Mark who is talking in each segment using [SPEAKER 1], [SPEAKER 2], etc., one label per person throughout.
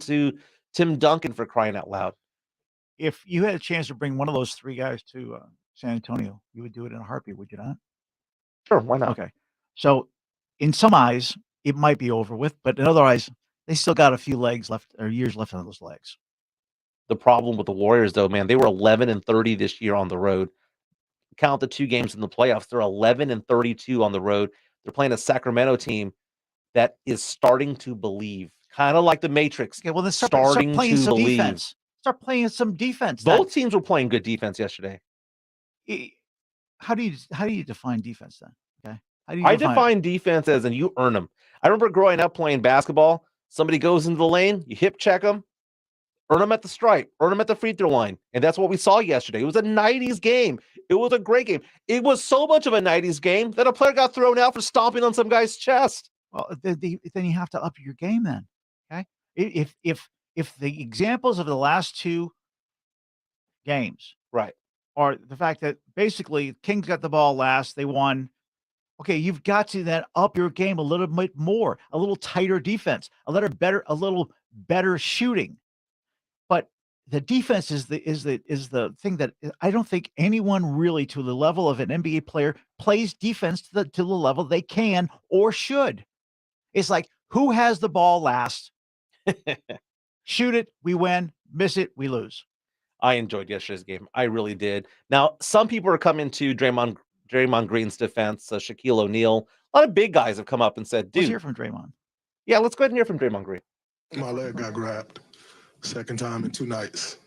[SPEAKER 1] to Tim Duncan, for crying out loud.
[SPEAKER 2] If you had a chance to bring one of those three guys to San Antonio, you would do it in a heartbeat, would you not?
[SPEAKER 1] Sure, why not?
[SPEAKER 2] Okay. So in some eyes, it might be over with, but in other eyes, they still got a few legs left or years left on those legs.
[SPEAKER 1] The problem with the Warriors, though, man, they were 11-30 this year on the road. Count the 2 games in the playoffs. They're 11-32 on the road. They're playing a Sacramento team that is starting to believe, kind of like the Matrix.
[SPEAKER 2] Okay, well, then start
[SPEAKER 1] starting
[SPEAKER 2] playing
[SPEAKER 1] to
[SPEAKER 2] some
[SPEAKER 1] believe.
[SPEAKER 2] defense. Start playing some defense.
[SPEAKER 1] Both teams were playing good defense yesterday.
[SPEAKER 2] How do you define defense then? Okay, how do you
[SPEAKER 1] I define defense as, and you earn them. I remember growing up playing basketball. Somebody goes into the lane, you hip check them, earn them at the stripe, earn them at the free throw line. And that's what we saw yesterday. It was a 90s game. It was a great game. It was so much of a 90s game that a player got thrown out for stomping on some guy's chest.
[SPEAKER 2] Well, then you have to up your game then. Okay. If the examples of the last 2 games
[SPEAKER 1] right
[SPEAKER 2] are the fact that basically Kings got the ball last, they won. Okay, you've got to then up your game a little bit more, a little tighter defense, a little better shooting. But the defense is the thing that I don't think anyone really, to the level of an NBA player, plays defense to the level they can or should. It's like, who has the ball last? Shoot it, we win. Miss it, we lose.
[SPEAKER 1] I enjoyed yesterday's game. I really did. Now, some people are coming to Draymond Green's defense. Shaquille O'Neal. A lot of big guys have come up and said, dude.
[SPEAKER 2] Let's hear from Draymond.
[SPEAKER 1] Yeah, let's go ahead and hear from Draymond Green.
[SPEAKER 3] My leg got grabbed. Second time in 2 nights.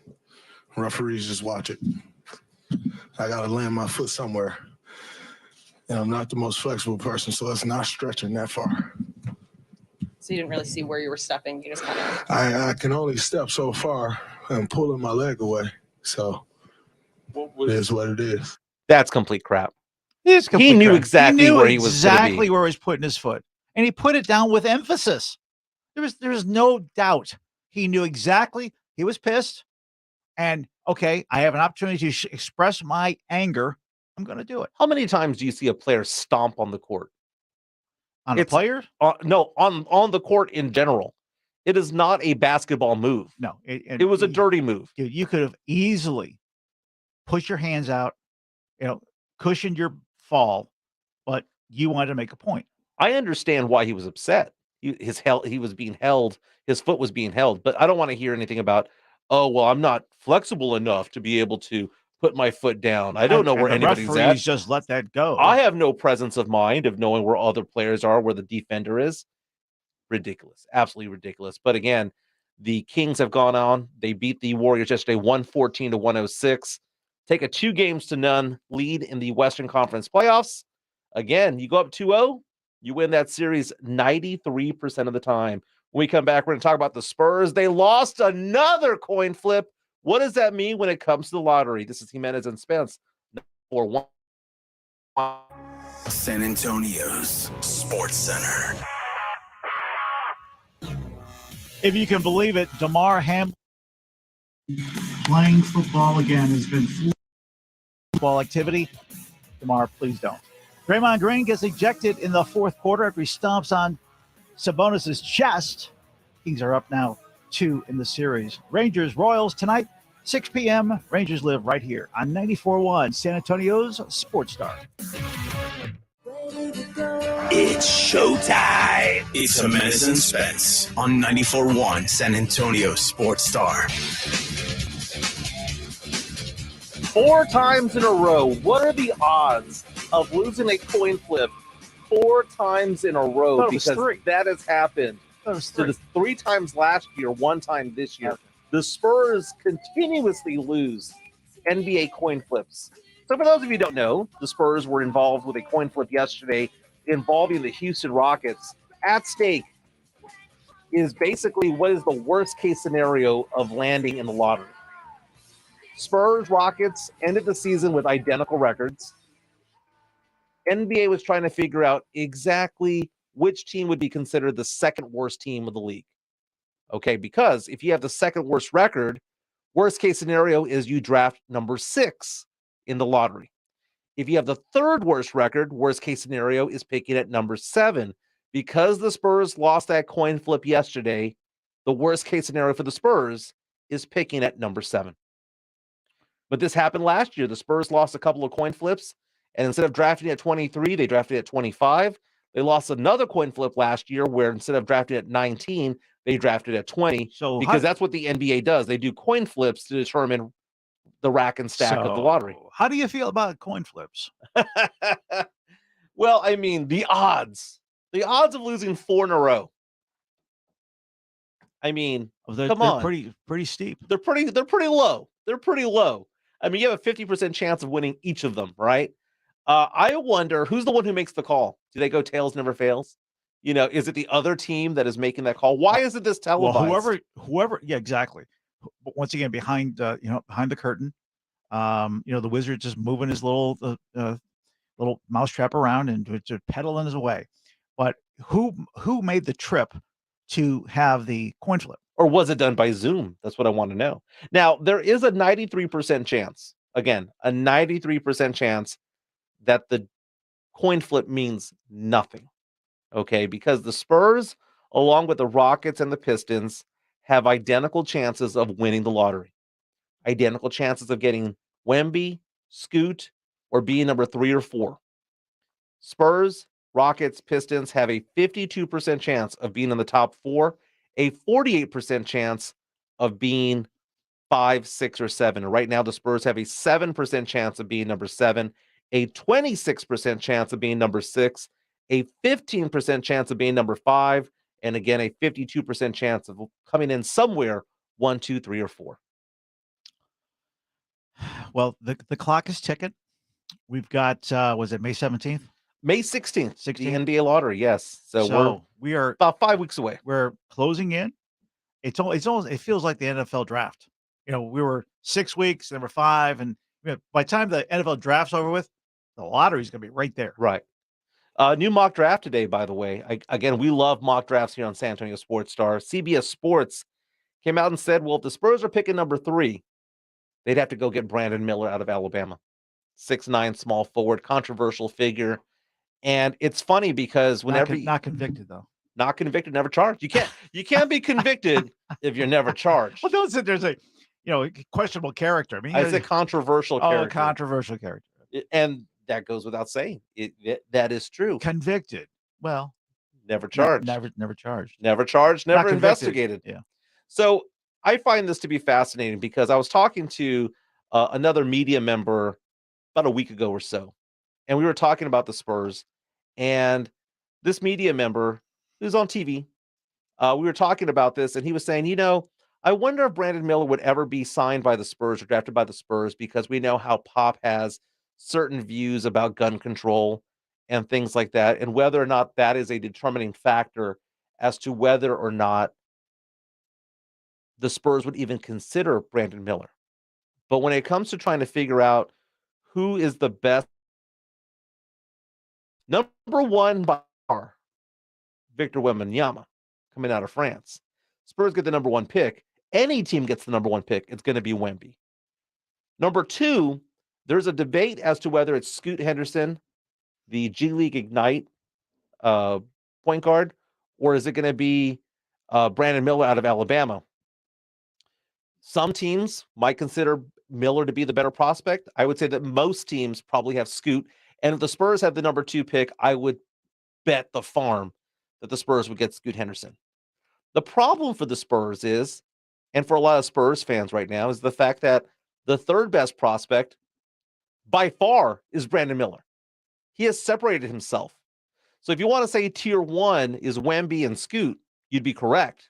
[SPEAKER 3] Referees just watch it. I got to land my foot somewhere. And I'm not the most flexible person, so it's not stretching that far.
[SPEAKER 4] So you didn't really see where you were stepping. You just kind of.
[SPEAKER 3] I can only step so far. I'm pulling my leg away. So it is what it is.
[SPEAKER 1] That's complete crap.
[SPEAKER 2] He
[SPEAKER 1] knew exactly where he was
[SPEAKER 2] exactly where he was putting his foot. And he put it down with emphasis. There was no doubt. He knew exactly. He was pissed. And okay, I have an opportunity to express my anger. I'm going to do it.
[SPEAKER 1] How many times do you see a player stomp on the court?
[SPEAKER 2] On a player?
[SPEAKER 1] No, on the court in general. It is not a basketball move.
[SPEAKER 2] No.
[SPEAKER 1] It was a dirty move.
[SPEAKER 2] Dude, you could have easily pushed your hands out, cushioned your fall, but you wanted to make a point.
[SPEAKER 1] I understand why he was upset. He was being held. His foot was being held. But I don't want to hear anything about, oh, well, I'm not flexible enough to be able to put my foot down. I don't know where anybody's at.
[SPEAKER 2] Just let that go.
[SPEAKER 1] I have no presence of mind of knowing where other players are, where the defender is. Ridiculous. Absolutely ridiculous. But again, the Kings have gone on. They beat the Warriors yesterday 114-106. Take a 2-0 lead in the Western Conference playoffs. Again, you go up 2-0, you win that series 93% of the time. When we come back, we're going to talk about the Spurs. They lost another coin flip. What does that mean when it comes to the lottery? This is Jimenez and Spence for one.
[SPEAKER 5] San Antonio's Sports Center.
[SPEAKER 2] If you can believe it, Damar Hamlin playing football again has been football activity. Damar, please don't. Draymond Green gets ejected in the fourth quarter after he stomps on Sabonis' chest. Kings are up now 2 in the series. Rangers Royals tonight, 6 p.m. Rangers live right here on 94.1 San Antonio's Sports Star.
[SPEAKER 5] It's showtime. It's Jimenez and Spence on 94.1 San Antonio Sports Star.
[SPEAKER 1] 4 times in a row. What are the odds of losing a coin flip 4 times in a row? Because that has happened. So 3 times last year, 1 time this year. The Spurs continuously lose NBA coin flips. So for those of you who don't know, the Spurs were involved with a coin flip yesterday involving the Houston Rockets. At stake is basically what is the worst case scenario of landing in the lottery. Spurs, Rockets ended the season with identical records. NBA was trying to figure out exactly which team would be considered the second worst team of the league. Okay, because if you have the second worst record, worst case scenario is you draft number 6 in the lottery. If you have the third worst record, worst case scenario is picking at number 7. Because the Spurs lost that coin flip yesterday, The worst case scenario for the Spurs is picking at number 7. But this happened last year. The Spurs lost a couple of coin flips, and instead of drafting at 23, they drafted at 25. They lost another coin flip last year where instead of drafting at 19, they drafted at 20.
[SPEAKER 2] So
[SPEAKER 1] because that's what the NBA does. They do coin flips to determine the rack and stack of the lottery.
[SPEAKER 2] How do you feel about coin flips?
[SPEAKER 1] Well, I mean, the odds of losing 4 in a row. I mean,
[SPEAKER 2] They're
[SPEAKER 1] come on.
[SPEAKER 2] pretty steep.
[SPEAKER 1] They're pretty low. They're pretty low. I mean, you have a 50% chance of winning each of them, right? I wonder who's the one who makes the call. Do they go tails never fails? Is it the other team that is making that call? Why isn't this televised?
[SPEAKER 2] Well, whoever, yeah, exactly. But once again, behind the curtain, the wizard just moving his little mousetrap around and just pedaling his way. But who made the trip to have the coin flip?
[SPEAKER 1] Or was it done by Zoom? That's what I want to know. Now, there is a 93% chance, again, a 93% chance that the coin flip means nothing. Okay, because the Spurs, along with the Rockets and the Pistons, have identical chances of winning the lottery. Identical chances of getting Wemby, Scoot, or being number 3 or 4. Spurs, Rockets, Pistons have a 52% chance of being in the top 4, a 48% chance of being 5, 6, or 7. And right now, the Spurs have a 7% chance of being number 7, a 26% chance of being number 6, a 15% chance of being number 5, and again, a 52% chance of coming in somewhere 1, 2, 3, or 4.
[SPEAKER 2] Well, the clock is ticking. We've got, was it May 17th?
[SPEAKER 1] May 16th, the NBA lottery, yes. So
[SPEAKER 2] we are
[SPEAKER 1] about 5 weeks away.
[SPEAKER 2] We're closing in. It feels like the NFL draft. We were 6 weeks, then we're 5, and by the time the NFL draft's over with, the lottery's going to be right there.
[SPEAKER 1] Right. New mock draft today, by the way. Again, we love mock drafts here on San Antonio Sports Star. CBS Sports came out and said, well, if the Spurs are picking number 3, they'd have to go get Brandon Miller out of Alabama. 6'9", small forward, controversial figure. And it's funny because whenever
[SPEAKER 2] not convicted though.
[SPEAKER 1] Not convicted, never charged. You can't be convicted if you're never charged.
[SPEAKER 2] Well, don't say there's a questionable character. I mean,
[SPEAKER 1] it's a controversial character.
[SPEAKER 2] A controversial character.
[SPEAKER 1] And that goes without saying. That is true.
[SPEAKER 2] Convicted. Well,
[SPEAKER 1] never charged.
[SPEAKER 2] Never charged.
[SPEAKER 1] Never charged, never investigated.
[SPEAKER 2] Yeah.
[SPEAKER 1] So I find this to be fascinating because I was talking to another media member about a week ago or so, and we were talking about the Spurs, and this media member who's on TV, we were talking about this, and he was saying, I wonder if Brandon Miller would ever be signed by the Spurs or drafted by the Spurs because we know how Pop has certain views about gun control and things like that, and whether or not that is a determining factor as to whether or not the Spurs would even consider Brandon Miller. But when it comes to trying to figure out who is the best, number 1 by far, Victor Wembanyama, coming out of France. Spurs get the number 1 pick. Any team gets the number 1 pick, it's going to be Wemby. Number 2, there's a debate as to whether it's Scoot Henderson, the G League Ignite point guard, or is it going to be Brandon Miller out of Alabama? Some teams might consider Miller to be the better prospect. I would say that most teams probably have Scoot. And if the Spurs have the number 2 pick, I would bet the farm that the Spurs would get Scoot Henderson. The problem for the Spurs is, and for a lot of Spurs fans right now, is the fact that the 3rd best prospect by far is Brandon Miller. He has separated himself. So if you want to say tier 1 is Wemby and Scoot, you'd be correct.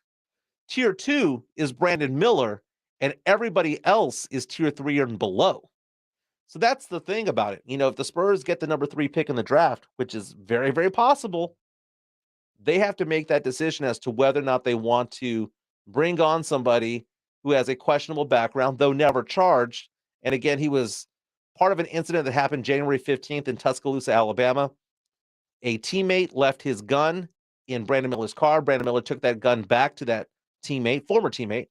[SPEAKER 1] Tier 2 is Brandon Miller, and everybody else is tier 3 and below. So that's the thing about it. If the Spurs get the number 3 pick in the draft, which is very, very possible, they have to make that decision as to whether or not they want to bring on somebody who has a questionable background, though never charged. And again, he was part of an incident that happened January 15th in Tuscaloosa, Alabama. A teammate left his gun in Brandon Miller's car. Brandon Miller took that gun back to that teammate, former teammate.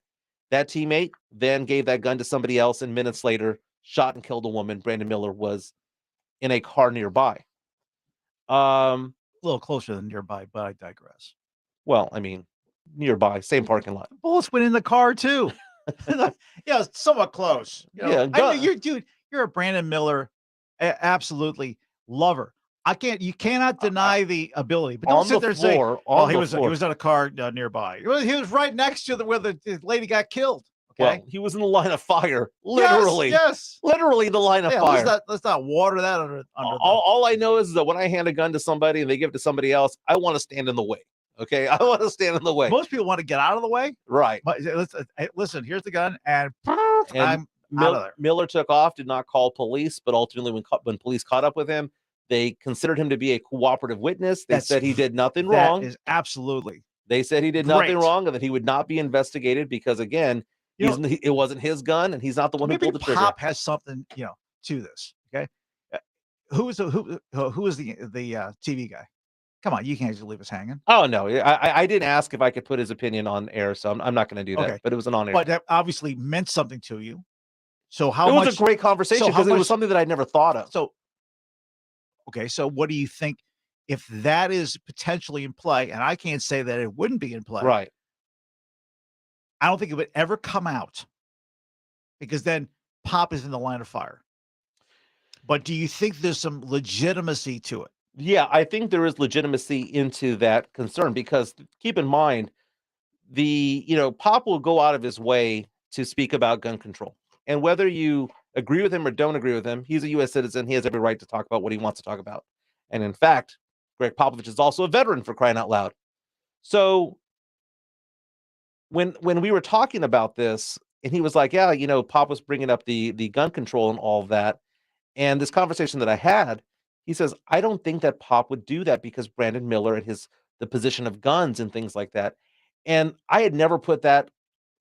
[SPEAKER 1] That teammate then gave that gun to somebody else, and minutes later shot and killed a woman. Brandon Miller was in a car nearby.
[SPEAKER 2] A little closer than nearby, but I digress.
[SPEAKER 1] Well, I mean,
[SPEAKER 6] nearby, same parking lot.
[SPEAKER 2] Bullets went in the car too. Yeah, somewhat close. You know,
[SPEAKER 6] Yeah,
[SPEAKER 2] I mean, you're a Brandon Miller, absolutely lover. You cannot deny the ability, but don't
[SPEAKER 6] On
[SPEAKER 2] sit
[SPEAKER 6] the
[SPEAKER 2] there and say,
[SPEAKER 6] floor,
[SPEAKER 2] "Well,
[SPEAKER 6] on
[SPEAKER 2] he
[SPEAKER 6] the
[SPEAKER 2] was
[SPEAKER 6] floor.
[SPEAKER 2] in a car nearby." He was right next to where the lady got killed. Okay,
[SPEAKER 6] Well, he was in the line of fire, literally.
[SPEAKER 2] Yes.
[SPEAKER 6] Literally the line of
[SPEAKER 2] Yeah,
[SPEAKER 6] fire.
[SPEAKER 2] let's not water that under.
[SPEAKER 6] All I know is that when I hand a gun to somebody and they give it to somebody else, I want to stand in the way. Okay, I want to stand in the way.
[SPEAKER 2] Most people want to get out of the way,
[SPEAKER 6] right?
[SPEAKER 2] But listen, here's the gun, and
[SPEAKER 6] And
[SPEAKER 2] I'm out of there.
[SPEAKER 6] Miller took off, did not call police, but ultimately, when police caught up with him, they considered him to be a cooperative witness. They said he did nothing wrong.
[SPEAKER 2] That is absolutely.
[SPEAKER 6] They said he did nothing wrong and that he would not be investigated because, again, it wasn't his gun and he's not the one who pulled the trigger.
[SPEAKER 2] Pop has something, to this. Okay, who is the TV guy? Come on, you can't just leave us hanging.
[SPEAKER 6] Oh no, I didn't ask if I could put his opinion on air, so I'm not going to do that. Okay. But it was an on air.
[SPEAKER 2] But that obviously meant something to you. So
[SPEAKER 6] it was a great conversation because it was something that I'd never thought of.
[SPEAKER 2] So, okay, so what do you think if that is potentially in play? And I can't say that it wouldn't be in play.
[SPEAKER 6] Right.
[SPEAKER 2] I don't think it would ever come out because then Pop is in the line of fire. But do you think there's some legitimacy to it?
[SPEAKER 6] Yeah, I think there is legitimacy into that concern because keep in mind, Pop will go out of his way to speak about gun control. And whether you agree with him or don't agree with him, he's a U.S. citizen. He has every right to talk about what he wants to talk about. And in fact, Greg Popovich is also a veteran, for crying out loud. So when we were talking about this, and he was like, yeah, Pop was bringing up the gun control and all of that. And this conversation that I had, he says, I don't think that Pop would do that because Brandon Miller and the position of guns and things like that. And I had never put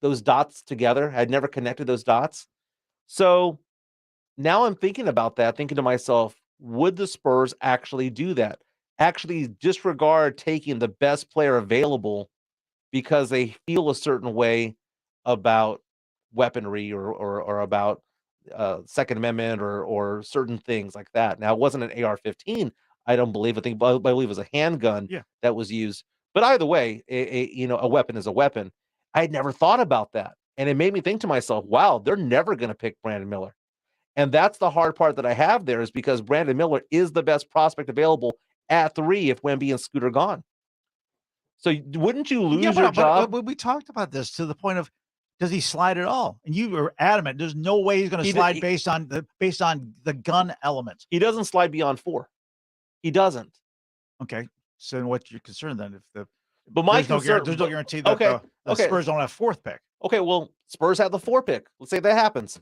[SPEAKER 6] those dots together. I had never connected those dots. So now I'm thinking about that, thinking to myself, would the Spurs actually do that? Actually disregard taking the best player available because they feel a certain way about weaponry or about Second Amendment or certain things like that. Now, it wasn't an AR-15, I don't believe. I believe it was a handgun that was used. But either way, a weapon is a weapon. I had never thought about that. And it made me think to myself, wow, they're never going to pick Brandon Miller. And that's the hard part that I have there is because Brandon Miller is the best prospect available at 3 if Wemby and Scoot are gone. So wouldn't you lose your job?
[SPEAKER 2] But we talked about this to the point of, does he slide at all? And you were adamant. There's no way he's going to slide based on the gun element.
[SPEAKER 6] He doesn't slide beyond 4. He doesn't.
[SPEAKER 2] Okay. So what's your concern then?
[SPEAKER 6] But my concern,
[SPEAKER 2] there's no guarantee that the Spurs don't have 4th pick.
[SPEAKER 6] Okay, well, Spurs have the 4 pick. Let's say that happens.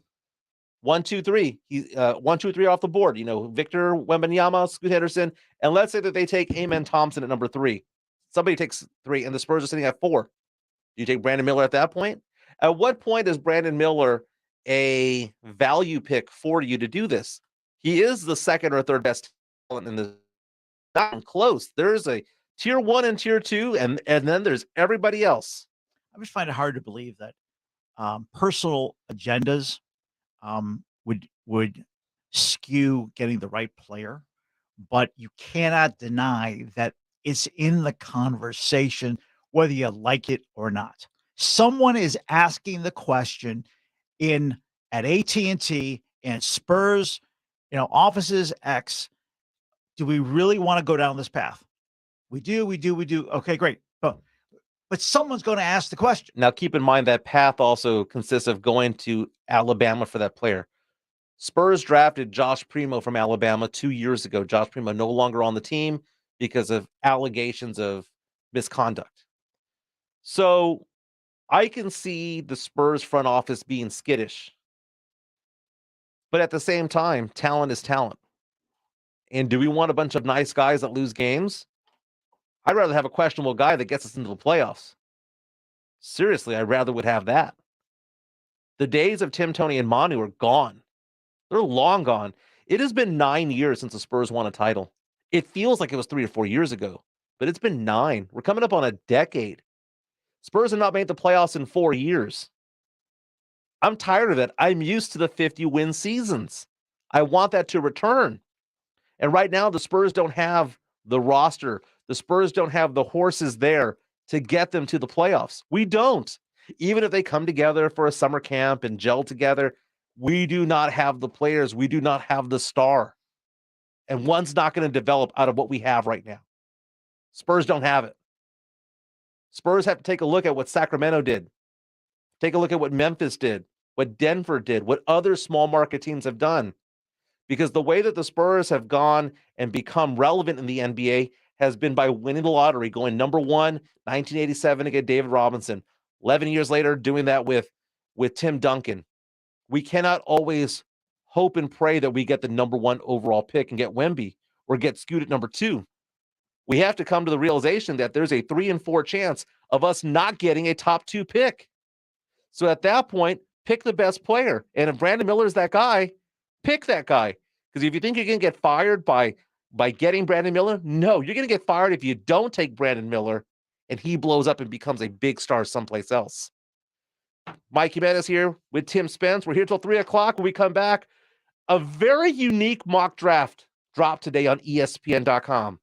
[SPEAKER 6] 1, 2, 3. 1, 2, 3 off the board. Victor Wembanyama, Scoot Henderson, and let's say that they take Amen Thompson at number 3. Somebody takes 3, and the Spurs are sitting at 4. Do you take Brandon Miller at that point? At what point is Brandon Miller a value pick for you to do this? He is the 2nd or 3rd best talent in the. Not close. There's a tier 1 and tier 2, and then there's everybody else.
[SPEAKER 2] I just find it hard to believe that personal agendas would skew getting the right player, but you cannot deny that it's in the conversation, whether you like it or not. Someone is asking the question at AT&T and Spurs, offices X. Do we really want to go down this path? We do. Okay, great. But someone's going to ask the question.
[SPEAKER 6] Now, keep in mind that path also consists of going to Alabama for that player. Spurs drafted Josh Primo from Alabama 2 years ago. Josh Primo no longer on the team because of allegations of misconduct. So I can see the Spurs front office being skittish. But at the same time, talent is talent. And do we want a bunch of nice guys that lose games? I'd rather have a questionable guy that gets us into the playoffs. Seriously, I'd rather would have that. The days of Tim, Tony, and Manu are gone. They're long gone. It has been 9 years since the Spurs won a title. It feels like it was 3 or 4 years ago, but it's been 9. We're coming up on a decade. Spurs have not made the playoffs in 4 years. I'm tired of it. I'm used to the 50-win seasons. I want that to return. And right now, the Spurs don't have the roster. The Spurs don't have the horses there to get them to the playoffs. We don't. Even if they come together for a summer camp and gel together, we do not have the players. We do not have the star. And one's not going to develop out of what we have right now. Spurs don't have it. Spurs have to take a look at what Sacramento did. Take a look at what Memphis did, what Denver did, what other small market teams have done. Because the way that the Spurs have gone and become relevant in the NBA has been by winning the lottery, going number one, 1987 to get David Robinson. 11 years later, doing that with Tim Duncan. We cannot always hope and pray that we get the number one overall pick and get Wemby or get Scoot at number 2. We have to come to the realization that there's a 3 and 4 chance of us not getting a top 2 pick. So at that point, pick the best player. And if Brandon Miller is that guy, pick that guy. Because if you think you're going to get fired by getting Brandon Miller, no, you're going to get fired if you don't take Brandon Miller and he blows up and becomes a big star someplace else. Mike Jimenez here with Tim Spence. We're here till 3 o'clock. When we come back, a very unique mock draft dropped today on ESPN.com.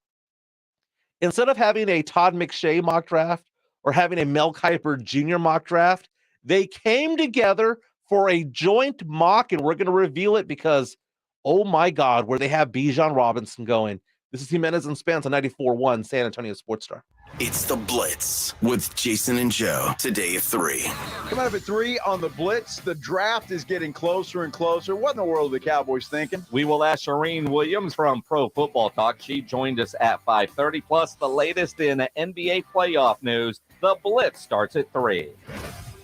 [SPEAKER 6] Instead of having a Todd McShay mock draft or having a Mel Kiper Jr. mock draft, they came together for a joint mock, and we're going to reveal it because, oh my God, where they have Bijan Robinson going. This is Jimenez and Spence on 94.1 San Antonio Sports Star.
[SPEAKER 5] It's The Blitz with Jason and Joe, today at 3.
[SPEAKER 7] Coming up at 3 on The Blitz, the draft is getting closer and closer. What in the world are the Cowboys thinking?
[SPEAKER 8] We will ask Shireen Williams from Pro Football Talk. She joined us at 5:30, plus the latest in the NBA playoff news. The Blitz starts at 3.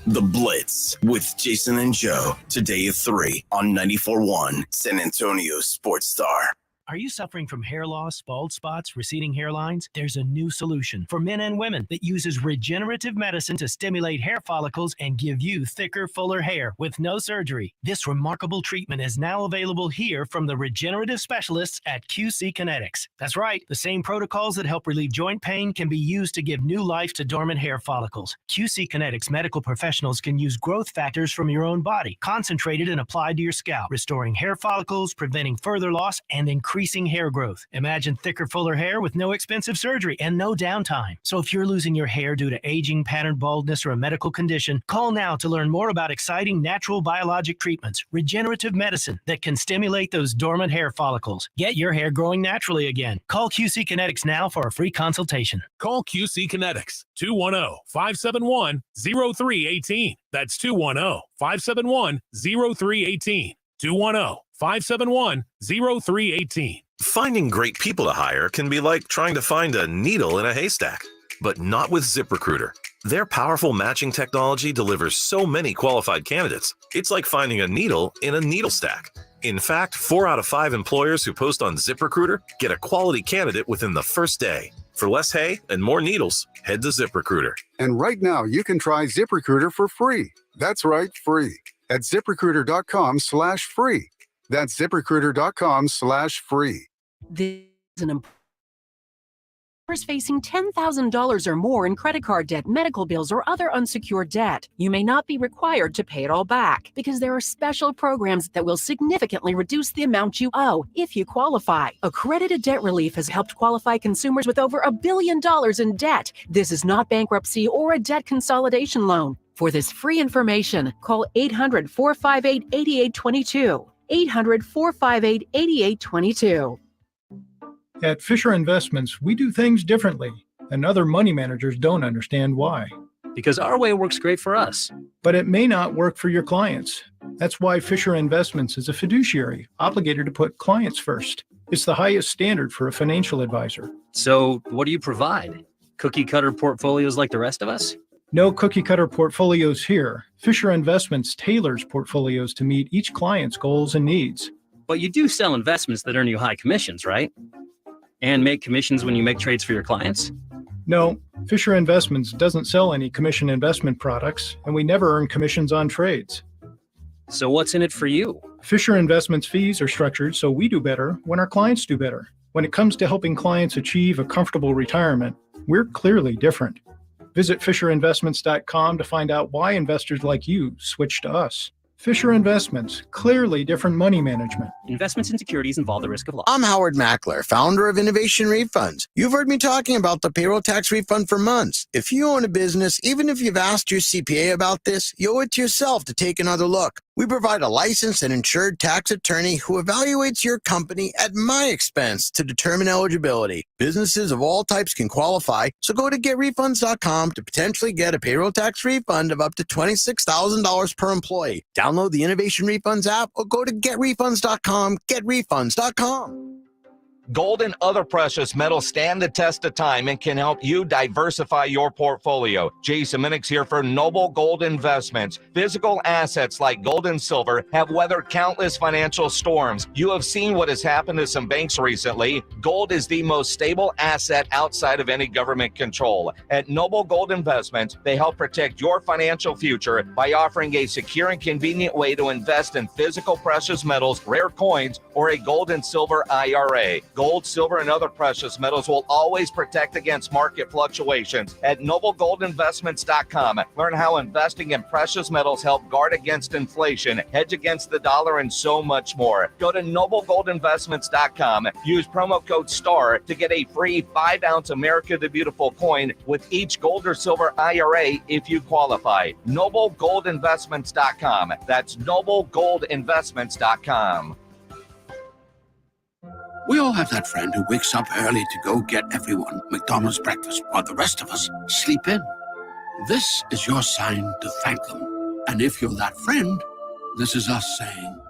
[SPEAKER 5] The Blitz with Jason and Joe, today at 3 on 94.1 San Antonio Sports Star.
[SPEAKER 9] Are you suffering from hair loss, bald spots, receding hairlines? There's a new solution for men and women that uses regenerative medicine to stimulate hair follicles and give you thicker, fuller hair with no surgery. This remarkable treatment is now available here from the regenerative specialists at QC Kinetics. That's right, the same protocols that help relieve joint pain can be used to give new life to dormant hair follicles. QC Kinetics medical professionals can use growth factors from your own body, concentrated and applied to your scalp, restoring hair follicles, preventing further loss, and increasing hair growth. Imagine thicker, fuller hair with no expensive surgery and no downtime. So if you're losing your hair due to aging, pattern baldness, or a medical condition, call now to learn more about exciting natural biologic treatments, regenerative medicine that can stimulate those dormant hair follicles. Get your hair growing naturally again. Call QC Kinetics now for a free consultation.
[SPEAKER 10] Call QC Kinetics, 210-571-0318. That's 210-571-0318. 210-571-0318.
[SPEAKER 11] Finding great people to hire can be like trying to find a needle in a haystack, but not with ZipRecruiter. Their powerful matching technology delivers so many qualified candidates. It's like finding a needle in a needle stack. In fact, 4 out of 5 employers who post on ZipRecruiter get a quality candidate within the first day. For less hay and more needles, head to ZipRecruiter.
[SPEAKER 12] And right now, you can try ZipRecruiter for free. That's right, free. At ZipRecruiter.com/free. That's ZipRecruiter.com/free.
[SPEAKER 13] This is an facing $10,000 or more in credit card debt, medical bills, or other unsecured debt. You may not be required to pay it all back because there are special programs that will significantly reduce the amount you owe if you qualify. Accredited Debt Relief has helped qualify consumers with over $1 billion in debt. This is not bankruptcy or a debt consolidation loan. For this free information, call 800-458-8822. 800-458-8822.
[SPEAKER 14] At Fisher Investments, we do things differently, and other money managers don't understand why.
[SPEAKER 15] Because our way works great for us.
[SPEAKER 14] But it may not work for your clients. That's why Fisher Investments is a fiduciary, obligated to put clients first. It's the highest standard for a financial advisor.
[SPEAKER 15] So what do you provide? Cookie-cutter portfolios like the rest of us?
[SPEAKER 14] No cookie-cutter portfolios here. Fisher Investments tailors portfolios to meet each client's goals and needs.
[SPEAKER 15] But you do sell investments that earn you high commissions, right? And make commissions when you make trades for your clients?
[SPEAKER 14] No, Fisher Investments doesn't sell any commission investment products, and we never earn commissions on trades.
[SPEAKER 15] So what's in it for you?
[SPEAKER 14] Fisher Investments fees are structured so we do better when our clients do better. When it comes to helping clients achieve a comfortable retirement, we're clearly different. Visit FisherInvestments.com to find out why investors like you switch to us. Fisher Investments, clearly different money management.
[SPEAKER 15] Investments in securities involve the risk of loss.
[SPEAKER 16] I'm Howard Mackler, founder of Innovation Refunds. You've heard me talking about the payroll tax refund for months. If you own a business, even if you've asked your CPA about this, you owe it to yourself to take another look. We provide a licensed and insured tax attorney who evaluates your company at my expense to determine eligibility. Businesses of all types can qualify, so go to getrefunds.com to potentially get a payroll tax refund of up to $26,000 per employee. Download the Innovation Refunds app or go to getrefunds.com, getrefunds.com.
[SPEAKER 8] Gold and other precious metals stand the test of time and can help you diversify your portfolio. Jason Minix here for Noble Gold Investments. Physical assets like gold and silver have weathered countless financial storms. You have seen what has happened to some banks recently. Gold is the most stable asset outside of any government control. At Noble Gold Investments, they help protect your financial future by offering a secure and convenient way to invest in physical precious metals, rare coins, or a gold and silver IRA. Gold, silver, and other precious metals will always protect against market fluctuations. At noblegoldinvestments.com, learn how investing in precious metals help guard against inflation, hedge against the dollar, and so much more. Go to noblegoldinvestments.com. Use promo code STAR to get a free 5-ounce America the Beautiful coin with each gold or silver IRA if you qualify. noblegoldinvestments.com. That's noblegoldinvestments.com.
[SPEAKER 17] We all have that friend who wakes up early to go get everyone McDonald's breakfast while the rest of us sleep in. This is your sign to thank them. And if you're that friend, this is us saying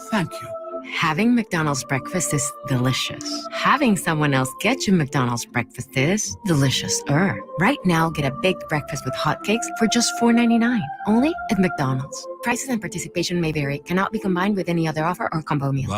[SPEAKER 17] thank you.
[SPEAKER 18] Having McDonald's breakfast is delicious. Having someone else get you McDonald's breakfast is delicious-er. Right now, get a baked breakfast with hotcakes for just $4.99, only at McDonald's. Prices and participation may vary. Cannot be combined with any other offer or combo meal.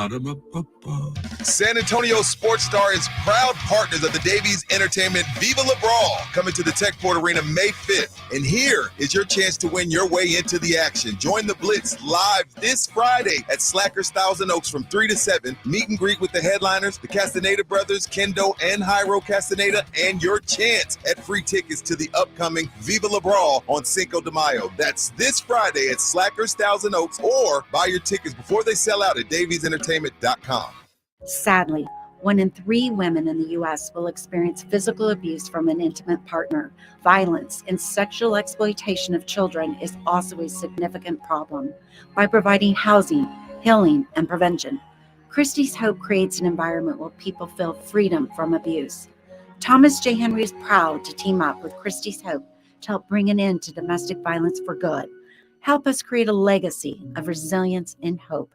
[SPEAKER 19] San Antonio Sports Star is proud partners of the Davies Entertainment Viva La Brawl, coming to the Techport Arena May 5th. And here is your chance to win your way into the action. Join the Blitz live this Friday at Slackers Thousand Oaks from 3 to 7. Meet and greet with the headliners, the Castaneda brothers, Kendo and Jairo Castaneda, and your chance at free tickets to the upcoming Viva La Brawl on Cinco de Mayo. That's this Friday at Slackers Thousand Oaks, or buy your tickets before they sell out at daviesentertainment.com.
[SPEAKER 20] Sadly, 1 in 3 women in the U.S. will experience physical abuse from an intimate partner. Violence and sexual exploitation of children is also a significant problem. By providing housing, healing, and prevention, Christie's Hope creates an environment where people feel freedom from abuse. Thomas J. Henry is proud to team up with Christie's Hope to help bring an end to domestic violence for good. Help us create a legacy of resilience and hope.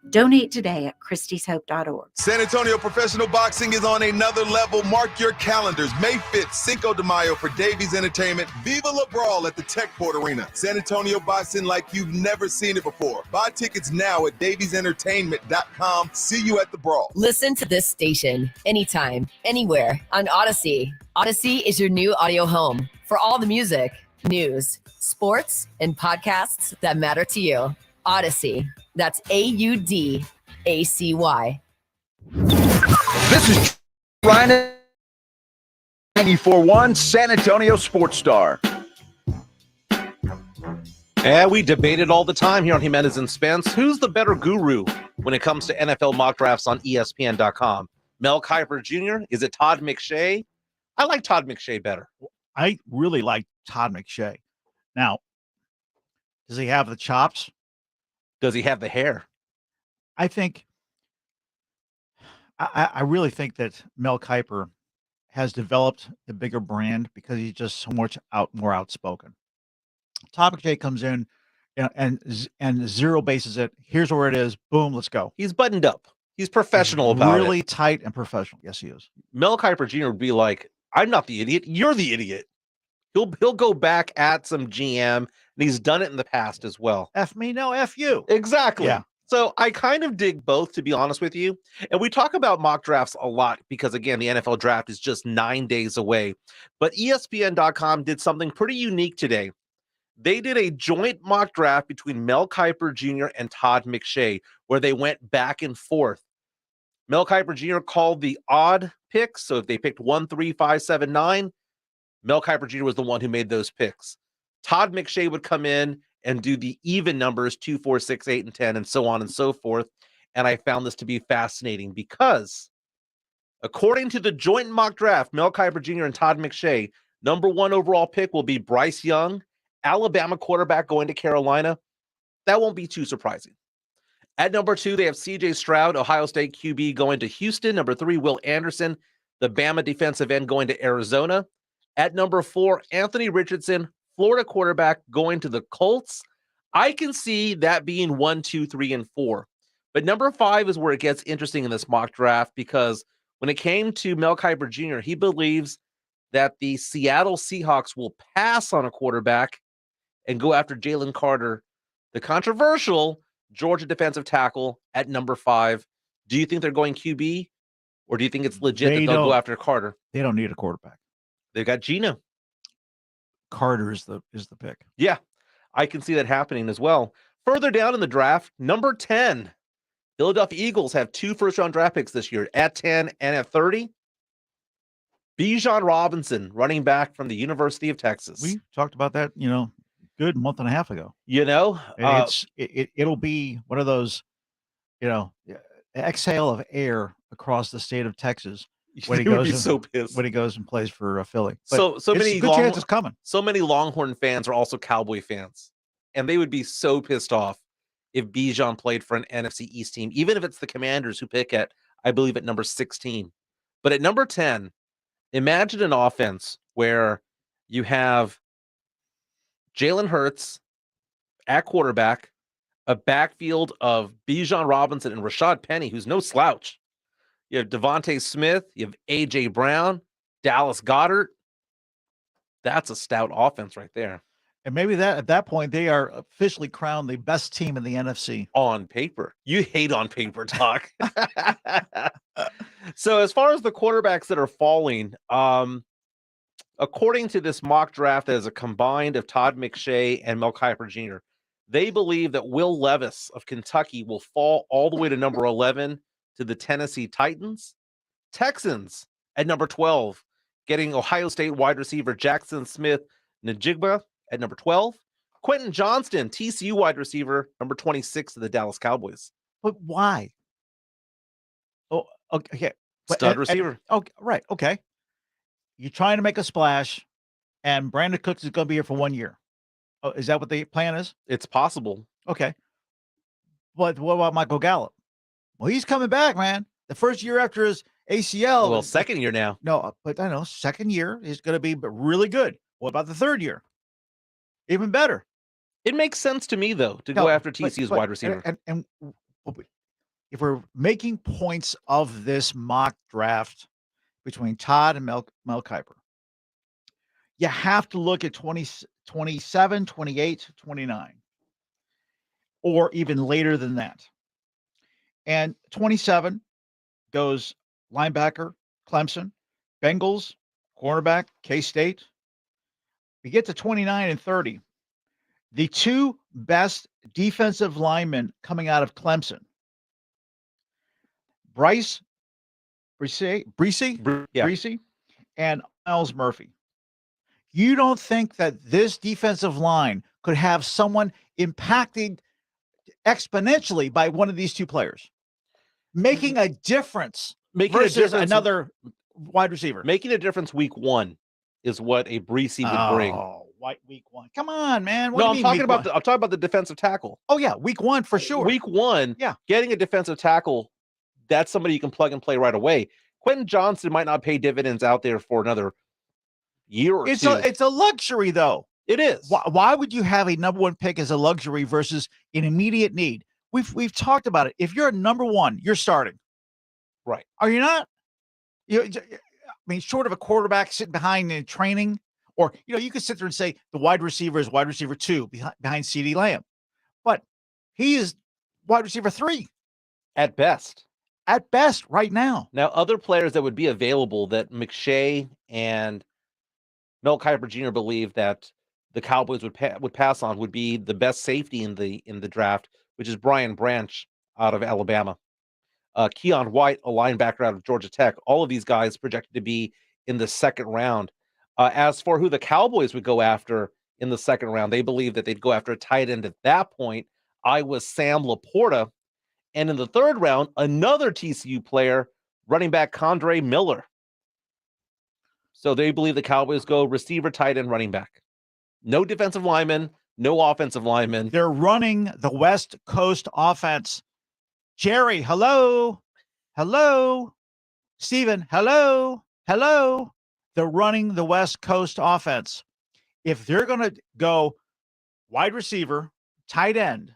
[SPEAKER 20] Donate today at christieshope.org.
[SPEAKER 19] San Antonio Professional Boxing is on another level. Mark your calendars. May 5th, Cinco de Mayo for Davies Entertainment. Viva La Brawl at the Techport Arena. San Antonio boxing like you've never seen it before. Buy tickets now at daviesentertainment.com. See you at the Brawl.
[SPEAKER 21] Listen to this station anytime, anywhere on Odyssey. Odyssey is your new audio home for all the music, news, sports, and podcasts that matter to you. Odyssey. That's AUDACY.
[SPEAKER 7] This is Ryan 94.1 San Antonio Sports Star.
[SPEAKER 6] And we debate it all the time here on Jimenez and Spence. Who's the better guru when it comes to NFL mock drafts on ESPN.com? Mel Kiper Jr.? Is it Todd McShay? I like Todd McShay better.
[SPEAKER 2] I really like Todd McShay. Now, does he have the chops?
[SPEAKER 6] Does he have the hair?
[SPEAKER 2] I think, I really think that Mel Kiper has developed a bigger brand because he's just so much more outspoken. Todd McShay comes in, and zero bases it. Here's where it is. Boom, let's go.
[SPEAKER 6] He's buttoned up. He's professional about it.
[SPEAKER 2] Really tight and professional. Yes, he is.
[SPEAKER 6] Mel Kiper Jr. would be like, I'm not the idiot. You're the idiot. He'll go back at some GM, and he's done it in the past as well.
[SPEAKER 2] F me, no, F you.
[SPEAKER 6] Exactly.
[SPEAKER 2] Yeah.
[SPEAKER 6] So I kind of dig both, to be honest with you. And we talk about mock drafts a lot because, again, the NFL draft is just 9 days away. But ESPN.com did something pretty unique today. They did a joint mock draft between Mel Kiper Jr. and Todd McShay, where they went back and forth. Mel Kiper Jr. called the odd picks. So if they picked 1, 3, 5, 7, 9, Mel Kiper Jr. was the one who made those picks. Todd McShay would come in and do the even numbers 2, 4, 6, 8, and 10, and so on and so forth. And I found this to be fascinating because, according to the joint mock draft, Mel Kiper Jr. and Todd McShay, number 1 overall pick will be Bryce Young, Alabama quarterback going to Carolina. That won't be too surprising. At number 2, they have C.J. Stroud, Ohio State QB, going to Houston. Number 3, Will Anderson, the Bama defensive end, going to Arizona. At number 4, Anthony Richardson, Florida quarterback, going to the Colts. I can see that being 1, 2, 3, and 4. But number 5 is where it gets interesting in this mock draft, because when it came to Mel Kiper Jr., he believes that the Seattle Seahawks will pass on a quarterback and go after Jalen Carter, the controversial Georgia defensive tackle, at number 5. Do you think they're going QB, or do you think it's legit that they'll go after Carter?
[SPEAKER 2] They don't need a quarterback.
[SPEAKER 6] They've got Geno.
[SPEAKER 2] Carter is the pick.
[SPEAKER 6] Yeah, I can see that happening as well. Further down in the draft, number 10, Philadelphia Eagles have 2 first-round draft picks this year, at 10 and at 30. Bijan Robinson, running back from the University of Texas.
[SPEAKER 2] We talked about that, good month and a half ago.
[SPEAKER 6] It'll
[SPEAKER 2] be one of those, exhale of air across the state of Texas when he goes.
[SPEAKER 6] So pissed
[SPEAKER 2] when he goes and plays for Philly. But
[SPEAKER 6] so many
[SPEAKER 2] good chances coming.
[SPEAKER 6] So many Longhorn fans are also Cowboy fans, and they would be so pissed off if Bijan played for an NFC East team, even if it's the Commanders who pick at, I believe, at number 16. But at number 10, imagine an offense where you have Jalen Hurts at quarterback, a backfield of Bijan Robinson and Rashad Penny, who's no slouch. You have Devontae Smith, you have A.J. Brown, Dallas Goedert. That's a stout offense right there.
[SPEAKER 2] And maybe at that point, they are officially crowned the best team in the NFC.
[SPEAKER 6] On paper. You hate on paper talk. So as far as the quarterbacks that are falling, according to this mock draft as a combined of Todd McShay and Mel Kiper Jr., they believe that Will Levis of Kentucky will fall all the way to number 11 to the Tennessee Titans. Texans at number 12, getting Ohio State wide receiver Jackson Smith-Njigba at number 12. Quentin Johnston, TCU wide receiver, number 26 to the Dallas Cowboys.
[SPEAKER 2] But why? Oh, okay.
[SPEAKER 6] Stud receiver.
[SPEAKER 2] Okay, right. Okay. You're trying to make a splash, and Brandon Cooks is going to be here for 1 year. Oh, is that what the plan is?
[SPEAKER 6] It's possible.
[SPEAKER 2] Okay. But what about Michael Gallup? Well, he's coming back, man. The first year after his ACL.
[SPEAKER 6] Well, second year now.
[SPEAKER 2] No, but I know second year is going to be really good. What about the third year? Even better.
[SPEAKER 6] It makes sense to me, though, to go after TCU's wide receiver.
[SPEAKER 2] And if we're making points of this mock draft between Todd and Mel Kiper, you have to look at 27, 28, 29, or even later than that. And 27 goes linebacker, Clemson, Bengals, cornerback, K-State. We get to 29 and 30. The 2 best defensive linemen coming out of Clemson, Bryce Breesy, and Miles Murphy. You don't think that this defensive line could have someone impacted exponentially by one of these 2 players, making a difference versus another wide receiver?
[SPEAKER 6] Making a difference week 1 is what a Breesy would bring.
[SPEAKER 2] Oh, week 1. Come on, man.
[SPEAKER 6] I'm talking about the defensive tackle.
[SPEAKER 2] Oh yeah, week 1 for sure.
[SPEAKER 6] Week 1,
[SPEAKER 2] yeah.
[SPEAKER 6] Getting a defensive tackle, that's somebody you can plug and play right away. Quentin Johnston might not pay dividends out there for another year or 2.
[SPEAKER 2] It's a luxury, though.
[SPEAKER 6] It is.
[SPEAKER 2] Why would you have a number 1 pick as a luxury versus an immediate need? We've talked about it. If you're a number 1, you're starting.
[SPEAKER 6] Right.
[SPEAKER 2] Are you not? Short of a quarterback sitting behind in training, or you could sit there and say the wide receiver is wide receiver 2 behind CeeDee Lamb, but he is wide receiver 3
[SPEAKER 6] at best.
[SPEAKER 2] At best, right now.
[SPEAKER 6] Now, other players that would be available that McShay and Mel Kiper Jr. believe that the Cowboys would pass on would be the best safety in the draft, which is Brian Branch out of Alabama. Keon White, a linebacker out of Georgia Tech. All of these guys projected to be in the second round. As for who the Cowboys would go after, in the second round. They believe that they'd go after a tight end at that point. I was Sam Laporta. And in the third round, another TCU player, running back Condre Miller. So they believe the Cowboys go receiver, tight end, running back. No defensive lineman, no offensive lineman.
[SPEAKER 2] They're running the West Coast offense. Jerry, hello. Hello. Steven, hello. Hello. They're running the West Coast offense. If they're going to go wide receiver, tight end,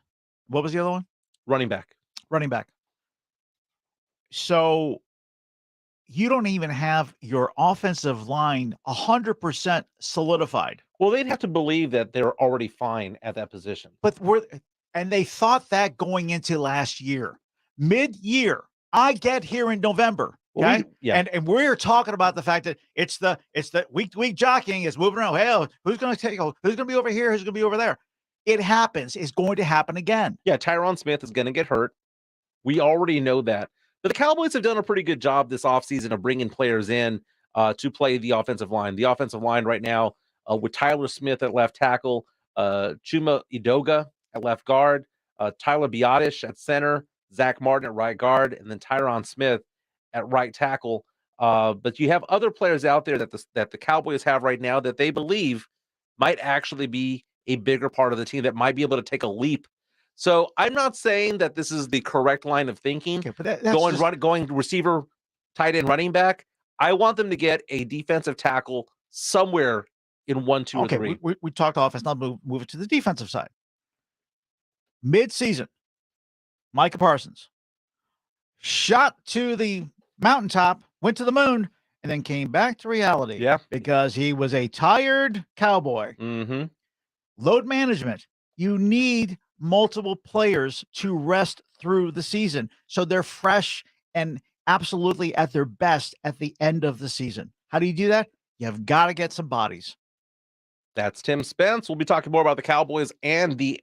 [SPEAKER 2] what was the other one?
[SPEAKER 6] Running back.
[SPEAKER 2] Running back. So you don't even have your offensive line 100% solidified.
[SPEAKER 6] Well, they'd have to believe that they're already fine at that position.
[SPEAKER 2] But they thought that going into last year. Mid-year, I get here in November. Okay.
[SPEAKER 6] Well,
[SPEAKER 2] and we're talking about the fact that it's the week to week jockeying is moving around. Hey, who's going to be over here? Who's going to be over there? It happens. It's going to happen again.
[SPEAKER 6] Yeah, Tyron Smith is going to get hurt. We already know that. But the Cowboys have done a pretty good job this offseason of bringing players in to play the offensive line. The offensive line right now with Tyler Smith at left tackle, Chuma Edoga at left guard, Tyler Biotish at center, Zach Martin at right guard, and then Tyron Smith at right tackle. But you have other players out there that the Cowboys have right now that they believe might actually be a bigger part of the team that might be able to take a leap. So I'm not saying that this is the correct line of thinking.
[SPEAKER 2] Okay, but
[SPEAKER 6] going receiver, tight end, running back. I want them to get a defensive tackle somewhere in 1, 2, or 3.
[SPEAKER 2] We talked offense. Now move it to the defensive side. Mid-season, Micah Parsons shot to the mountaintop, went to the moon, and then came back to reality.
[SPEAKER 6] Yeah,
[SPEAKER 2] because he was a tired cowboy.
[SPEAKER 6] Mm-hmm.
[SPEAKER 2] Load management. You need multiple players to rest through the season so they're fresh and absolutely at their best at the end of the season. How do you do that? You've got to get some bodies.
[SPEAKER 6] That's Tim Spence. We'll be talking more about the Cowboys and the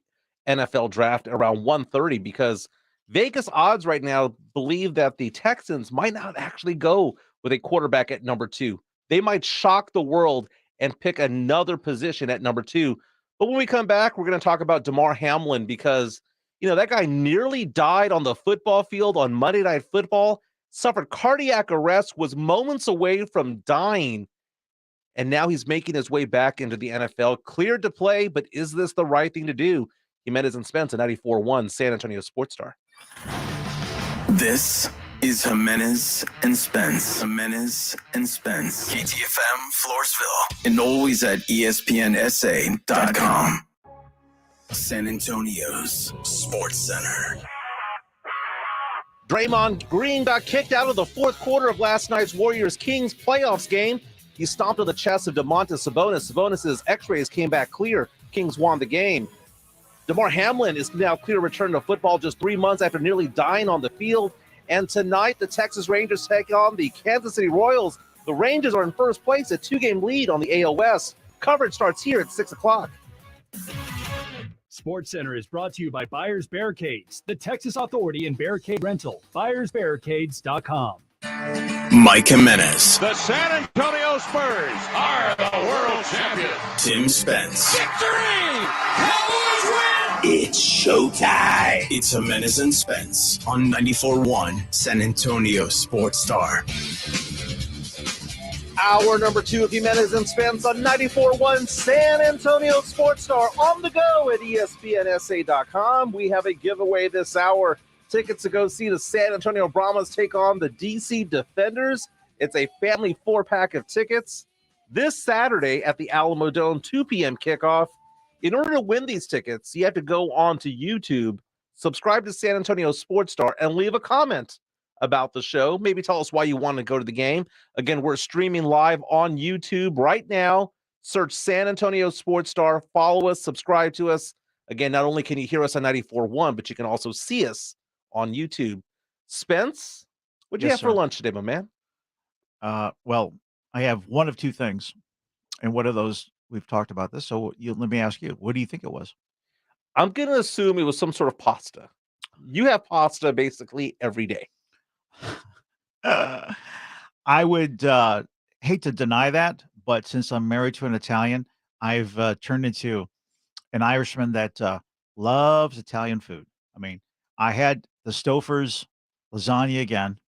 [SPEAKER 6] NFL draft around 1:30 because Vegas odds right now believe that the Texans might not actually go with a quarterback at number 2. They might shock the world and pick another position at number 2. But when we come back, we're going to talk about Damar Hamlin because, that guy nearly died on the football field on Monday Night Football, suffered cardiac arrest, was moments away from dying, and now he's making his way back into the NFL. Cleared to play, but is this the right thing to do? Jimenez and Spence at 94.1 San Antonio Sports Star.
[SPEAKER 5] This is Jimenez and Spence. Jimenez and Spence. KTFM, Floresville. And always at ESPNSA.com. San Antonio's Sports Center.
[SPEAKER 6] Draymond Green got kicked out of the fourth quarter of last night's Warriors-Kings playoffs game. He stomped on the chest of Domantas Sabonis. Sabonis' x-rays came back clear. Kings won the game. Damar Hamlin is now clear to return to football just 3 months after nearly dying on the field. And tonight, the Texas Rangers take on the Kansas City Royals. The Rangers are in first place, a 2-game lead on the AOS. Coverage starts here at 6 o'clock.
[SPEAKER 4] Sports Center is brought to you by Buyers Barricades, the Texas Authority in Barricade Rental. BuyersBarricades.com.
[SPEAKER 5] Mike Jimenez.
[SPEAKER 22] The San Antonio Spurs are the world champions.
[SPEAKER 5] Tim Spence.
[SPEAKER 22] Victory! Cowboys win!
[SPEAKER 5] It's showtime. It's Jimenez and Spence on 94.1 San Antonio Sports Star.
[SPEAKER 1] Hour number 2 of Jimenez and Spence on 94.1 San Antonio Sports Star on the go at ESPNSA.com. We have a giveaway this hour. Tickets to go see the San Antonio Brahmas take on the DC Defenders. It's a family 4-pack of tickets this Saturday at the Alamo Dome, 2 p.m. kickoff. In order to win these tickets, you have to go on to YouTube, subscribe to San Antonio Sports Star, and leave a comment about the show. Maybe tell us why you want to go to the game. Again, we're streaming live on YouTube right now. Search San Antonio Sports Star. Follow us, subscribe to us. Again, not only can you hear us on 94.1, but you can also see us on YouTube. Spence, what'd you have for lunch today, my man?
[SPEAKER 2] Well, I have one of two things. And what are those? We've talked about this. So let me ask you, what do you think it was?
[SPEAKER 6] I'm going to assume it was some sort of pasta. You have pasta basically every day.
[SPEAKER 2] I would hate to deny that, but since I'm married to an Italian, I've turned into an Irishman that loves Italian food. I mean, I had the Stouffer's lasagna again,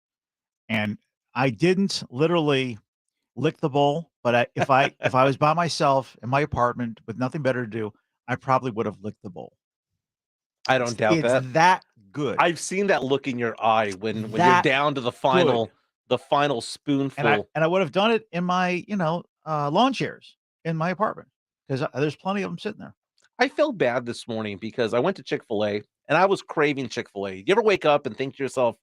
[SPEAKER 2] and I didn't literally lick the bowl, but if I was by myself in my apartment with nothing better to do, I probably would have licked the bowl.
[SPEAKER 6] I don't doubt
[SPEAKER 2] It's
[SPEAKER 6] that.
[SPEAKER 2] that good.
[SPEAKER 6] I've seen that look in your eye when you're
[SPEAKER 2] That
[SPEAKER 6] down to the final spoonful.
[SPEAKER 2] And I would have done it in my, lawn chairs in my apartment because there's plenty of them sitting there.
[SPEAKER 6] I felt bad this morning because I went to Chick-fil-A and I was craving Chick-fil-A. You ever wake up and think to yourself,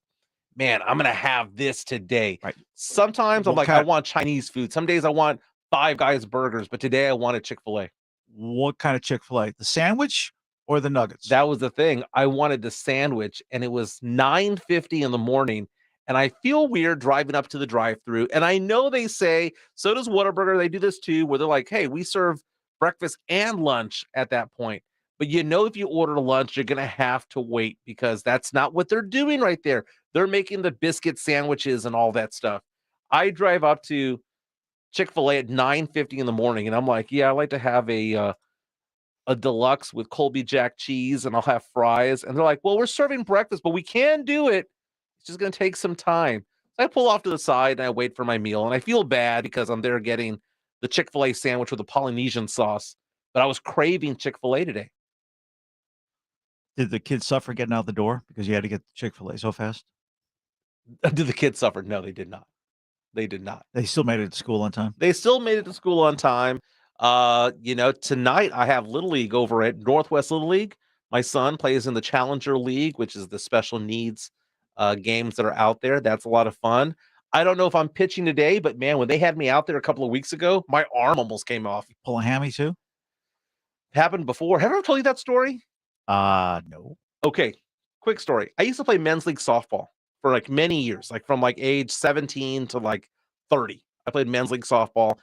[SPEAKER 6] man, I'm going to have this today.
[SPEAKER 2] Right.
[SPEAKER 6] Sometimes I'm like, I want Chinese food. Some days I want Five Guys burgers, but today I wanted Chick-fil-A.
[SPEAKER 2] What kind of Chick-fil-A? The sandwich or the nuggets?
[SPEAKER 6] That was the thing. I wanted the sandwich, and it was 9:50 in the morning, and I feel weird driving up to the drive-thru. And I know they say, so does Whataburger. They do this too, where they're like, hey, we serve breakfast and lunch at that point. But if you order lunch, you're going to have to wait because that's not what they're doing right there. They're making the biscuit sandwiches and all that stuff. I drive up to Chick-fil-A at 9:50 in the morning, and I'm like, yeah, I like to have a deluxe with Colby Jack cheese, and I'll have fries. And they're like, well, we're serving breakfast, but we can do it. It's just going to take some time. So I pull off to the side, and I wait for my meal, and I feel bad because I'm there getting the Chick-fil-A sandwich with the Polynesian sauce, but I was craving Chick-fil-A today.
[SPEAKER 2] Did the kids suffer getting out the door because you had to get Chick-fil-A so fast?
[SPEAKER 6] Did the kids suffer? No, they did not. They did not.
[SPEAKER 2] They still made it to school on time?
[SPEAKER 6] They still made it to school on time. Tonight I have Little League over at Northwest Little League. My son plays in the Challenger League, which is the special needs games that are out there. That's a lot of fun. I don't know if I'm pitching today, but man, when they had me out there a couple of weeks ago, my arm almost came off.
[SPEAKER 2] Pull a hammy too?
[SPEAKER 6] Happened before. Have I ever told you that story?
[SPEAKER 2] No.
[SPEAKER 6] Okay, quick story. I used to play men's league softball for like many years, like from like age 17 to like 30. I played men's league softball,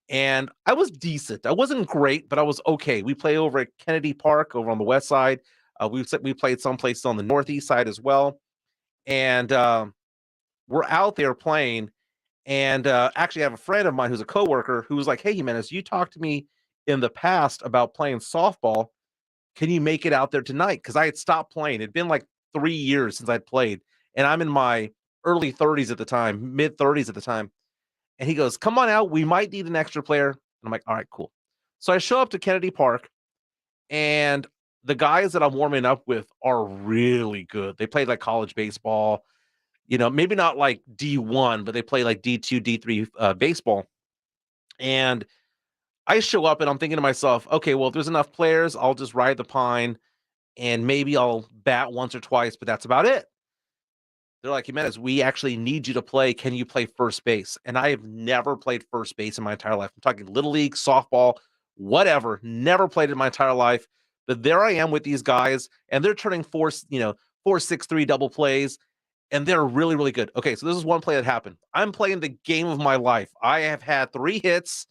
[SPEAKER 6] and I was decent. I wasn't great, but I was okay. We play over at Kennedy Park over on the west side. We played someplace on the northeast side as well, and we're out there playing. And actually, I have a friend of mine who's a coworker who was like, "Hey, Jimenez, you talked to me in the past about playing softball. Can you make it out there tonight?" Because I had stopped playing. It'd been like 3 years since I'd played, and I'm in my early 30s at the time, mid 30s at the time. And he goes, "Come on out. We might need an extra player." And I'm like, "All right, cool." So I show up to Kennedy Park, and the guys that I'm warming up with are really good. They played like college baseball, maybe not like D1, but they play like D2, D3 baseball. And I show up and I'm thinking to myself, okay, well, if there's enough players, I'll just ride the pine and maybe I'll bat once or twice, but that's about it. They're like, Jimenez, we actually need you to play. Can you play first base? And I have never played first base in my entire life. I'm talking little league, softball, whatever. Never played in my entire life. But there I am with these guys, and they're turning 4-6-3 double plays, and they're really, really good. Okay, so this is one play that happened. I'm playing the game of my life. I have had 3 hits.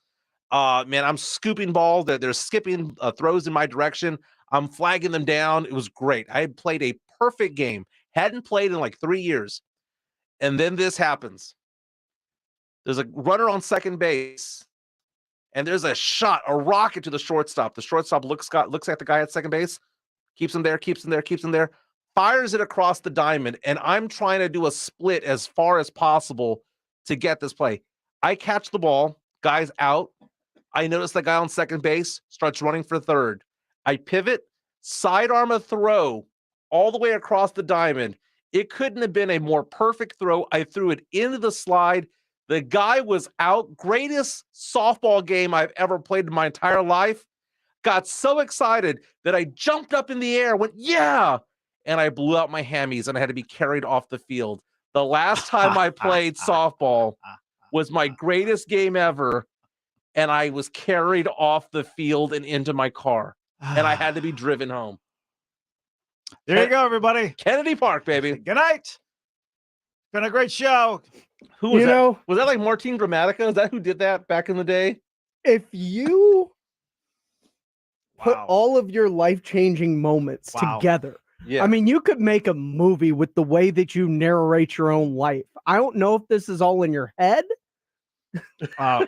[SPEAKER 6] Man, I'm scooping balls. They're skipping throws in my direction. I'm flagging them down. It was great. I had played a perfect game. Hadn't played in like 3 years. And then this happens. There's a runner on second base. And there's a shot, a rocket to the shortstop. The shortstop looks at the guy at second base, keeps him there, fires it across the diamond. And I'm trying to do a split as far as possible to get this play. I catch the ball, guy's out. I notice the guy on second base starts running for third. I pivot, sidearm a throw all the way across the diamond. It couldn't have been a more perfect throw. I threw it into the slide. The guy was out. Greatest softball game I've ever played in my entire life. Got so excited that I jumped up in the air, went, yeah, and I blew out my hammies and I had to be carried off the field. The last time I played softball was my greatest game ever, and I was carried off the field and into my car, and I had to be driven home.
[SPEAKER 2] There you go, everybody.
[SPEAKER 6] Kennedy Park, baby.
[SPEAKER 2] Good night. Been a great show.
[SPEAKER 6] Who was that? Was that like Martin Gramatica? Is that who did that back in the day?
[SPEAKER 3] If you put all of your life-changing moments together,
[SPEAKER 6] yeah.
[SPEAKER 3] I mean, you could make a movie with the way that you narrate your own life. I don't know if this is all in your head.
[SPEAKER 2] I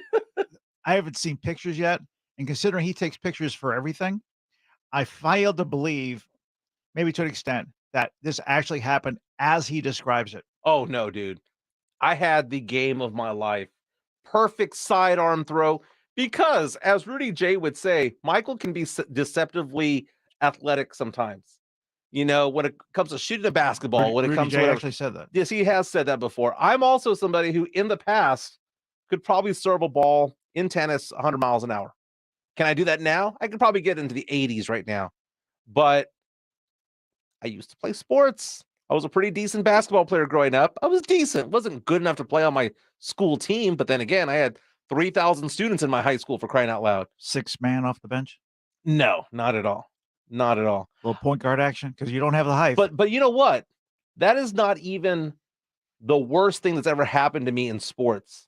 [SPEAKER 2] haven't seen pictures yet. And considering he takes pictures for everything, I fail to believe, maybe to an extent, that this actually happened as he describes it.
[SPEAKER 6] Oh, no, dude. I had the game of my life. Perfect sidearm throw. Because, as Rudy J would say, Michael can be deceptively athletic sometimes. When it comes to shooting a basketball, when it
[SPEAKER 2] Rudy
[SPEAKER 6] comes
[SPEAKER 2] J
[SPEAKER 6] to whatever.
[SPEAKER 2] actually said that.
[SPEAKER 6] Yes, he has said that before. I'm also somebody who, in the past, could probably serve a ball in tennis 100 miles an hour. Can I do that now? I could probably get into the 80s right now. But I used to play sports. I was a pretty decent basketball player growing up. I was decent. Wasn't good enough to play on my school team. But then again, I had 3,000 students in my high school, for crying out loud.
[SPEAKER 2] 6-man off the bench?
[SPEAKER 6] No, not at all. Not at all.
[SPEAKER 2] Little point guard action because you don't have the height.
[SPEAKER 6] But you know what? That is not even the worst thing that's ever happened to me in sports.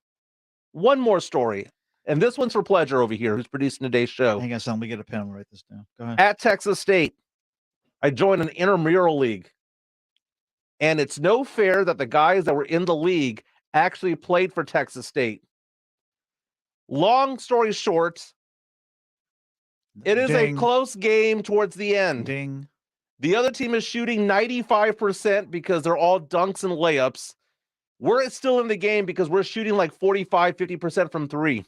[SPEAKER 6] One more story, and this one's for Pledger over here, who's producing today's show.
[SPEAKER 2] Hang on, son. Let me get a pen and write this down. Go ahead.
[SPEAKER 6] At Texas State, I joined an intramural league, and it's no fair that the guys that were in the league actually played for Texas State. Long story short, it is a close game towards the end.
[SPEAKER 2] Ding.
[SPEAKER 6] The other team is shooting 95% because they're all dunks and layups. We're still in the game because we're shooting like 45, 50% from three.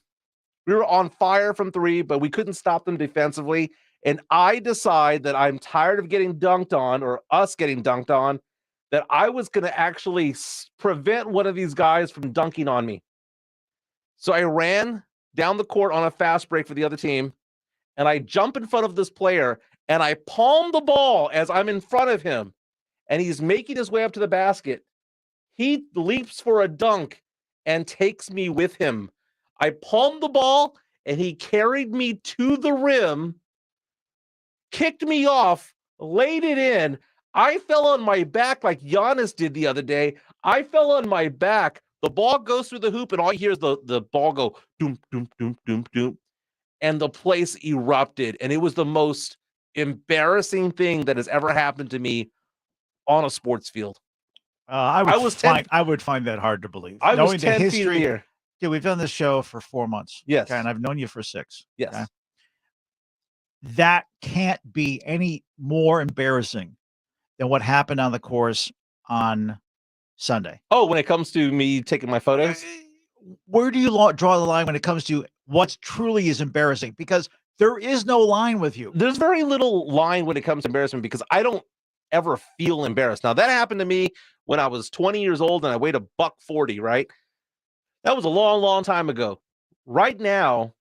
[SPEAKER 6] We were on fire from three, but we couldn't stop them defensively. And I decide that I'm tired of getting dunked on, or us getting dunked on, that I was going to actually prevent one of these guys from dunking on me. So I ran down the court on a fast break for the other team, and I jump in front of this player, and I palm the ball as I'm in front of him, and he's making his way up to the basket. He leaps for a dunk and takes me with him. I palmed the ball, and he carried me to the rim, kicked me off, laid it in. I fell on my back like Giannis did the other day. I fell on my back. The ball goes through the hoop, and all you hear is the ball go doom, doom, doom, doom, doom. And the place erupted. And it was the most embarrassing thing that has ever happened to me on a sports field.
[SPEAKER 2] I would find that hard to believe.
[SPEAKER 6] I was
[SPEAKER 2] Knowing
[SPEAKER 6] 10
[SPEAKER 2] the
[SPEAKER 6] feet in
[SPEAKER 2] history.
[SPEAKER 6] the air.
[SPEAKER 2] Yeah, we've done this show for 4 months.
[SPEAKER 6] Yes.
[SPEAKER 2] Okay, and I've known you for 6.
[SPEAKER 6] Yes.
[SPEAKER 2] Okay? That can't be any more embarrassing than what happened on the course on Sunday.
[SPEAKER 6] Oh, when it comes to me taking my photos?
[SPEAKER 2] Where do you draw the line when it comes to what truly is embarrassing? Because there is no line with you.
[SPEAKER 6] There's very little line when it comes to embarrassment because I don't ever feel embarrassed. Now, that happened to me when I was 20 years old and I weighed $140, right? That was a long, long time ago. Right now,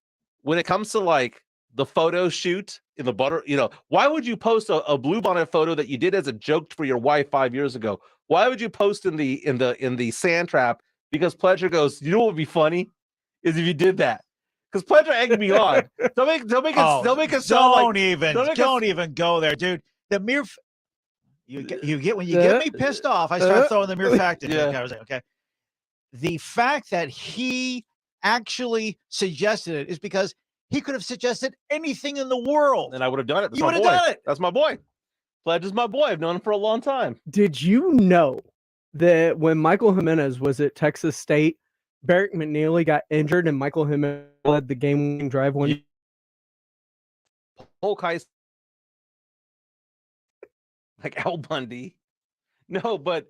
[SPEAKER 6] when it comes to like the photo shoot in the butter, why would you post a bluebonnet photo that you did as a joke for your wife 5 years ago? Why would you post in the sand trap? Because Pledger goes, you know what would be funny is if you did that. Because Pledger egged me on. Don't make it sound like
[SPEAKER 2] don't even go there, dude. The mere you get when you get me pissed off, I start throwing the mere fact at you. Okay. The fact that he actually suggested it is because he could have suggested anything in the world,
[SPEAKER 6] and I would have done it.
[SPEAKER 2] You would have done it.
[SPEAKER 6] That's my boy. Pledge is my boy. I've known him for a long time.
[SPEAKER 3] Did you know that when Michael Jimenez was at Texas State, Barrick McNeely got injured and Michael Jimenez led the game-winning drive one?
[SPEAKER 6] Polk High, like Al Bundy. No, but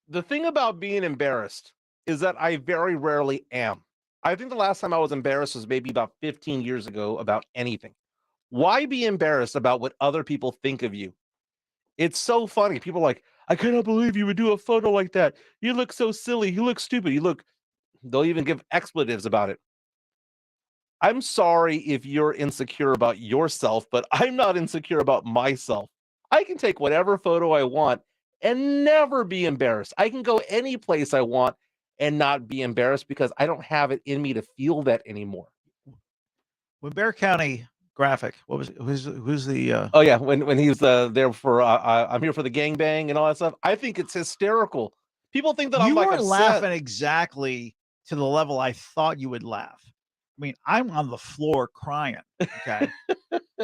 [SPEAKER 6] the thing about being embarrassed is that I very rarely am. I think the last time I was embarrassed was maybe about 15 years ago about anything. Why be embarrassed about what other people think of you? It's so funny. People are like, I cannot believe you would do a photo like that. You look so silly. You look stupid. They'll even give expletives about it. I'm sorry if you're insecure about yourself, but I'm not insecure about myself. I can take whatever photo I want and never be embarrassed. I can go any place I want and not be embarrassed because I don't have it in me to feel that anymore.
[SPEAKER 2] When Bear County Graphic, who's the
[SPEAKER 6] oh yeah, when he was there for I'm here for the gangbang and all that stuff. I think it's hysterical. People think that I'm like
[SPEAKER 2] weren't laughing exactly to the level I thought you would laugh. I mean, I'm on the floor crying. Okay.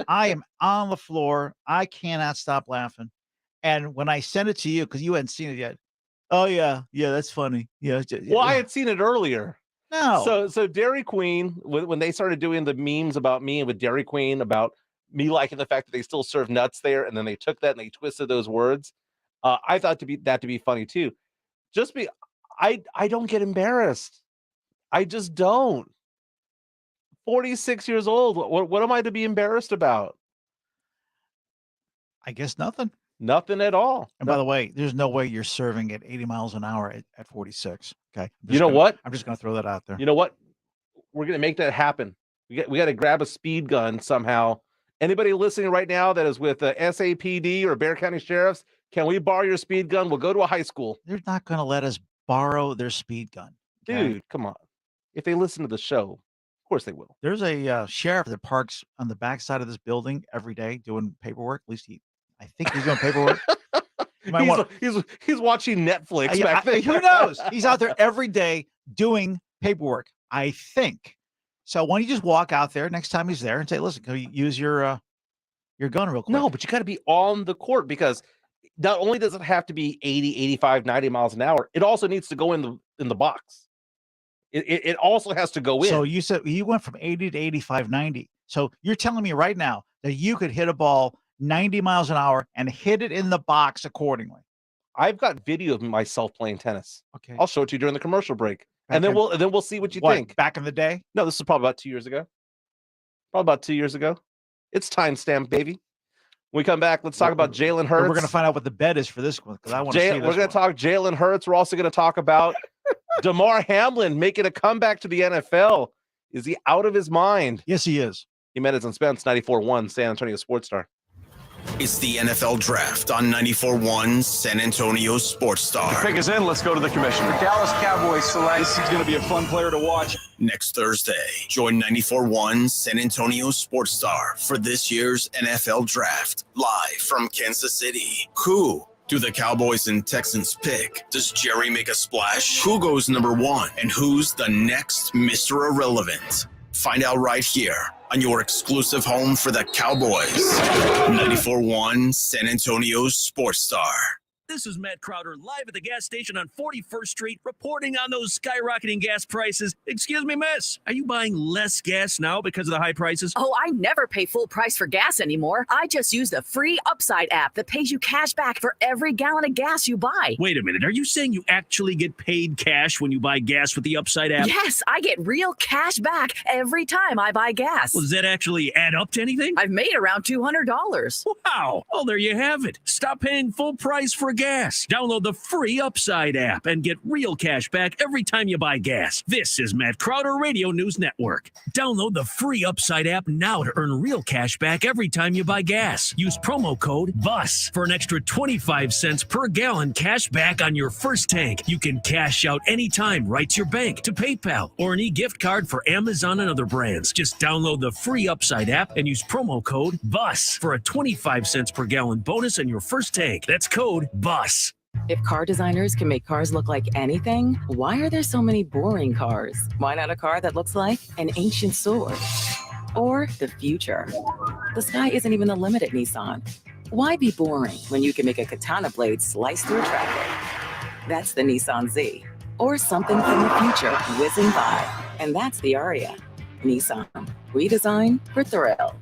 [SPEAKER 2] I am on the floor. I cannot stop laughing. And when I sent it to you, because you hadn't seen it yet. Oh yeah, that's funny. Yeah.
[SPEAKER 6] Well, I had seen it earlier.
[SPEAKER 2] No.
[SPEAKER 6] So Dairy Queen, when they started doing the memes about me and with Dairy Queen about me liking the fact that they still serve nuts there, and then they took that and they twisted those words. I thought to be funny too. I don't get embarrassed. I just don't. 46 years old. What am I to be embarrassed about?
[SPEAKER 2] I guess nothing.
[SPEAKER 6] Nothing at all.
[SPEAKER 2] And by the way, there's no way you're serving at 80 miles an hour at 46. Okay.
[SPEAKER 6] What?
[SPEAKER 2] I'm just going to throw that out there.
[SPEAKER 6] You know what? We're going to make that happen. We got to grab a speed gun somehow. Anybody listening right now that is with SAPD or Bexar County Sheriffs, can we borrow your speed gun? We'll go to a high school.
[SPEAKER 2] They're not going to let us borrow their speed gun. Okay?
[SPEAKER 6] Dude, come on. If they listen to the show, of course they will.
[SPEAKER 2] There's a sheriff that parks on the backside of this building every day doing paperwork. At least I think he's doing paperwork.
[SPEAKER 6] He's watching Netflix back there.
[SPEAKER 2] Who knows? He's out there every day doing paperwork, I think. So why don't you just walk out there next time he's there and say, listen, can you use your gun real quick?
[SPEAKER 6] No, but you got to be on the court, because not only does it have to be 80, 85, 90 miles an hour, it also needs to go in the box. It also has to go in.
[SPEAKER 2] So you said you went from 80 to 85, 90. So you're telling me right now that you could hit a ball 90 miles an hour and hit it in the box accordingly.
[SPEAKER 6] I've got video of myself playing tennis.
[SPEAKER 2] Okay.
[SPEAKER 6] I'll show it to you during the commercial break. And then we'll see what you think.
[SPEAKER 2] Back in the day?
[SPEAKER 6] No, this is probably about 2 years ago. It's timestamp, baby. When we come back, let's talk about Jalen Hurts.
[SPEAKER 2] We're going to find out what the bet is for this one, because I want to see this.
[SPEAKER 6] We're going to talk Jalen Hurts. We're also going to talk about Damar Hamlin making a comeback to the NFL. Is he out of his mind?
[SPEAKER 2] Yes, he is.
[SPEAKER 6] Jimenez and Spence, 94.1 San Antonio Sports Star.
[SPEAKER 5] It's the NFL Draft on 94.1 San Antonio Sports Star.
[SPEAKER 7] The pick is in. Let's go to the commissioner. The Dallas Cowboys select. This is going to be a fun player to watch.
[SPEAKER 5] Next Thursday, join 94.1 San Antonio Sports Star for this year's NFL Draft, live from Kansas City. Who do the Cowboys and Texans pick? Does Jerry make a splash? Who goes number one? And who's the next Mr. Irrelevant? Find out right here on your exclusive home for the Cowboys. 94.1 San Antonio Sports Star.
[SPEAKER 9] This is Matt Crowder live at the gas station on 41st Street, reporting on those skyrocketing gas prices. Excuse me, miss, are you buying less gas now because of the high prices?
[SPEAKER 10] Oh, I never pay full price for gas anymore. I just use the free Upside app that pays you cash back for every gallon of gas you buy.
[SPEAKER 9] Wait a minute, are you saying you actually get paid cash when you buy gas with the Upside app?
[SPEAKER 10] Yes, I get real cash back every time I buy gas.
[SPEAKER 9] Well, does that actually add up to anything?
[SPEAKER 10] I've made around $200.
[SPEAKER 9] Wow. Well, there you have it. Stop paying full price for gas. Download the free Upside app and get real cash back every time you buy gas. This is Matt Crowder Radio News Network. Download the free Upside app now to earn real cash back every time you buy gas. Use promo code BUS for an extra 25 cents per gallon cash back on your first tank. You can cash out anytime right to your bank, to PayPal, or an e-gift card for Amazon and other brands. Just download the free Upside app and use promo code BUS for a 25 cents per gallon bonus on your first tank. That's code BUS.
[SPEAKER 23] If car designers can make cars look like anything, why are there so many boring cars? Why not a car that looks like an ancient sword? Or the future? The sky isn't even the limit at Nissan. Why be boring when you can make a katana blade slice through traffic? That's the Nissan Z. Or something from the future whizzing by. And that's the Aria. Nissan. We design for thrill.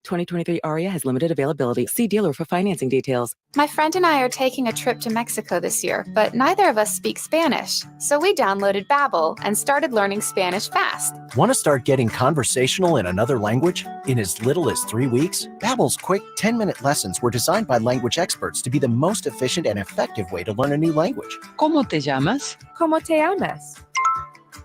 [SPEAKER 23] 2023 Aria has limited availability. See dealer for financing details.
[SPEAKER 24] My friend and I are taking a trip to Mexico this year, but neither of us speak Spanish. So we downloaded Babbel and started learning Spanish fast.
[SPEAKER 25] Want to start getting conversational in another language? In as little as 3 weeks, Babbel's quick 10-minute lessons were designed by language experts to be the most efficient and effective way to learn a new language.
[SPEAKER 26] ¿Cómo te llamas?
[SPEAKER 24] ¿Cómo te llamas?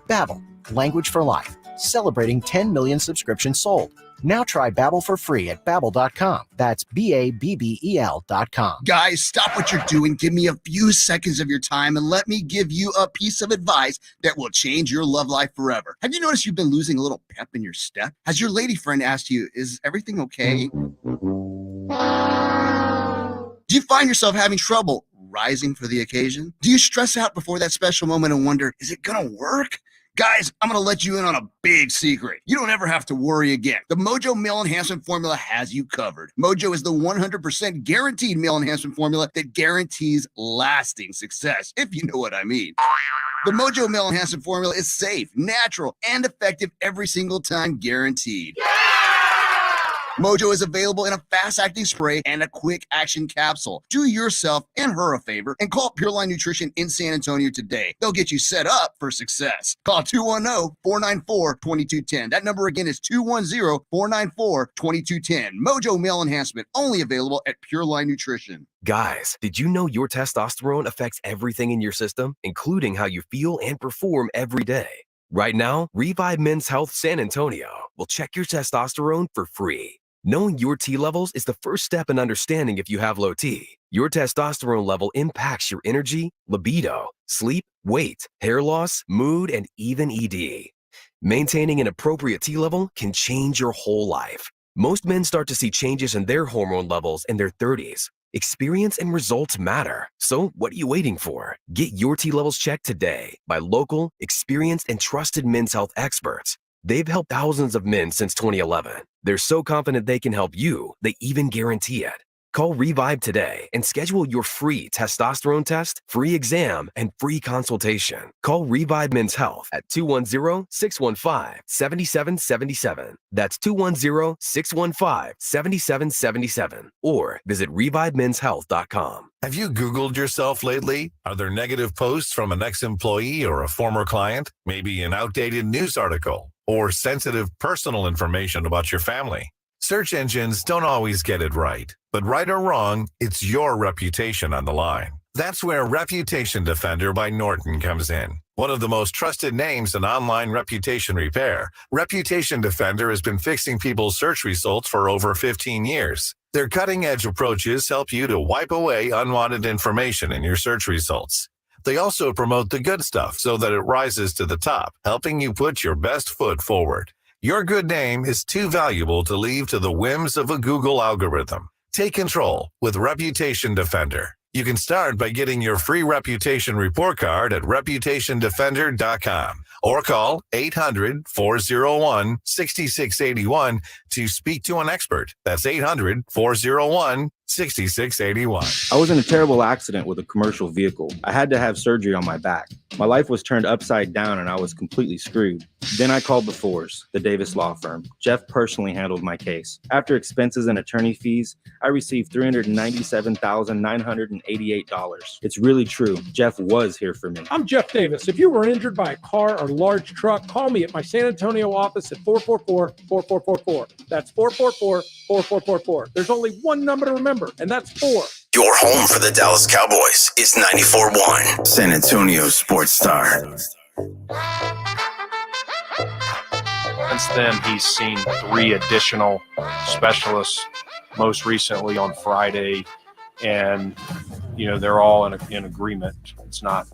[SPEAKER 25] Babbel, language for life. Celebrating 10 million subscriptions sold. Now try Babbel for free at Babbel.com. That's BABBEL.com.
[SPEAKER 27] Guys, stop what you're doing. Give me a few seconds of your time and let me give you a piece of advice that will change your love life forever. Have you noticed you've been losing a little pep in your step? Has your lady friend asked you, is everything okay? Do you find yourself having trouble rising for the occasion? Do you stress out before that special moment and wonder, is it gonna work? Guys, I'm going to let you in on a big secret. You don't ever have to worry again. The Mojo Male Enhancement Formula has you covered. Mojo is the 100% guaranteed male enhancement formula that guarantees lasting success, if you know what I mean. The Mojo Male Enhancement Formula is safe, natural, and effective every single time, guaranteed. Mojo is available in a fast-acting spray and a quick-action capsule. Do yourself and her a favor and call Pure Line Nutrition in San Antonio today. They'll get you set up for success. Call 210-494-2210. That number again is 210-494-2210. Mojo Male Enhancement, only available at Pure Line Nutrition.
[SPEAKER 11] Guys, did you know your testosterone affects everything in your system, including how you feel and perform every day? Right now, Revive Men's Health San Antonio will check your testosterone for free. Knowing your T levels is the first step in understanding if you have low T. Your testosterone level impacts your energy, libido, sleep, weight, hair loss, mood, and even ED. Maintaining an appropriate T level can change your whole life. Most men start to see changes in their hormone levels in their 30s. Experience and results matter. So what are you waiting for? Get your T levels checked today by local, experienced, and trusted men's health experts. They've helped thousands of men since 2011. They're so confident they can help you, they even guarantee it. Call Revive today and schedule your free testosterone test, free exam, and free consultation. Call Revive Men's Health at 210-615-7777. That's 210-615-7777. Or visit ReviveMen'sHealth.com.
[SPEAKER 12] Have you Googled yourself lately? Are there negative posts from an ex-employee or a former client? Maybe an outdated news article or sensitive personal information about your family? Search engines don't always get it right, but right or wrong, it's your reputation on the line. That's where Reputation Defender by Norton comes in. One of the most trusted names in online reputation repair, Reputation Defender has been fixing people's search results for over 15 years. Their cutting-edge approaches help you to wipe away unwanted information in your search results. They also promote the good stuff so that it rises to the top, helping you put your best foot forward. Your good name is too valuable to leave to the whims of a Google algorithm. Take control with Reputation Defender. You can start by getting your free reputation report card at reputationdefender.com or call 800-401-6681 to speak to an expert. That's 800-401-6681.
[SPEAKER 13] I was in a terrible accident with a commercial vehicle. I had to have surgery on my back. My life was turned upside down and I was completely screwed. Then I called the Fours, the Davis law firm. Jeff personally handled my case. After expenses and attorney fees, I received $397,988. It's really true. Jeff was here for me.
[SPEAKER 14] I'm Jeff Davis. If you were injured by a car or large truck, call me at my San Antonio office at 444-4444. That's 444-4444. There's only one number to remember, and that's 4.
[SPEAKER 5] Your home for the Dallas Cowboys is 94.1 San Antonio Sports Star.
[SPEAKER 15] Since then, he's seen 3 additional specialists, most recently on Friday, and they're all in agreement. It's not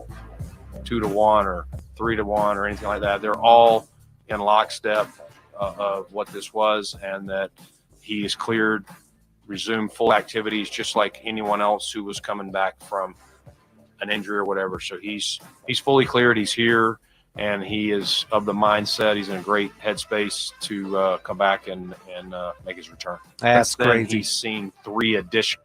[SPEAKER 15] 2-to-1 or 3-to-1 or anything like that. They're all in lockstep of what this was, and that he is cleared, resumed full activities just like anyone else who was coming back from an injury or whatever. So he's fully cleared. He's here, and he is of the mindset. He's in a great headspace to come back and make his return.
[SPEAKER 6] That's crazy.
[SPEAKER 15] He's seen 3 additional.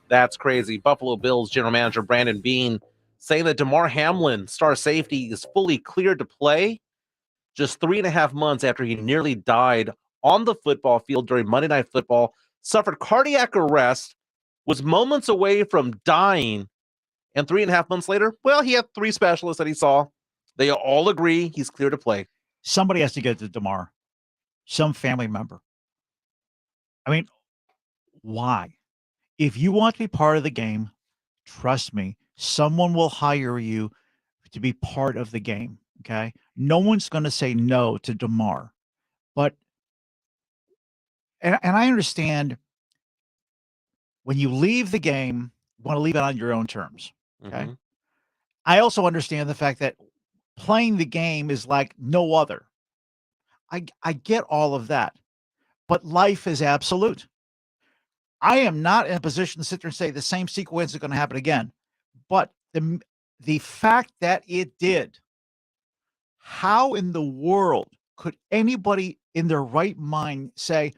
[SPEAKER 6] That's crazy. Buffalo Bills general manager Brandon Beane saying that DeMar Hamlin, star safety, is fully cleared to play just 3.5 months after he nearly died on the football field during Monday Night Football, suffered cardiac arrest, was moments away from dying, and 3.5 months later, well, he had 3 specialists that he saw. They all agree he's clear to play.
[SPEAKER 2] Somebody has to get to DeMar, some family member. I mean, why? If you want to be part of the game, trust me, someone will hire you to be part of the game, okay? No one's going to say no to DeMar. But, and I understand when you leave the game, you want to leave it on your own terms, okay?
[SPEAKER 6] Mm-hmm.
[SPEAKER 2] I also understand the fact that playing the game is like no other. I get all of that, but life is absolute. I am not in a position to sit there and say the same sequence is going to happen again, but the fact that it did How in the world could anybody in their right mind say,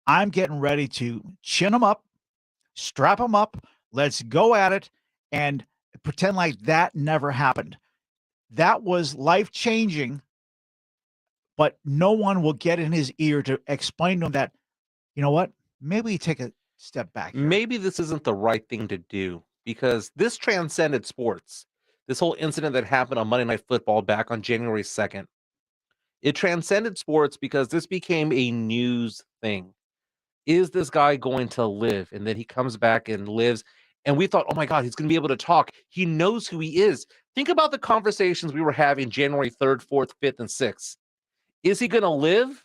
[SPEAKER 2] I'm getting ready to chin them up, strap them up, let's go at it, and pretend like that never happened? That was life-changing, but no one will get in his ear to explain to him that, you know what, maybe take a step back here.
[SPEAKER 6] Maybe this isn't the right thing to do because this transcended sports. This whole incident that happened on Monday Night Football back on January 2nd, it transcended sports because this became a news thing. Is this guy going to live? And then he comes back and lives. And we thought, oh my God, he's going to be able to talk. He knows who he is. Think about the conversations we were having January 3rd, 4th, 5th, and 6th. Is he going to live?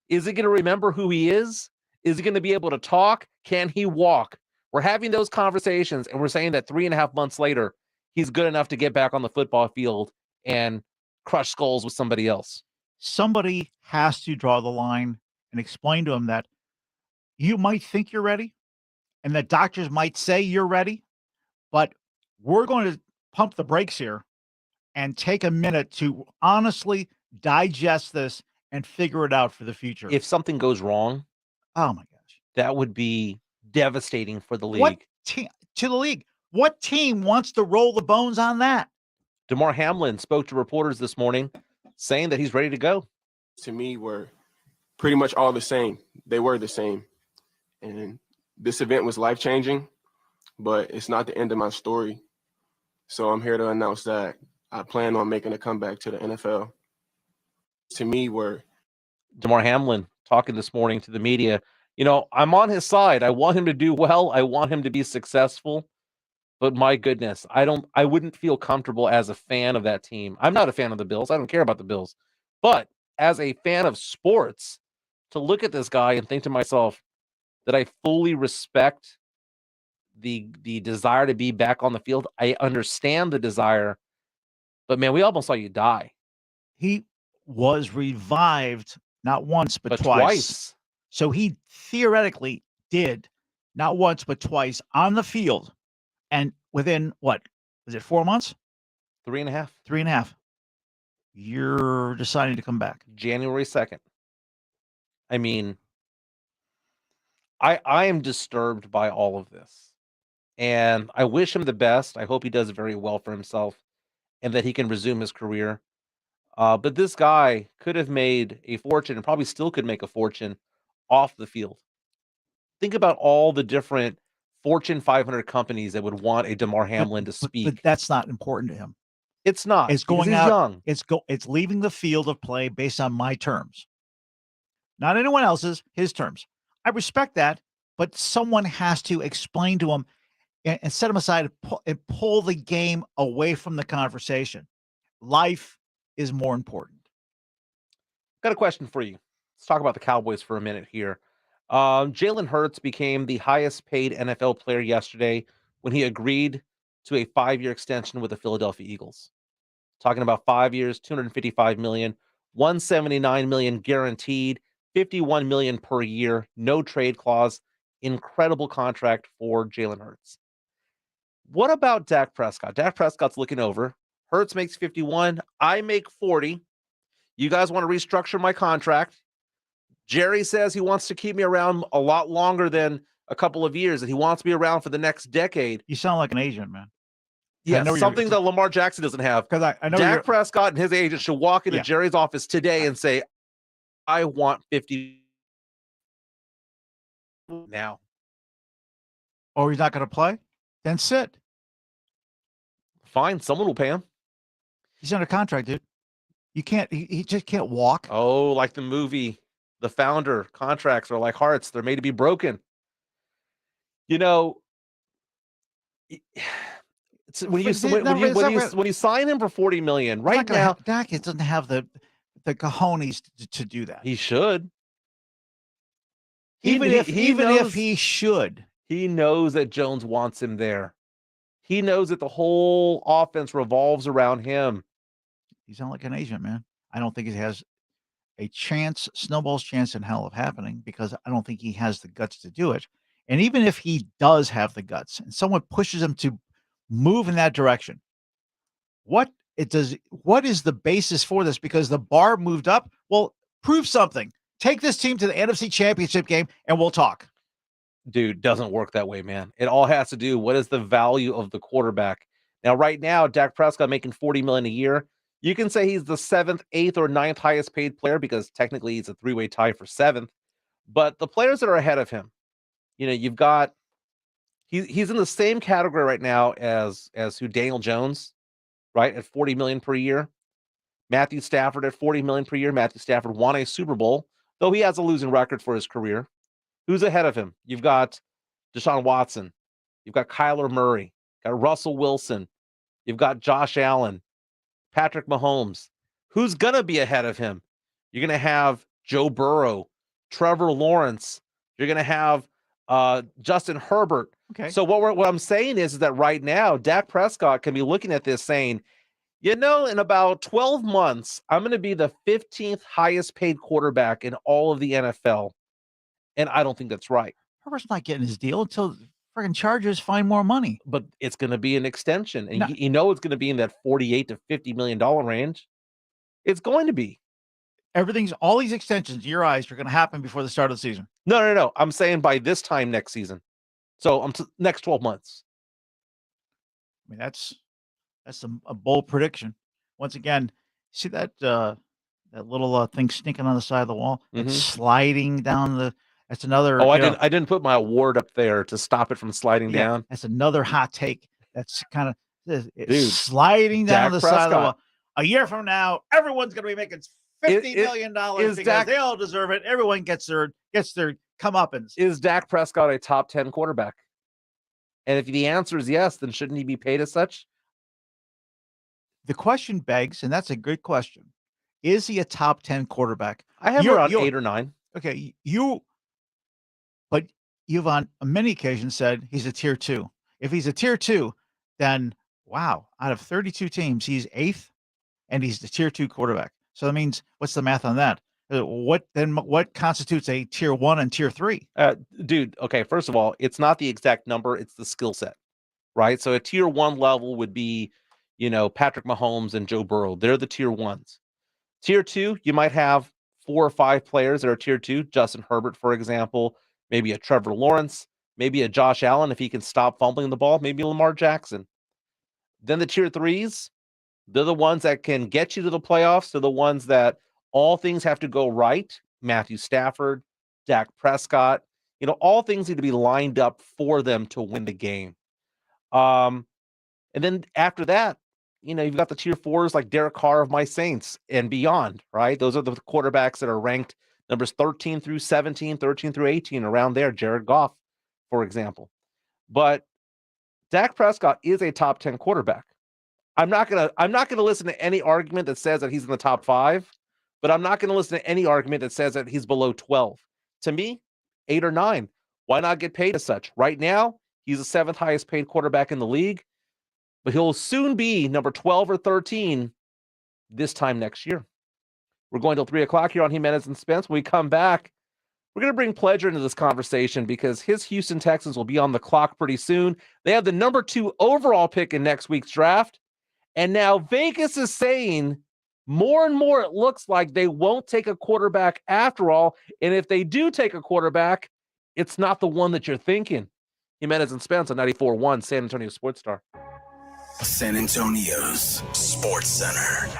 [SPEAKER 6] Is he going to remember who he is? Is he going to be able to talk? Can he walk? We're having those conversations, and we're saying that 3.5 months later, he's good enough to get back on the football field and crush skulls with somebody else.
[SPEAKER 2] Somebody has to draw the line and explain to him that you might think you're ready, and the doctors might say you're ready, but we're going to pump the brakes here and take a minute to honestly digest this and figure it out for the future.
[SPEAKER 6] If something goes wrong,
[SPEAKER 2] oh my gosh,
[SPEAKER 6] that would be devastating for the league.
[SPEAKER 2] What to the league? What team wants to roll the bones on that?
[SPEAKER 6] Damar Hamlin spoke to reporters this morning saying that he's ready to go.
[SPEAKER 8] To me, were pretty much all the same. They were the same. And this event was life-changing, but it's not the end of my story. So I'm here to announce that I plan on making a comeback to the NFL. To me, were
[SPEAKER 6] Damar Hamlin talking this morning to the media. You know, I'm on his side. I want him to do well. I want him to be successful. But my goodness, I wouldn't feel comfortable as a fan of that team. I'm not a fan of the Bills. I don't care about the Bills. But as a fan of sports, to look at this guy and think to myself that I fully respect the desire to be back on the field. I understand the desire, but man, we almost saw you die.
[SPEAKER 2] He was revived not once, but twice. So he theoretically did not once, but twice on the field. And within what was it, 4 months?
[SPEAKER 6] 3.5.
[SPEAKER 2] 3.5. You're deciding to come back.
[SPEAKER 6] January 2nd. I mean, I am disturbed by all of this. And I wish him the best. I hope he does very well for himself and that he can resume his career. But this guy could have made a fortune and probably still could make a fortune off the field. Think about all the different Fortune 500 companies that would want a Damar Hamlin to speak.
[SPEAKER 2] But that's not important to him.
[SPEAKER 6] It's not.
[SPEAKER 2] It's going
[SPEAKER 6] he's
[SPEAKER 2] out.
[SPEAKER 6] Young.
[SPEAKER 2] It's leaving the field of play based on my terms, not anyone else's. His terms. I respect that, but someone has to explain to him and set him aside and pull the game away from the conversation. Life is more important.
[SPEAKER 6] Got a question for you. Let's talk about the Cowboys for a minute here. Jalen Hurts became the highest paid NFL player yesterday when he agreed to a 5-year extension with the Philadelphia Eagles. Talking about 5 years, $255 million, $179 million guaranteed, $51 million per year, no trade clause. Incredible contract for Jalen Hurts. What about Dak Prescott? Dak Prescott's looking over. Hurts makes 51. I make 40. You guys want to restructure my contract? Jerry says he wants to keep me around a lot longer than a couple of years, and he wants me around for the next decade.
[SPEAKER 2] You sound like an agent, man.
[SPEAKER 6] Yeah, something that Lamar Jackson doesn't have.
[SPEAKER 2] Because I know
[SPEAKER 6] Dak Prescott and his agent should walk into Jerry's office today and say, I want 50 now.
[SPEAKER 2] Oh, he's not going to play? Then sit.
[SPEAKER 6] Fine, someone will pay him.
[SPEAKER 2] He's under contract, dude. You can't. He just can't walk.
[SPEAKER 6] Oh, like the movie, The Founder. Contracts are like hearts; they're made to be broken. You know, it's when you sign him for $40 million right now,
[SPEAKER 2] Dak doesn't have the cojones to do that.
[SPEAKER 6] He should.
[SPEAKER 2] Even if he should,
[SPEAKER 6] he knows that Jones wants him there. He knows that the whole offense revolves around him.
[SPEAKER 2] You sound like an agent, man. I don't think he has a chance, snowball's chance in hell of happening, because I don't think he has the guts to do it. And even if he does have the guts and someone pushes him to move in that direction, what What is the basis for this? Because the bar moved up. Well, prove something. Take this team to the NFC Championship game, and we'll talk.
[SPEAKER 6] Dude, doesn't work that way, man. It all has to do, what is the value of the quarterback? Now, right now, Dak Prescott making $40 million a year. You can say he's the 7th, 8th, or 9th highest paid player because technically he's a three-way tie for 7th. But the players that are ahead of him, you've got he's in the same category right now as who Daniel Jones, right, at $40 million per year. Matthew Stafford at $40 million per year. Matthew Stafford won a Super Bowl, though he has a losing record for his career. Who's ahead of him? You've got Deshaun Watson. You've got Kyler Murray. Got Russell Wilson. You've got Josh Allen. Patrick Mahomes. Who's going to be ahead of him? You're going to have Joe Burrow, Trevor Lawrence. You're going to have Justin Herbert.
[SPEAKER 2] Okay.
[SPEAKER 6] So what I'm saying is that right now, Dak Prescott can be looking at this saying, in about 12 months, I'm going to be the 15th highest paid quarterback in all of the NFL. And I don't think that's right.
[SPEAKER 2] Herbert's not getting his deal until freaking Chargers find more money.
[SPEAKER 6] But it's going to be an extension. And
[SPEAKER 2] No.
[SPEAKER 6] it's going to be in that $48 to $50 million range. It's going to be.
[SPEAKER 2] All these extensions, in your eyes, are going to happen before the start of the season.
[SPEAKER 6] No. I'm saying by this time next season. So next 12 months.
[SPEAKER 2] I mean, that's a bold prediction. Once again, see that little thing sneaking on the side of the wall? It's sliding down that's another.
[SPEAKER 6] Oh, I didn't put my award up there to stop it from sliding down.
[SPEAKER 2] That's another hot take. That's kind of sliding down the side of the wall. A year from now, everyone's going to be making $50 million because they all deserve it. Everyone gets their comeuppance.
[SPEAKER 6] Is Dak Prescott a top 10 quarterback? And if the answer is yes, then shouldn't he be paid as such?
[SPEAKER 2] The question begs, and that's a good question, is he a top 10 quarterback?
[SPEAKER 6] I have around 8 or 9.
[SPEAKER 2] Okay, but you've on many occasions said he's a tier 2. If he's a tier 2, then wow, out of 32 teams, he's 8th, and he's the tier 2 quarterback. So that means, what's the math on that? What constitutes a tier 1 and tier 3?
[SPEAKER 6] Dude, okay, first of all, it's not the exact number, it's the skill set, right? So a tier 1 level would be, Patrick Mahomes and Joe Burrow. They're the tier 1s. Tier 2, you might have 4 or 5 players that are tier 2. Justin Herbert, for example, maybe a Trevor Lawrence, maybe a Josh Allen if he can stop fumbling the ball, maybe Lamar Jackson. Then the tier 3s, they're the ones that can get you to the playoffs. They're the ones that all things have to go right. Matthew Stafford, Dak Prescott, all things need to be lined up for them to win the game. And then after that, you've got the tier 4s like Derek Carr of my Saints and beyond, right? Those are the quarterbacks that are ranked numbers 13 through 17, 13 through 18, around there. Jared Goff, for example. But Dak Prescott is a top 10 quarterback. I'm not gonna listen to any argument that says that he's in the top 5, but I'm not going to listen to any argument that says that he's below 12. To me, 8 or 9. Why not get paid as such? Right now, he's the 7th highest paid quarterback in the league, but he'll soon be number 12 or 13 this time next year. We're going till 3 o'clock here on Jimenez and Spence. When we come back, we're going to bring Pledger into this conversation because his Houston Texans will be on the clock pretty soon. They have the number 2 overall pick in next week's draft. And now Vegas is saying more and more it looks like they won't take a quarterback after all. And if they do take a quarterback, it's not the one that you're thinking. Jimenez and Spence on 94.1 San Antonio Sports Star.
[SPEAKER 5] San Antonio's Sports Center.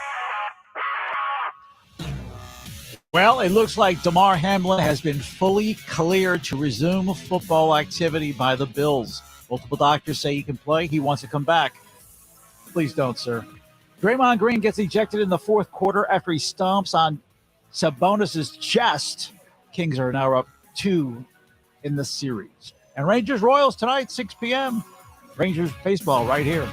[SPEAKER 2] Well, it looks like Damar Hamlin has been fully cleared to resume football activity by the Bills. Multiple doctors say he can play. He wants to come back. Please don't, sir. Draymond Green gets ejected in the fourth quarter after he stomps on Sabonis' chest. Kings are now up 2 in the series. And Rangers-Royals tonight, 6 p.m. Rangers baseball right here.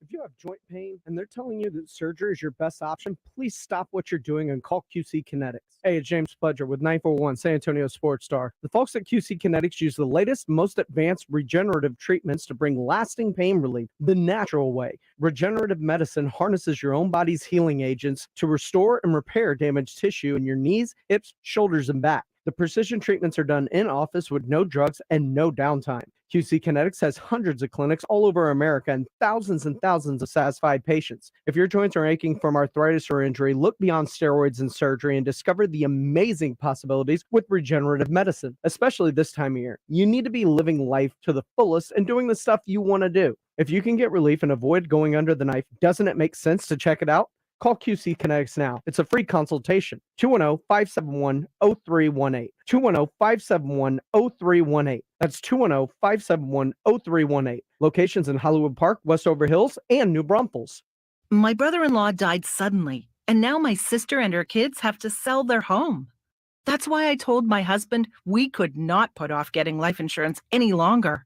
[SPEAKER 3] If you have joint pain and they're telling you that surgery is your best option, please stop what you're doing and call QC Kinetics. Hey, it's James Pledger with 941 San Antonio Sports Star. The folks at QC Kinetics use the latest, most advanced regenerative treatments to bring lasting pain relief the natural way. Regenerative medicine harnesses your own body's healing agents to restore and repair damaged tissue in your knees, hips, shoulders, and back. The precision treatments are done in office with no drugs and no downtime. QC Kinetics has hundreds of clinics all over America and thousands of satisfied patients. If your joints are aching from arthritis or injury, look beyond steroids and surgery and discover the amazing possibilities with regenerative medicine, especially this time of year. You need to be living life to the fullest and doing the stuff you want to do. If you can get relief and avoid going under the knife, doesn't it make sense to check it out? Call QC Kinetics now. It's a free consultation. 210-571-0318. 210-571-0318. That's 210-571-0318. Locations in Hollywood Park, Westover Hills, and New Braunfels.
[SPEAKER 16] My brother-in-law died suddenly, and now my sister and her kids have to sell their home. That's why I told my husband we could not put off getting life insurance any longer.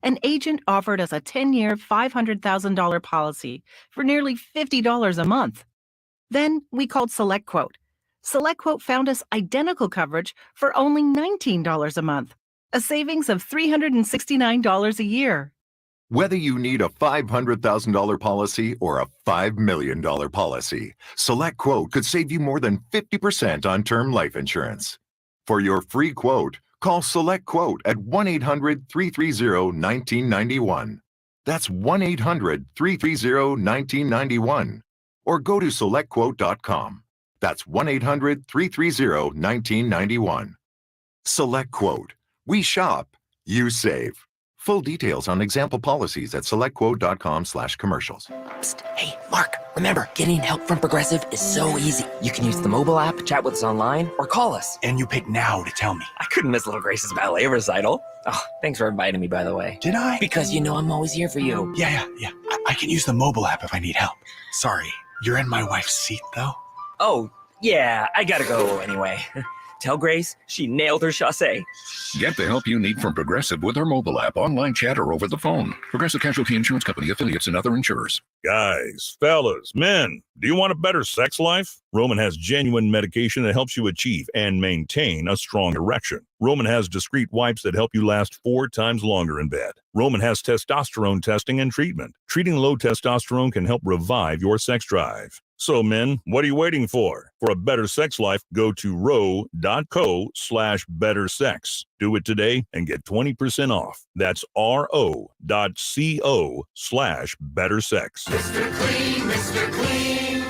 [SPEAKER 16] An agent offered us a 10-year, $500,000 policy for nearly $50 a month. Then we called SelectQuote. SelectQuote found us identical coverage for only $19 a month, a savings of $369 a year.
[SPEAKER 17] Whether you need a $500,000 policy or a $5 million policy, SelectQuote could save you more than 50% on term life insurance. For your free quote, call SelectQuote at 1-800-330-1991. That's 1-800-330-1991. Or go to SelectQuote.com. That's 1-800-330-1991. SelectQuote. We shop, you save. Full details on example policies at SelectQuote.com/commercials.
[SPEAKER 18] Psst. Hey, Mark, remember, getting help from Progressive is so easy. You can use the mobile app, chat with us online, or call us.
[SPEAKER 19] And you pick now to tell me.
[SPEAKER 18] I couldn't miss Little Grace's ballet recital. Oh, thanks for inviting me, by the way.
[SPEAKER 19] Did I?
[SPEAKER 18] Because you know I'm always here for you.
[SPEAKER 19] Yeah. I can use the mobile app if I need help. Sorry, you're in my wife's seat, though.
[SPEAKER 18] Oh, yeah, I gotta go anyway. Tell Grace she nailed her chassé.
[SPEAKER 20] Get the help you need from Progressive with our mobile app, online chat, or over the phone. Progressive Casualty Insurance Company, affiliates, and other insurers.
[SPEAKER 21] Guys, fellas, men, do you want a better sex life? Roman has genuine medication that helps you achieve and maintain a strong erection. Roman has discreet wipes that help you last 4 times longer in bed. Roman has testosterone testing and treatment. Treating low testosterone can help revive your sex drive. So men, what are you waiting for? For a better sex life, go to ro.co/bettersex. Do it today and get 20% off. That's ro.co/bettersex.
[SPEAKER 26] Mr. Clean, Mr. Clean.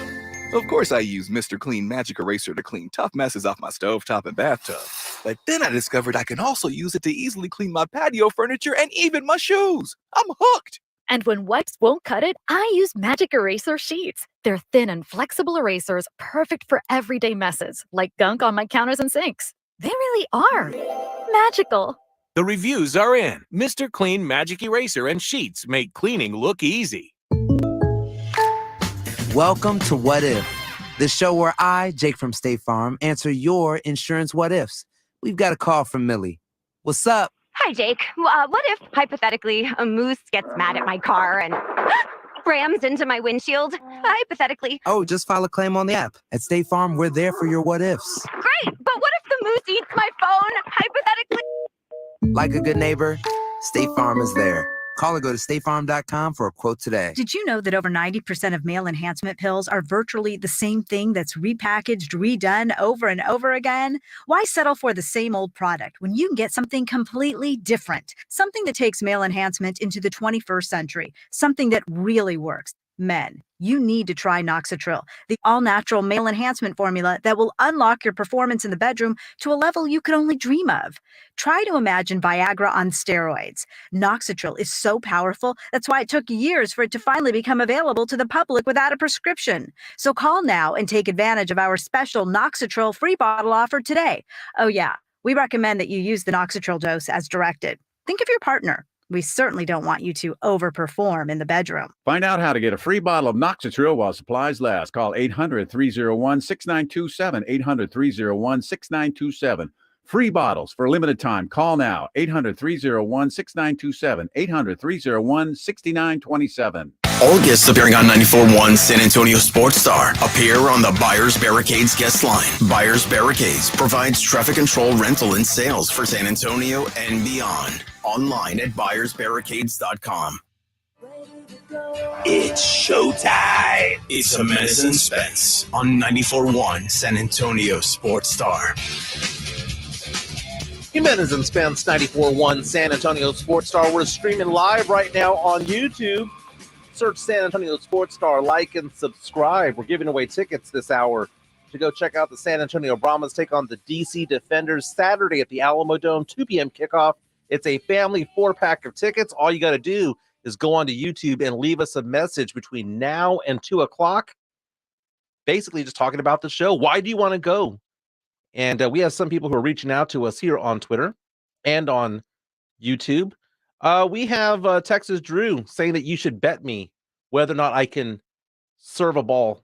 [SPEAKER 26] Of course I use Mr. Clean Magic Eraser to clean tough messes off my stovetop and bathtub. But then I discovered I can also use it to easily clean my patio furniture and even my shoes. I'm hooked.
[SPEAKER 28] And when wipes won't cut it, I use Magic Eraser Sheets. They're thin and flexible erasers, perfect for everyday messes, like gunk on my counters and sinks. They really are magical.
[SPEAKER 29] The reviews are in. Mr. Clean Magic Eraser and Sheets make cleaning look easy.
[SPEAKER 30] Welcome to What If, the show where I, Jake from State Farm, answer your insurance what ifs. We've got a call from Millie. What's up?
[SPEAKER 31] Hi, Jake. What if, hypothetically, a moose gets mad at my car and rams into my windshield? Hypothetically.
[SPEAKER 30] Oh, just file a claim on the app. At State Farm, we're there for your what ifs.
[SPEAKER 31] Great, but what if the moose eats my phone? Hypothetically.
[SPEAKER 30] Like a good neighbor, State Farm is there. Call or go to statefarm.com for a quote today.
[SPEAKER 32] Did you know that over 90% of male enhancement pills are virtually the same thing that's repackaged, redone over and over again? Why settle for the same old product when you can get something completely different? Something that takes male enhancement into the 21st century. Something that really works. Men, you need to try Noxitril, the all-natural male enhancement formula that will unlock your performance in the bedroom to a level you could only dream of. Try to imagine Viagra on steroids. Noxitril is so powerful, that's why it took years for it to finally become available to the public without a prescription. So call now and take advantage of our special Noxitril free bottle offer today. Oh yeah, we recommend that you use the Noxitril dose as directed. Think of your partner. We certainly don't want you to overperform in the bedroom.
[SPEAKER 33] Find out how to get a free bottle of Noxitril while supplies last. Call 800-301-6927, 800-301-6927. Free bottles for a limited time. Call now, 800-301-6927, 800-301-6927.
[SPEAKER 5] All guests appearing on 94.1 San Antonio Sports Star appear on the Buyers Barricades guest line. Buyers Barricades provides traffic control, rental, and sales for San Antonio and beyond. Online at buyersbarricades.com. It's showtime. It's Jimenez Spence on 94.1 San Antonio Sports Star.
[SPEAKER 6] Jimenez and Spence, 94.1 San Antonio Sports Star. We're streaming live right now on YouTube. Search San Antonio Sports Star, like and subscribe. We're giving away tickets this hour to go check out the San Antonio Brahmas take on the DC Defenders Saturday at the Alamo Dome, 2 p.m. kickoff. It's a family 4-pack of tickets. All you got to do is go onto YouTube and leave us a message between now and 2 o'clock. Basically just talking about the show. Why do you want to go? And we have some people who are reaching out to us here on Twitter and on YouTube. We have Texas Drew saying that you should bet me whether or not I can serve a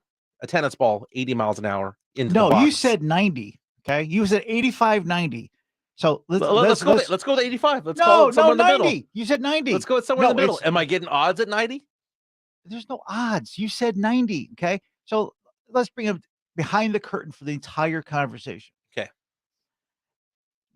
[SPEAKER 6] tennis ball, 80 miles an hour into the box.
[SPEAKER 2] No, you said 90. Okay, you said 85, 90. So
[SPEAKER 6] let's go to 85. Let's call it somewhere in the
[SPEAKER 2] 90.
[SPEAKER 6] middle.
[SPEAKER 2] You said 90.
[SPEAKER 6] Let's go somewhere in the middle. Am I getting odds at 90?
[SPEAKER 2] There's no odds. You said 90. Okay, so let's bring him behind the curtain for the entire conversation.
[SPEAKER 6] Okay.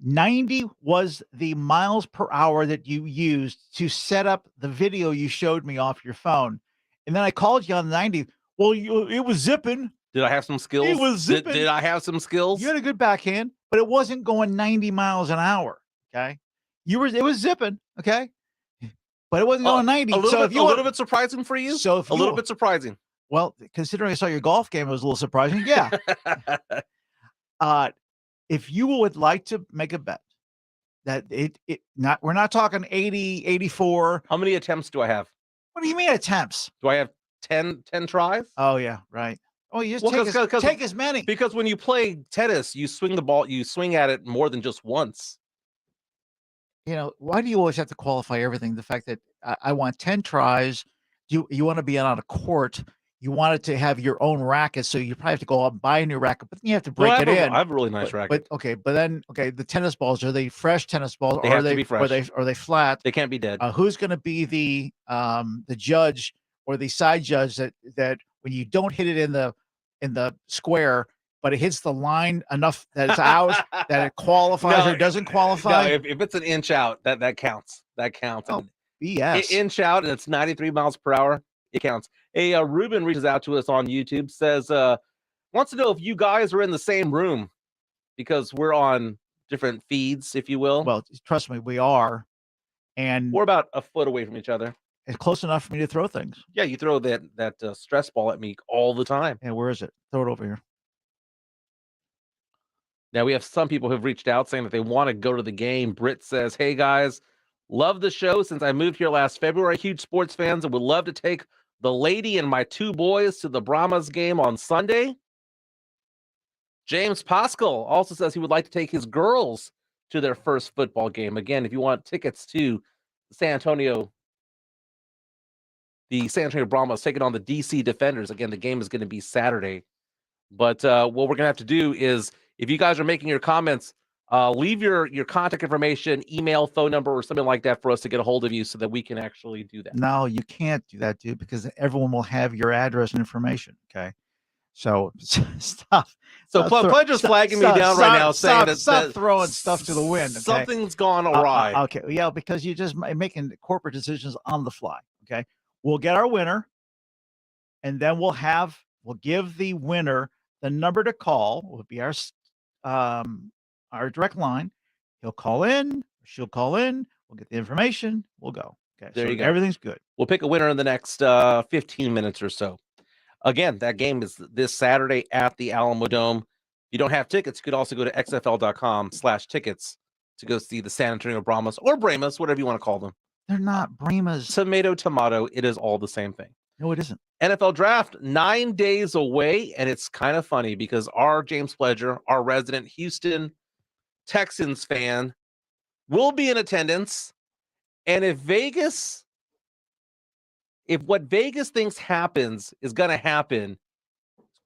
[SPEAKER 2] 90 was the miles per hour that you used to set up the video you showed me off your phone. And then I called you on 90. Well, it was zipping.
[SPEAKER 6] Did I have some skills?
[SPEAKER 2] It was zipping.
[SPEAKER 6] Did I have some skills?
[SPEAKER 2] You had a good backhand, but it wasn't going 90 miles an hour. Okay. It was zipping. Okay. But it wasn't going 90.
[SPEAKER 6] A little bit surprising for you?
[SPEAKER 2] So
[SPEAKER 6] a little bit surprising.
[SPEAKER 2] Well, considering I saw your golf game, it was a little surprising. Yeah. If you would like to make a bet that we're not talking 80, 84.
[SPEAKER 6] How many attempts do I have?
[SPEAKER 2] What do you mean attempts?
[SPEAKER 6] Do I have 10 tries?
[SPEAKER 2] Oh yeah, right. Oh, you just take as many.
[SPEAKER 6] Because when you play tennis, you swing the ball, you swing at it more than just once.
[SPEAKER 2] You know, why do you always have to qualify everything? The fact that I want 10 tries, you want to be on a court. You want it to have your own racket, so you probably have to go out and buy a new racket, but then you have to break it in.
[SPEAKER 6] I have a really nice racket.
[SPEAKER 2] But then the tennis balls, are they fresh tennis balls?
[SPEAKER 6] They have to be fresh.
[SPEAKER 2] Are they flat?
[SPEAKER 6] They can't be dead.
[SPEAKER 2] Who's going to be the judge or the side judge that when you don't hit it in the square, but it hits the line enough that it's out, that it qualifies or doesn't qualify?
[SPEAKER 6] No, if it's an inch out, that counts. That counts.
[SPEAKER 2] Oh, BS.
[SPEAKER 6] Inch out and it's 93 miles per hour. It counts. Ruben reaches out to us on YouTube, says, wants to know if you guys are in the same room because we're on different feeds, if you will.
[SPEAKER 2] Well, trust me, we are. And
[SPEAKER 6] we're about a foot away from each other.
[SPEAKER 2] It's close enough for me to throw things.
[SPEAKER 6] Yeah, you throw that stress ball at me all the time.
[SPEAKER 2] And where is it? Throw it over here.
[SPEAKER 6] Now, we have some people who have reached out saying that they want to go to the game. Britt says, hey, guys, love the show since I moved here last February. Huge sports fans and would love to take the lady and my 2 boys to the Brahmas game on Sunday. James Pascal also says he would like to take his girls to their first football game. Again, if you want tickets to the San Antonio Brahmas taking on the DC Defenders. Again, the game is going to be Saturday. But what we're going to have to do is, if you guys are making your comments, leave your contact information, email, phone number, or something like that for us to get a hold of you so that we can actually do that.
[SPEAKER 2] No, you can't do that, dude, because everyone will have your address and information. Okay. So stop.
[SPEAKER 6] So Pledge is flagging me down right now saying that
[SPEAKER 2] throwing stuff to the wind. Okay?
[SPEAKER 6] Something's gone awry.
[SPEAKER 2] Okay. Yeah, because you're just making corporate decisions on the fly. Okay. We'll get our winner, and then we'll give the winner the number to call. Will be our direct line. He'll call in, she'll call in, we'll get the information, we'll go. Okay.
[SPEAKER 6] There you go.
[SPEAKER 2] Everything's good.
[SPEAKER 6] We'll pick a winner in the next 15 minutes or so. Again, that game is this Saturday at the Alamo Dome. If you don't have tickets, you could also go to xfl.com/tickets to go see the San Antonio Brahmas or Brahmas, whatever you want to call them.
[SPEAKER 2] They're not Brahmas.
[SPEAKER 6] Tomato. It is all the same thing.
[SPEAKER 2] No, it isn't.
[SPEAKER 6] NFL Draft 9 days away, and it's kind of funny because our James Pledger, our resident Houston Texans fan, will be in attendance. And if what Vegas thinks happens is going to happen,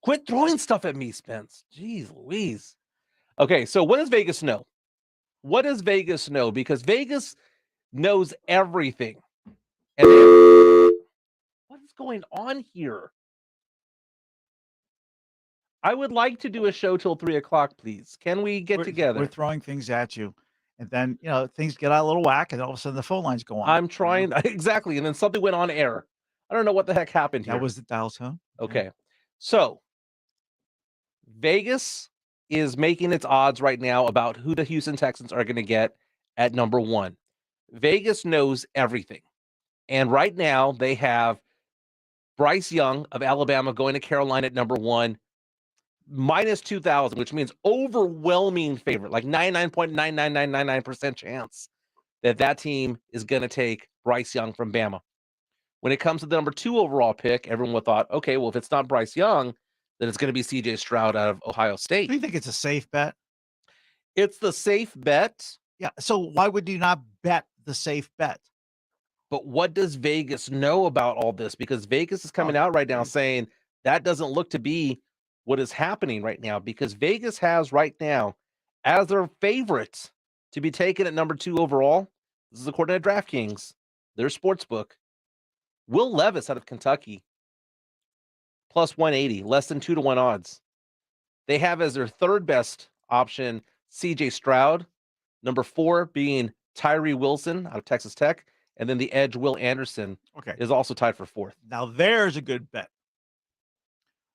[SPEAKER 6] quit throwing stuff at me, Spence. Jeez Louise. Okay, so what does Vegas know? What does Vegas know? Because Vegas knows everything. And what is going on here? I would like to do a show till 3 o'clock, please. Can we get together?
[SPEAKER 2] We're throwing things at you. And then, things get out a little whack, and all of a sudden the phone lines go on.
[SPEAKER 6] I'm trying. Exactly. And then something went on air. I don't know what the heck happened here.
[SPEAKER 2] That was the dial tone.
[SPEAKER 6] Okay. So, Vegas is making its odds right now about who the Houston Texans are going to get at number 1. Vegas knows everything. And right now they have Bryce Young of Alabama going to Carolina at number 1, minus 2,000, which means overwhelming favorite, like 99.99999% chance that team is going to take Bryce Young from Bama. When it comes to the number 2 overall pick, everyone would thought, okay, well, if it's not Bryce Young, then it's going to be CJ Stroud out of Ohio State.
[SPEAKER 2] Do you think it's a safe bet?
[SPEAKER 6] It's the safe bet.
[SPEAKER 2] Yeah. So why would you not bet the safe bet?
[SPEAKER 6] But what does Vegas know about all this? Because Vegas is coming out right now saying that doesn't look to be what is happening right now, because Vegas has right now as their favorite to be taken at number 2 overall. This is according to DraftKings, their sports book. Will Levis out of Kentucky, plus 180, less than 2-1 odds. They have as their third best option CJ Stroud, number 4 being Tyree Wilson out of Texas Tech, and then the edge Will Anderson is also tied for 4th.
[SPEAKER 2] Now there's a good bet.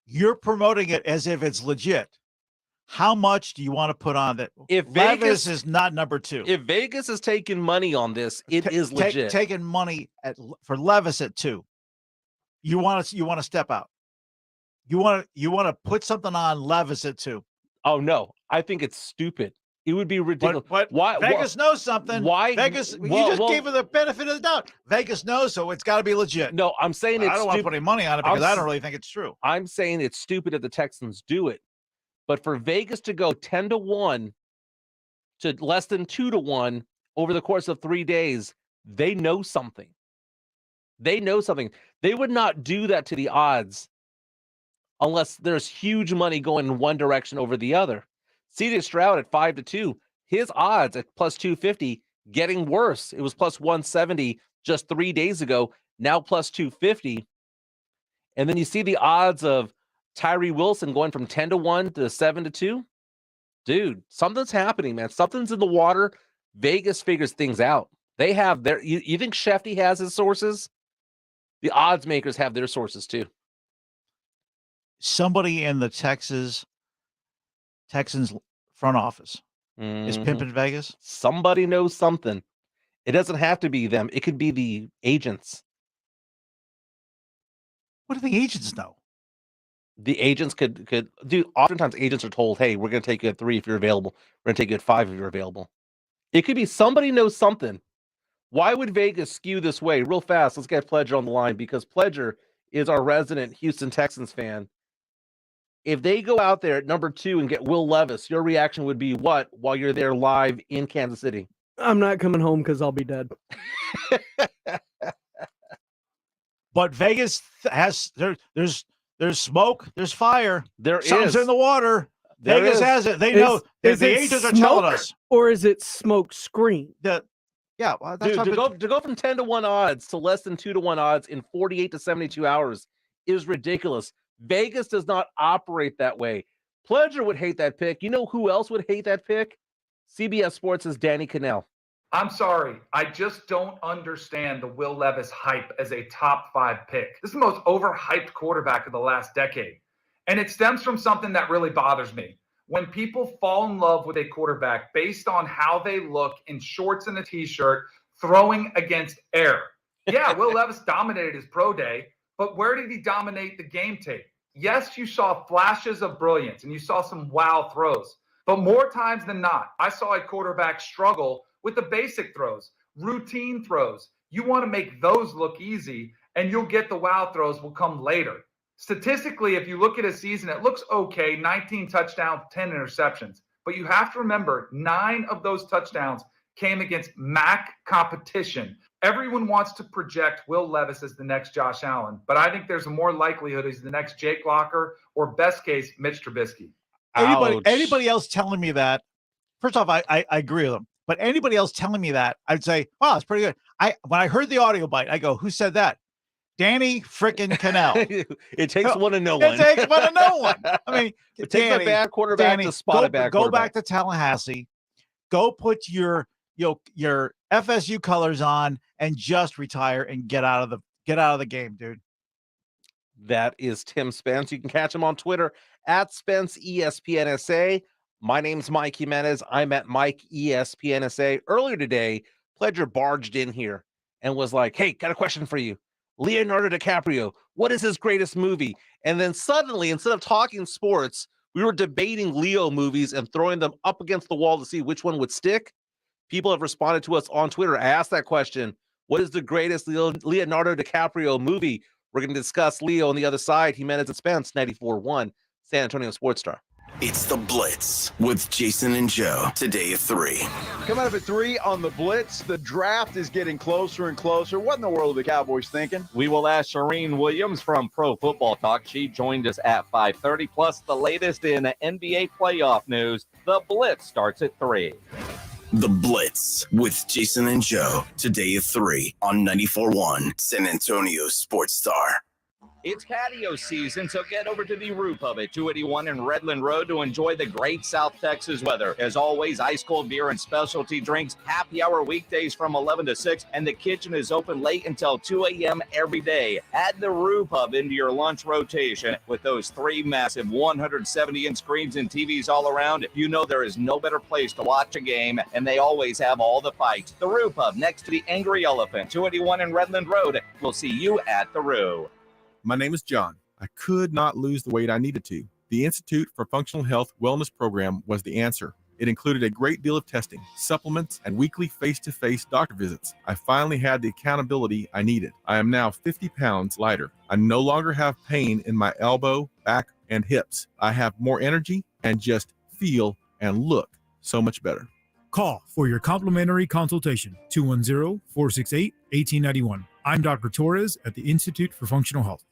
[SPEAKER 2] You're promoting it as if it's legit. How much do you want to put on that?
[SPEAKER 6] If
[SPEAKER 2] Levis
[SPEAKER 6] Vegas
[SPEAKER 2] is not number 2.
[SPEAKER 6] If Vegas is taking money on this, it is legit.
[SPEAKER 2] Taking money for Levis at 2. You want to step out. You want to put something on Levis at 2.
[SPEAKER 6] Oh no, I think it's stupid. It would be ridiculous.
[SPEAKER 2] But
[SPEAKER 6] why
[SPEAKER 2] Vegas knows something?
[SPEAKER 6] Why
[SPEAKER 2] Vegas? You just gave her the benefit of the doubt. Vegas knows, so it's got to be legit.
[SPEAKER 6] No, I'm saying it's
[SPEAKER 2] I don't want to put any money on it because I don't really think it's true.
[SPEAKER 6] I'm saying it's stupid if the Texans do it, but for Vegas to go 10-1 to less than 2-1 over the course of 3 days, they know something. They know something. They would not do that to the odds unless there's huge money going in one direction over the other. CJ Stroud at 5-2, his odds at plus 250 getting worse. It was plus 170 just 3 days ago, now plus 250. And then you see the odds of Tyree Wilson going from 10-1 to 7-2. Dude, something's happening, man. Something's in the water. Vegas figures things out. They have their, you think Shefty has his sources? The odds makers have their sources too.
[SPEAKER 2] Somebody in the Texans front office is pimping Vegas.
[SPEAKER 6] Somebody knows something. It doesn't have to be them. It could be the agents.
[SPEAKER 2] What do the agents know?
[SPEAKER 6] The agents could do. Oftentimes agents are told, hey, we're going to take you at 3 if you're available. We're going to take you at 5 if you're available. It could be somebody knows something. Why would Vegas skew this way? Real fast, let's get Pledger on the line, because Pledger is our resident Houston Texans fan. If they go out there at number 2 and get Will Levis, your reaction would be what while you're there live in Kansas City?
[SPEAKER 3] I'm not coming home because I'll be dead.
[SPEAKER 2] But Vegas has there's smoke, there's fire, something's in the water. Vegas has it. They know. The agents are telling us.
[SPEAKER 3] Or is it smoke screen?
[SPEAKER 2] Yeah, well, that's
[SPEAKER 6] dude, to go from 10-1 odds to less than 2-1 odds in 48 to 72 hours is ridiculous. Vegas does not operate that way. Pledger would hate that pick. You know who else would hate that pick? CBS Sports' Danny Cannell.
[SPEAKER 1] I'm sorry. I just don't understand the Will Levis hype as a top 5 pick. This is the most overhyped quarterback of the last decade. And it stems from something that really bothers me. When people fall in love with a quarterback based on how they look in shorts and a t-shirt, throwing against air. Yeah, Will Levis dominated his pro day, but where did he dominate the game tape? Yes, you saw flashes of brilliance and you saw some wow throws, but more times than not, I saw a quarterback struggle with the basic throws, routine throws. You want to make those look easy, and you'll get the wow throws will come later. Statistically, if you look at a season, it looks okay, 19 touchdowns, 10 interceptions. But you have to remember, 9 of those touchdowns came against MAC competition. Everyone wants to project Will Levis as the next Josh Allen, but I think there's a more likelihood he's the next Jake Locker or, best case, Mitch Trubisky.
[SPEAKER 2] Anybody else telling me that, first off, I agree with them. But anybody else telling me that, I'd say, wow, it's pretty good. When I heard the audio bite, I go, who said that? Danny frickin' Cannell.
[SPEAKER 6] It takes one to know one.
[SPEAKER 2] It takes one to know one. I mean,
[SPEAKER 6] it takes a bad quarterback to spot a bad quarterback.
[SPEAKER 2] Go back to Tallahassee. Go put your FSU colors on and just retire and get out of the game, dude.
[SPEAKER 6] That is Tim Spence. You can catch him on Twitter at Spence ESPNSA. My name's Mike Jimenez. I'm at Mike ESPNSA. Earlier today, Pledger barged in here and was like, hey, got a question for you. Leonardo DiCaprio, what is his greatest movie? And then suddenly, instead of talking sports, we were debating Leo movies and throwing them up against the wall to see which one would stick. People have responded to us on Twitter. I asked that question. What is the greatest Leonardo DiCaprio movie? We're going to discuss Leo on the other side. Jimenez and Spence, 94.1, San Antonio Sports Star.
[SPEAKER 5] It's The Blitz with Jason and Joe, today at 3.
[SPEAKER 4] Coming up at 3 on The Blitz, the draft is getting closer and closer. What in the world are the Cowboys thinking?
[SPEAKER 7] We will ask Shireen Williams from Pro Football Talk. She joined us at 5:30, plus the latest in the NBA playoff news. The Blitz starts at 3.
[SPEAKER 5] The Blitz with Jason and Joe, today at 3 on 94.1 San Antonio Sports Star.
[SPEAKER 29] It's patio season, so get over to the Roo Pub at 281 and Redland Road to enjoy the great South Texas weather. As always, ice cold beer and specialty drinks, happy hour weekdays from 11 to 6, and the kitchen is open late until 2 a.m. every day. Add the Roo Pub into your lunch rotation with those 3 massive 170-inch screens and TVs all around. You know there is no better place to watch a game, and they always have all the fights. The Roo Pub next to the Angry Elephant, 281 and Redland Road. We'll see you at the Roo.
[SPEAKER 8] My name is John. I could not lose the weight I needed to. The Institute for Functional Health Wellness Program was the answer. It included a great deal of testing, supplements, and weekly face-to-face doctor visits. I finally had the accountability I needed. I am now 50 pounds lighter. I no longer have pain in my elbow, back, and hips. I have more energy and just feel and look so much better.
[SPEAKER 9] Call for your complimentary consultation, 210-468-1891. I'm Dr. Torres at the Institute for Functional Health.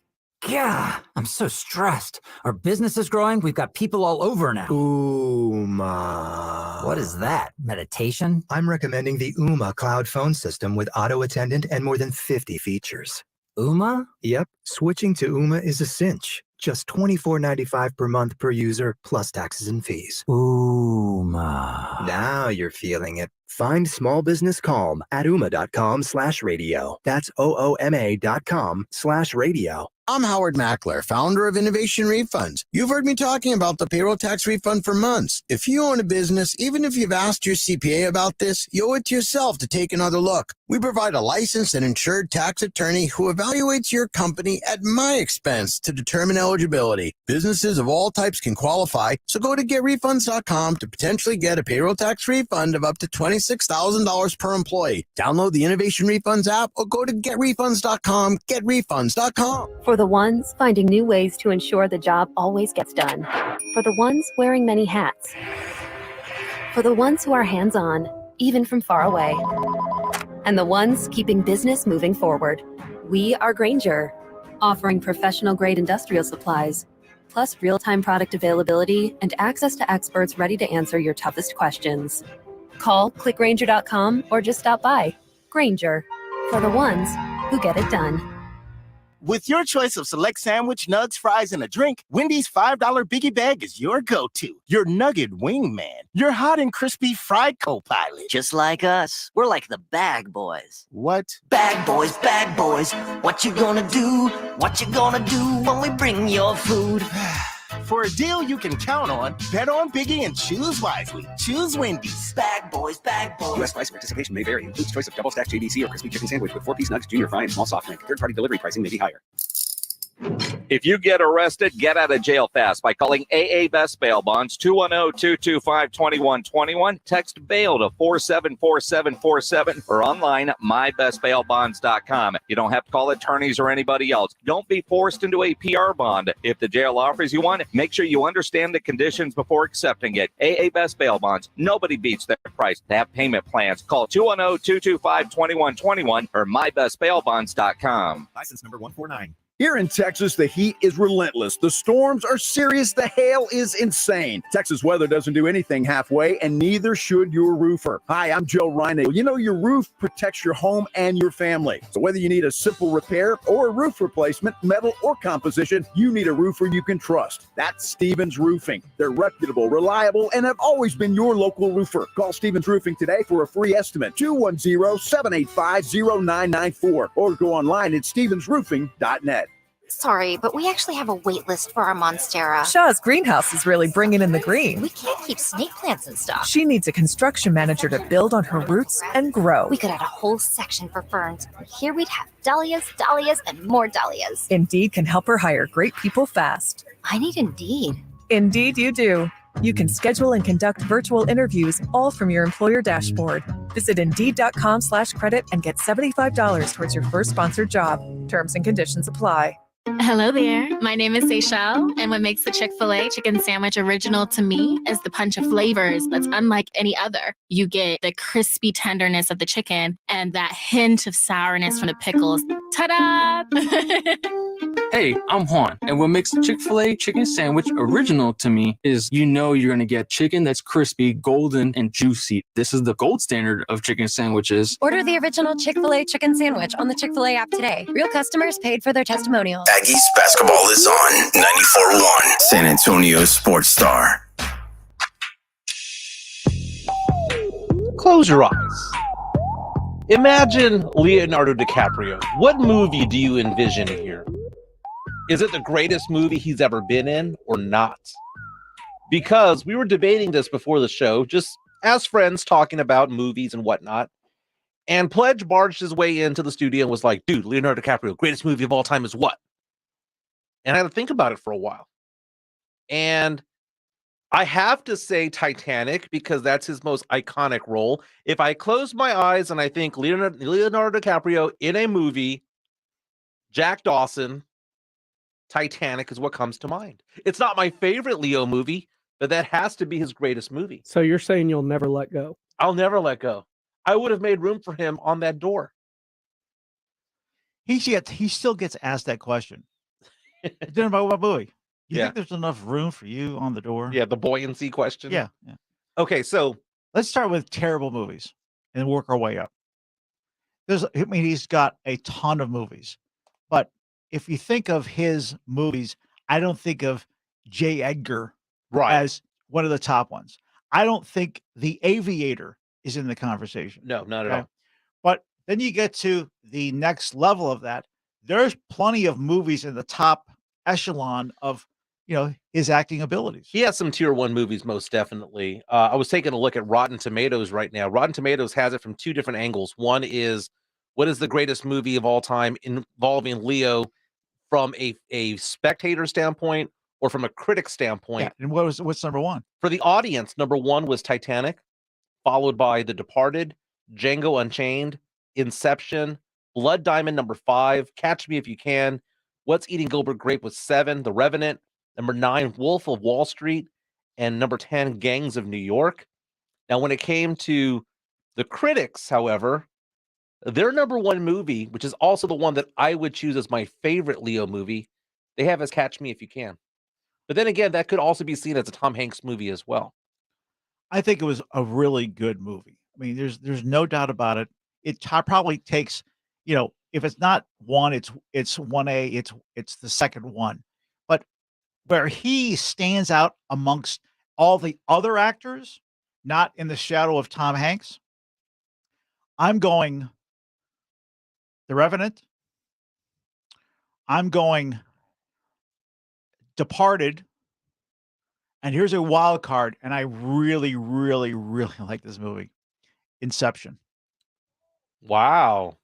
[SPEAKER 10] Yeah, I'm so stressed. Our business is growing. We've got people all over now.
[SPEAKER 11] Ooma.
[SPEAKER 10] What is that? Meditation?
[SPEAKER 11] I'm recommending the Ooma cloud phone system with auto attendant and more than 50 features.
[SPEAKER 10] Ooma?
[SPEAKER 11] Yep. Switching to Ooma is a cinch. Just $24.95 per month per user, plus taxes and fees.
[SPEAKER 10] Ooma.
[SPEAKER 11] Now you're feeling it. Find small business calm at ooma.com/radio. That's OOMA.com/radio.
[SPEAKER 12] I'm Howard Mackler, founder of Innovation Refunds. You've heard me talking about the payroll tax refund for months. If you own a business, even if you've asked your CPA about this, you owe it to yourself to take another look. We provide a licensed and insured tax attorney who evaluates your company at my expense to determine eligibility. Businesses of all types can qualify, so go to getrefunds.com to potentially get a payroll tax refund of up to $26,000 per employee. Download the Innovation Refunds app or go to getrefunds.com, getrefunds.com.
[SPEAKER 31] For the ones finding new ways to ensure the job always gets done. For the ones wearing many hats. For the ones who are hands-on, even from far away. And the ones keeping business moving forward. We are Grainger, offering professional-grade industrial supplies, plus real-time product availability and access to experts ready to answer your toughest questions. Call, click Grainger.com, or just stop by. Grainger, for the ones who get it done.
[SPEAKER 13] With your choice of select sandwich, nugs, fries, and a drink, Wendy's $5 Biggie Bag is your go-to. Your nugget wingman. Your hot and crispy fried co-pilot.
[SPEAKER 14] Just like us. We're like the bag boys.
[SPEAKER 13] What?
[SPEAKER 14] Bag boys, what you gonna do? What you gonna do when we bring your food?
[SPEAKER 13] For a deal you can count on, bet on Biggie and choose wisely. Choose Wendy's.
[SPEAKER 14] Bag boys.
[SPEAKER 22] U.S. price participation may vary. Includes choice of double stack JDC or crispy chicken sandwich with 4-piece nugs, junior fry, and small soft drink. Third-party delivery pricing may be higher.
[SPEAKER 29] If you get arrested, get out of jail fast by calling AA Best Bail Bonds, 210-225-2121. Text bail to 474747 or online at mybestbailbonds.com. You don't have to call attorneys or anybody else. Don't be forced into a PR bond. If the jail offers you one, make sure you understand the conditions before accepting it. AA Best Bail Bonds. Nobody beats their price. They have payment plans. Call 210-225-2121 or mybestbailbonds.com.
[SPEAKER 22] License number 149.
[SPEAKER 4] Here in Texas, the heat is relentless. The storms are serious. The hail is insane. Texas weather doesn't do anything halfway, and neither should your roofer. Hi, I'm Joe Reine. You know, your roof protects your home and your family. So whether you need a simple repair or a roof replacement, metal or composition, you need a roofer you can trust. That's Stevens Roofing. They're reputable, reliable, and have always been your local roofer. Call Stevens Roofing today for a free estimate, 210-785-0994, or go online at stevensroofing.net.
[SPEAKER 15] Sorry, but we actually have a wait list for our Monstera.
[SPEAKER 16] Shaw's greenhouse is really bringing in the green.
[SPEAKER 15] We can't keep snake plants in stock.
[SPEAKER 16] She needs a construction manager to build on her roots and grow.
[SPEAKER 15] We could add a whole section for ferns. Here we'd have dahlias, dahlias, and more dahlias.
[SPEAKER 16] Indeed can help her hire great people fast.
[SPEAKER 15] I need Indeed.
[SPEAKER 16] Indeed you do. You can schedule and conduct virtual interviews all from your employer dashboard. Visit Indeed.com/credit and get $75 towards your first sponsored job. Terms and conditions apply.
[SPEAKER 17] Hello there. My name is Seychelle, and what makes the Chick-fil-A chicken sandwich original to me is the punch of flavors that's unlike any other. You get the crispy tenderness of the chicken and that hint of sourness from the pickles. Ta-da!
[SPEAKER 18] Hey, I'm Juan, and what makes the Chick-fil-A chicken sandwich original to me is you're going to get chicken that's crispy, golden, and juicy. This is the gold standard of chicken sandwiches.
[SPEAKER 19] Order the original Chick-fil-A chicken sandwich on the Chick-fil-A app today. Real customers paid for their testimonials.
[SPEAKER 5] Aggies basketball is on 94.1 San Antonio Sports Star.
[SPEAKER 6] Close your eyes. Imagine Leonardo DiCaprio. What movie do you envision here? Is it the greatest movie he's ever been in or not? Because we were debating this before the show, just as friends talking about movies and whatnot. And Pledge barged his way into the studio and was like, dude, Leonardo DiCaprio, greatest movie of all time is what? And I had to think about it for a while. And I have to say Titanic because that's his most iconic role. If I close my eyes and I think Leonardo DiCaprio in a movie, Jack Dawson, Titanic is what comes to mind. It's not my favorite Leo movie, but that has to be his greatest movie.
[SPEAKER 3] So you're saying you'll never let go?
[SPEAKER 6] I'll never let go. I would have made room for him on that door.
[SPEAKER 2] He still gets asked that question. Dinner by what movie? You
[SPEAKER 6] Yeah.
[SPEAKER 2] think there's enough room for you on the door?
[SPEAKER 6] Yeah, the buoyancy question.
[SPEAKER 2] Yeah.
[SPEAKER 6] Okay, so
[SPEAKER 2] let's start with terrible movies and work our way up. He's got a ton of movies, but if you think of his movies, I don't think of J. Edgar as one of the top ones. I don't think The Aviator is in the conversation.
[SPEAKER 6] No, not at all.
[SPEAKER 2] But then you get to the next level of that. There's plenty of movies in the top echelon of, his acting abilities.
[SPEAKER 6] He has some tier 1 movies, most definitely. I was taking a look at Rotten Tomatoes right now. Rotten Tomatoes has it from two different angles. One is, what is the greatest movie of all time involving Leo from a spectator standpoint or from a critic standpoint?
[SPEAKER 2] Yeah. And what's number one?
[SPEAKER 6] For the audience, number one was Titanic, followed by The Departed, Django Unchained, Inception, Blood Diamond, number 5, Catch Me If You Can, What's Eating Gilbert Grape was 7, The Revenant, number 9, Wolf of Wall Street, and number 10, Gangs of New York. Now, when it came to the critics, however, their number one movie, which is also the one that I would choose as my favorite Leo movie, they have as Catch Me If You Can. But then again, that could also be seen as a Tom Hanks movie as well.
[SPEAKER 2] I think it was a really good movie. I mean, there's no doubt about it. It probably takes, if it's not one, it's 1A, it's the second one. But where he stands out amongst all the other actors, not in the shadow of Tom Hanks, I'm going The Revenant. I'm going Departed. And here's a wild card, and I really, really, really like this movie, Inception.
[SPEAKER 6] Wow.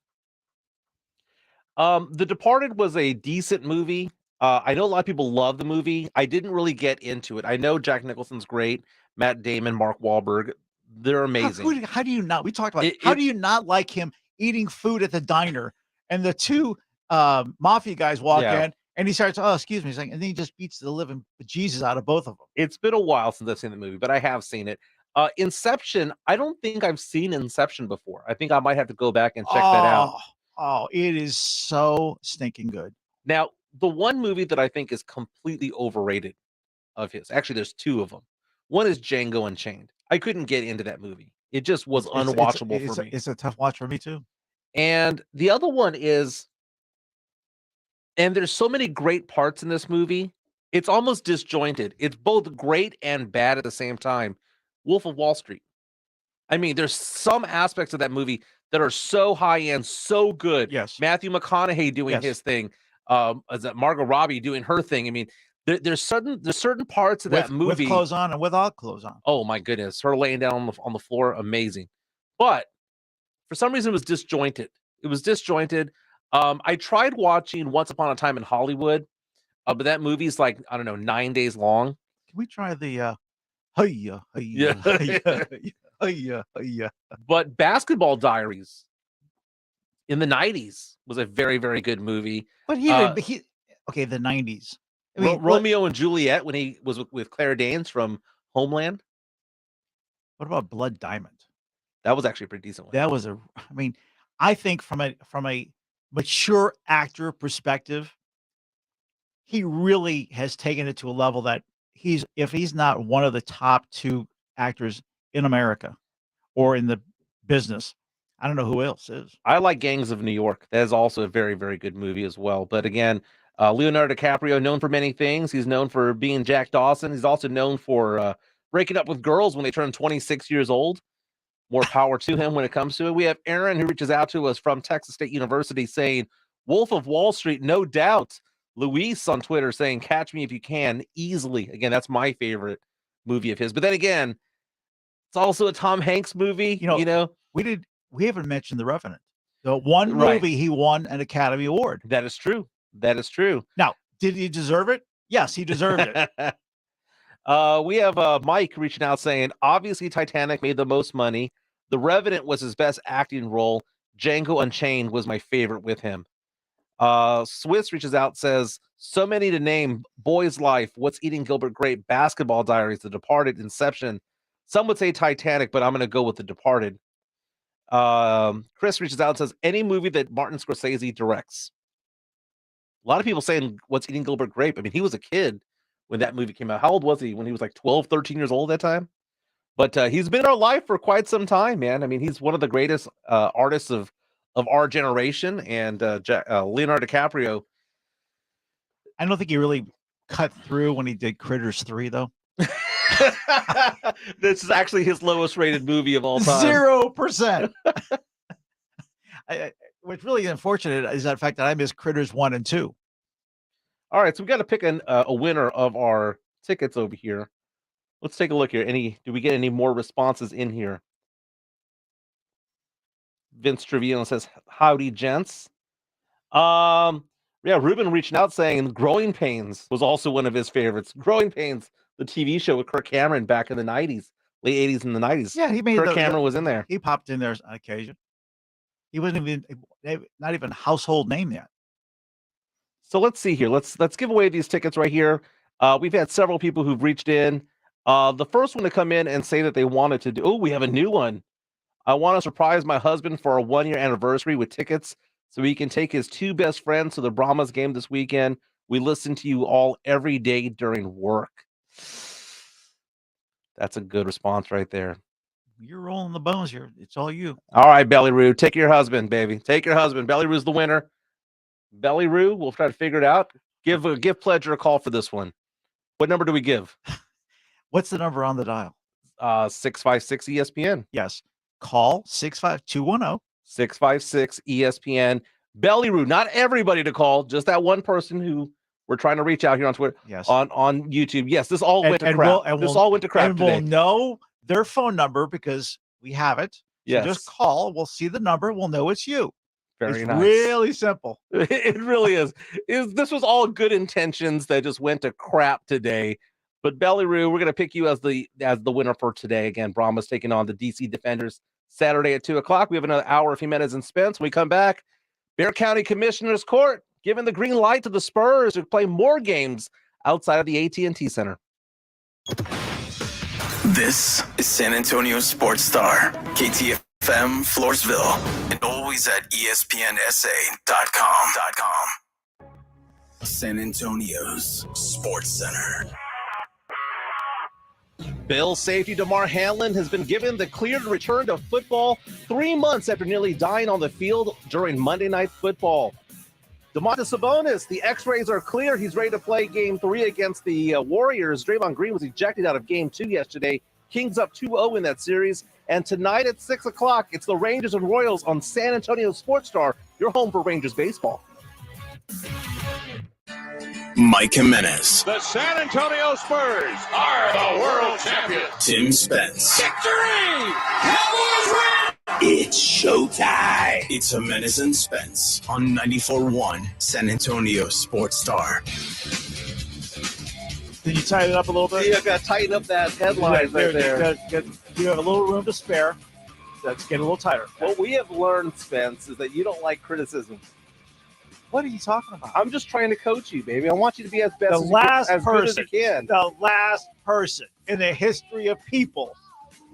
[SPEAKER 6] The Departed was a decent movie. I know a lot of people love the movie. I didn't really get into it. I know Jack Nicholson's great, Matt Damon, Mark Wahlberg. They're amazing.
[SPEAKER 2] How do you not? We talked about how do you not like him eating food at the diner? And the two mafia guys walk in, and he starts, "Oh, excuse me," and then he just beats the living bejesus out of both of them.
[SPEAKER 6] It's been a while since I've seen the movie, but I have seen it. Inception, I don't think I've seen Inception before. I think I might have to go back and check that out.
[SPEAKER 2] Oh, it is so stinking good.
[SPEAKER 6] Now, the one movie that I think is completely overrated of his, actually, there's two of them. One is Django Unchained. I couldn't get into that movie. It just was unwatchable for me.
[SPEAKER 2] It's a tough watch for me too.
[SPEAKER 6] And the other one is, and there's so many great parts in this movie, it's almost disjointed. It's both great and bad at the same time. Wolf of Wall Street. I mean, there's some aspects of that movie that are so high end, so good.
[SPEAKER 2] Yes.
[SPEAKER 6] Matthew McConaughey doing his thing. Is that Margot Robbie doing her thing? I mean, there's certain parts of that movie
[SPEAKER 2] with clothes on and without clothes on.
[SPEAKER 6] Oh my goodness, her laying down on the floor, amazing. But for some reason, it was disjointed. It was disjointed. I tried watching Once Upon a Time in Hollywood, but that movie's like, I don't know, 9 days long.
[SPEAKER 2] Can we try the hiya,
[SPEAKER 6] Yeah.
[SPEAKER 2] hiya, hiya, hiya?
[SPEAKER 6] But Basketball Diaries in the 90s was a very, very good movie.
[SPEAKER 2] But he okay, the 90s. I mean,
[SPEAKER 6] Romeo and Juliet when he was with Claire Danes from Homeland.
[SPEAKER 2] What about Blood Diamond?
[SPEAKER 6] That was actually a pretty decent one.
[SPEAKER 2] That was I think from a mature actor perspective, he really has taken it to a level that if he's not one of the top 2 actors in America or in the business, I don't know who else is.
[SPEAKER 6] I like Gangs of New York. That is also a very, very good movie as well. But again, Leonardo DiCaprio, known for many things. He's known for being Jack Dawson. He's also known for breaking up with girls when they turn 26 years old. More power to him when it comes to it. We have Aaron who reaches out to us from Texas State University saying, Wolf of Wall Street, no doubt. Luis on Twitter saying, Catch Me If You Can, easily. Again, that's my favorite movie of his. But then again, it's also a Tom Hanks movie. You know,
[SPEAKER 2] we haven't mentioned The Revenant. The one movie he won an Academy Award.
[SPEAKER 6] That is true. That is true.
[SPEAKER 2] Now, did he deserve it? Yes, he deserved it.
[SPEAKER 6] We have Mike reaching out saying, obviously Titanic made the most money. The Revenant was his best acting role. Django Unchained was my favorite with him. Swiss reaches out, says, so many to name: Boy's Life, What's Eating Gilbert Grape, Basketball Diaries, The Departed, Inception. Some would say Titanic, but I'm going to go with The Departed. Chris reaches out and says, any movie that Martin Scorsese directs. A lot of people saying What's Eating Gilbert Grape. I mean, he was a kid when that movie came out. How old was he when he was like 12, 13 years old at that time? But he's been in our life for quite some time, man. I mean, he's one of the greatest artists of our generation. And Leonardo DiCaprio.
[SPEAKER 2] I don't think he really cut through when he did Critters 3, though.
[SPEAKER 6] This is actually his lowest rated movie of all time.
[SPEAKER 2] 0%. What's really unfortunate is that fact that I missed Critters 1 and 2.
[SPEAKER 6] All right, so we got to pick a winner of our tickets over here. Let's take a look here. Do we get any more responses in here? Vince Trevino says, howdy, gents. Yeah, Ruben reaching out saying Growing Pains was also one of his favorites. Growing Pains, the TV show with Kirk Cameron back in the 90s, late 80s and the 90s.
[SPEAKER 2] Yeah, he made
[SPEAKER 6] Kirk Cameron was in there.
[SPEAKER 2] He popped in there on occasion. He wasn't not even a household name yet.
[SPEAKER 6] So let's see here. Let's give away these tickets right here. We've had several people who've reached in. The first one to come in and say that they wanted to do. Oh, we have a new one. I want to surprise my husband for a 1-year anniversary with tickets so he can take his 2 best friends to the Brahmas game this weekend. We listen to you all every day during work. That's a good response right there.
[SPEAKER 2] You're rolling the bones here. It's all you.
[SPEAKER 6] All right, Belly Roo, take your husband, baby. Take your husband. Belly Roo's the winner. Belly Roo, we'll try to figure it out. Give Pledger a call for this one. What number do we give?
[SPEAKER 2] What's the number on the dial?
[SPEAKER 6] 656 ESPN.
[SPEAKER 2] Yes. Call 65210.
[SPEAKER 6] 656 ESPN. Belly Roo, not everybody to call, just that one person who we're trying to reach out here on Twitter.
[SPEAKER 2] Yes.
[SPEAKER 6] On YouTube. Yes, this all went to crap. This all went to crap
[SPEAKER 2] and
[SPEAKER 6] today.
[SPEAKER 2] We'll know their phone number because we have it.
[SPEAKER 6] Yes.
[SPEAKER 2] So just call. We'll see the number. We'll know it's you.
[SPEAKER 6] Very
[SPEAKER 2] it's
[SPEAKER 6] nice.
[SPEAKER 2] Really simple.
[SPEAKER 6] It really is. This was all good intentions that just went to crap today. But Belly Roo, we're going to pick you as the winner for today. Again, Brahmas taking on the DC Defenders Saturday at 2:00. We have another hour of Jimenez and Spence. When we come back, Bexar County Commissioner's Court giving the green light to the Spurs to play more games outside of the AT&T Center.
[SPEAKER 5] This is San Antonio Sports Star, KTFM Floresville, and always at ESPNSA.com. San Antonio's Sports Center.
[SPEAKER 6] Bills safety DeMar Hamlin has been given the clear to return to football 3 months after nearly dying on the field during Monday Night Football. Domantas Sabonis, the X-rays are clear. He's ready to play Game 3 against the Warriors. Draymond Green was ejected out of Game 2 yesterday. Kings up 2-0 in that series. And tonight at 6:00, it's the Rangers and Royals on San Antonio Sports Star, your home for Rangers baseball.
[SPEAKER 5] Mike Jimenez.
[SPEAKER 1] The San Antonio Spurs are the world champions.
[SPEAKER 5] Tim Spence.
[SPEAKER 1] Victory! Cowboys win!
[SPEAKER 5] It's showtime. It's Jimenez and Spence on 94.1 San Antonio Sports Star.
[SPEAKER 2] Can you tighten it up a little bit?
[SPEAKER 7] Yeah, I've got to tighten up that headline right there.
[SPEAKER 2] You have a little room to spare. Let's get a little tighter.
[SPEAKER 7] What we have learned, Spence, is that you don't like criticism.
[SPEAKER 2] What are you talking about?
[SPEAKER 7] I'm just trying to coach you, baby. I want you to be as best
[SPEAKER 2] The
[SPEAKER 7] as
[SPEAKER 2] last
[SPEAKER 7] as good as you can.
[SPEAKER 2] The last person in the history of people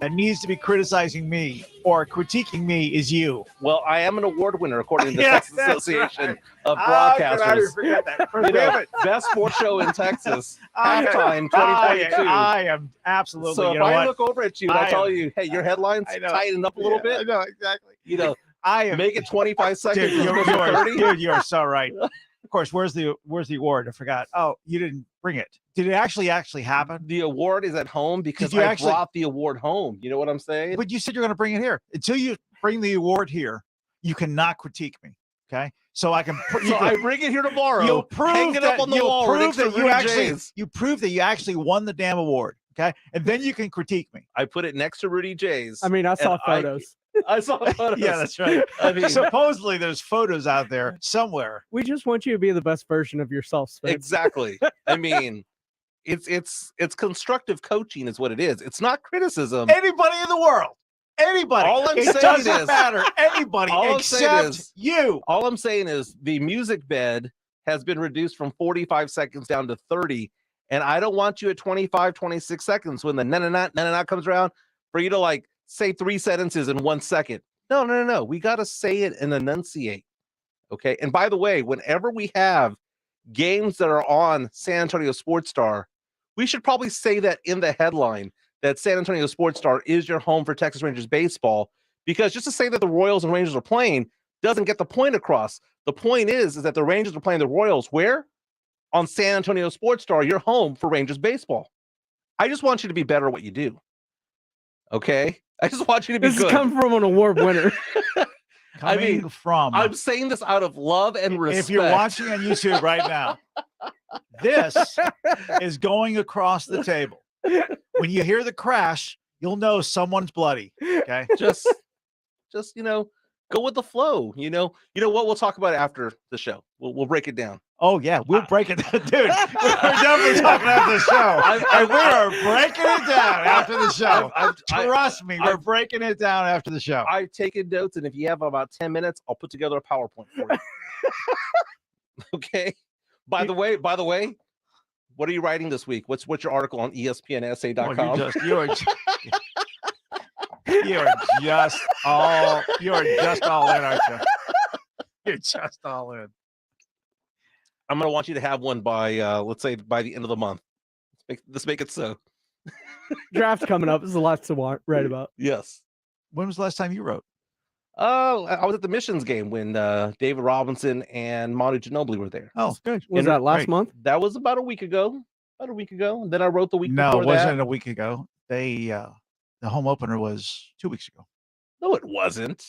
[SPEAKER 2] that needs to be criticizing me or critiquing me is you.
[SPEAKER 7] Well, I am an award winner according to the
[SPEAKER 2] Yes,
[SPEAKER 7] Texas
[SPEAKER 2] that's
[SPEAKER 7] Association of
[SPEAKER 2] How could I
[SPEAKER 7] Broadcasters.
[SPEAKER 2] forget that?
[SPEAKER 7] You know, best sports show in Texas, halftime 2022.
[SPEAKER 2] I am absolutely.
[SPEAKER 7] So
[SPEAKER 2] you
[SPEAKER 7] if
[SPEAKER 2] know
[SPEAKER 7] I
[SPEAKER 2] what?
[SPEAKER 7] look over at you and I tell you, hey, your headlines tighten up a little bit.
[SPEAKER 2] I know exactly.
[SPEAKER 7] You know,
[SPEAKER 2] I am.
[SPEAKER 7] make it 25 seconds.
[SPEAKER 2] Dude,
[SPEAKER 7] instead of 30.
[SPEAKER 2] dude, you are so right. Of course, where's the award? I forgot. Oh, you didn't bring it. Did it actually happen?
[SPEAKER 7] The award is at home because
[SPEAKER 2] you
[SPEAKER 7] I
[SPEAKER 2] actually-
[SPEAKER 7] brought the award home. You know what I'm saying?
[SPEAKER 2] But you said you're going to bring it here. Until you bring the award here, you cannot critique me. Okay, so I can.
[SPEAKER 7] So I bring it here tomorrow.
[SPEAKER 2] You'll prove
[SPEAKER 7] hang it
[SPEAKER 2] that,
[SPEAKER 7] up on the
[SPEAKER 2] you'll
[SPEAKER 7] wall.
[SPEAKER 2] prove
[SPEAKER 7] Next to
[SPEAKER 2] that you
[SPEAKER 7] Rudy
[SPEAKER 2] actually
[SPEAKER 7] J's.
[SPEAKER 2] you prove that you actually won the damn award. Okay, and then you can critique me.
[SPEAKER 7] I put it next to Rudy J's.
[SPEAKER 3] I mean, I saw
[SPEAKER 7] and
[SPEAKER 3] photos.
[SPEAKER 7] I saw photos.
[SPEAKER 2] Yeah, that's right.
[SPEAKER 7] I mean,
[SPEAKER 2] supposedly there's photos out there somewhere.
[SPEAKER 3] We just want you to be the best version of yourself, Spence.
[SPEAKER 7] exactly. I mean, it's constructive coaching is what it is. It's not criticism.
[SPEAKER 2] Anybody in the world. Anybody.
[SPEAKER 7] All I'm
[SPEAKER 2] it
[SPEAKER 7] saying
[SPEAKER 2] doesn't
[SPEAKER 7] is-
[SPEAKER 2] matter. Anybody
[SPEAKER 7] All I'm saying
[SPEAKER 2] except
[SPEAKER 7] is-
[SPEAKER 2] you.
[SPEAKER 7] All I'm saying is the music bed has been reduced from 45 seconds down to 30. And I don't want you at 25, 26 seconds when the na-na-na comes around for you to like say 3 sentences in 1 second. No. We got to say it and enunciate. Okay. And by the way, whenever we have games that are on San Antonio Sports Star, we should probably say that in the headline that San Antonio Sports Star is your home for Texas Rangers baseball, because just to say that the Royals and Rangers are playing doesn't get the point across. The point is that the Rangers are playing the Royals where? On San Antonio Sports Star, your home for Rangers baseball. I just want you to be better at what you do. Okay? I just want you to be
[SPEAKER 3] This
[SPEAKER 7] good.
[SPEAKER 3] has come from an award winner.
[SPEAKER 2] Coming from.
[SPEAKER 7] I'm saying this out of love and respect.
[SPEAKER 2] If you're watching on YouTube right now, this is going across the table. When you hear the crash, you'll know someone's bloody. Okay.
[SPEAKER 7] just go with the flow. You know what? We'll talk about it after the show. We'll break it down.
[SPEAKER 2] Oh yeah, we'll break it down. Dude, we're definitely talking after the show. And we are breaking it down after the show. Trust me, we're breaking it down after the show.
[SPEAKER 7] I've taken notes, and if you have about 10 minutes, I'll put together a PowerPoint for you. Okay. By the way, what are you writing this week? What's your article on ESPNSA.com?
[SPEAKER 2] You are just all in, aren't you? You're just all in.
[SPEAKER 7] I'm gonna want you to have one by let's say by the end of the month. Let's make it so.
[SPEAKER 3] Draft coming up. There's a lot to write about.
[SPEAKER 7] Yes.
[SPEAKER 2] When was the last time you wrote?
[SPEAKER 7] Oh, I was at the Missions game when David Robinson and Manu Ginobili were there.
[SPEAKER 2] Oh, good.
[SPEAKER 3] Was that last month?
[SPEAKER 7] That was about a week ago. And then I wrote the week
[SPEAKER 2] No,
[SPEAKER 7] before
[SPEAKER 2] it wasn't
[SPEAKER 7] that.
[SPEAKER 2] a week ago. The home opener was 2 weeks ago.
[SPEAKER 7] No, it wasn't.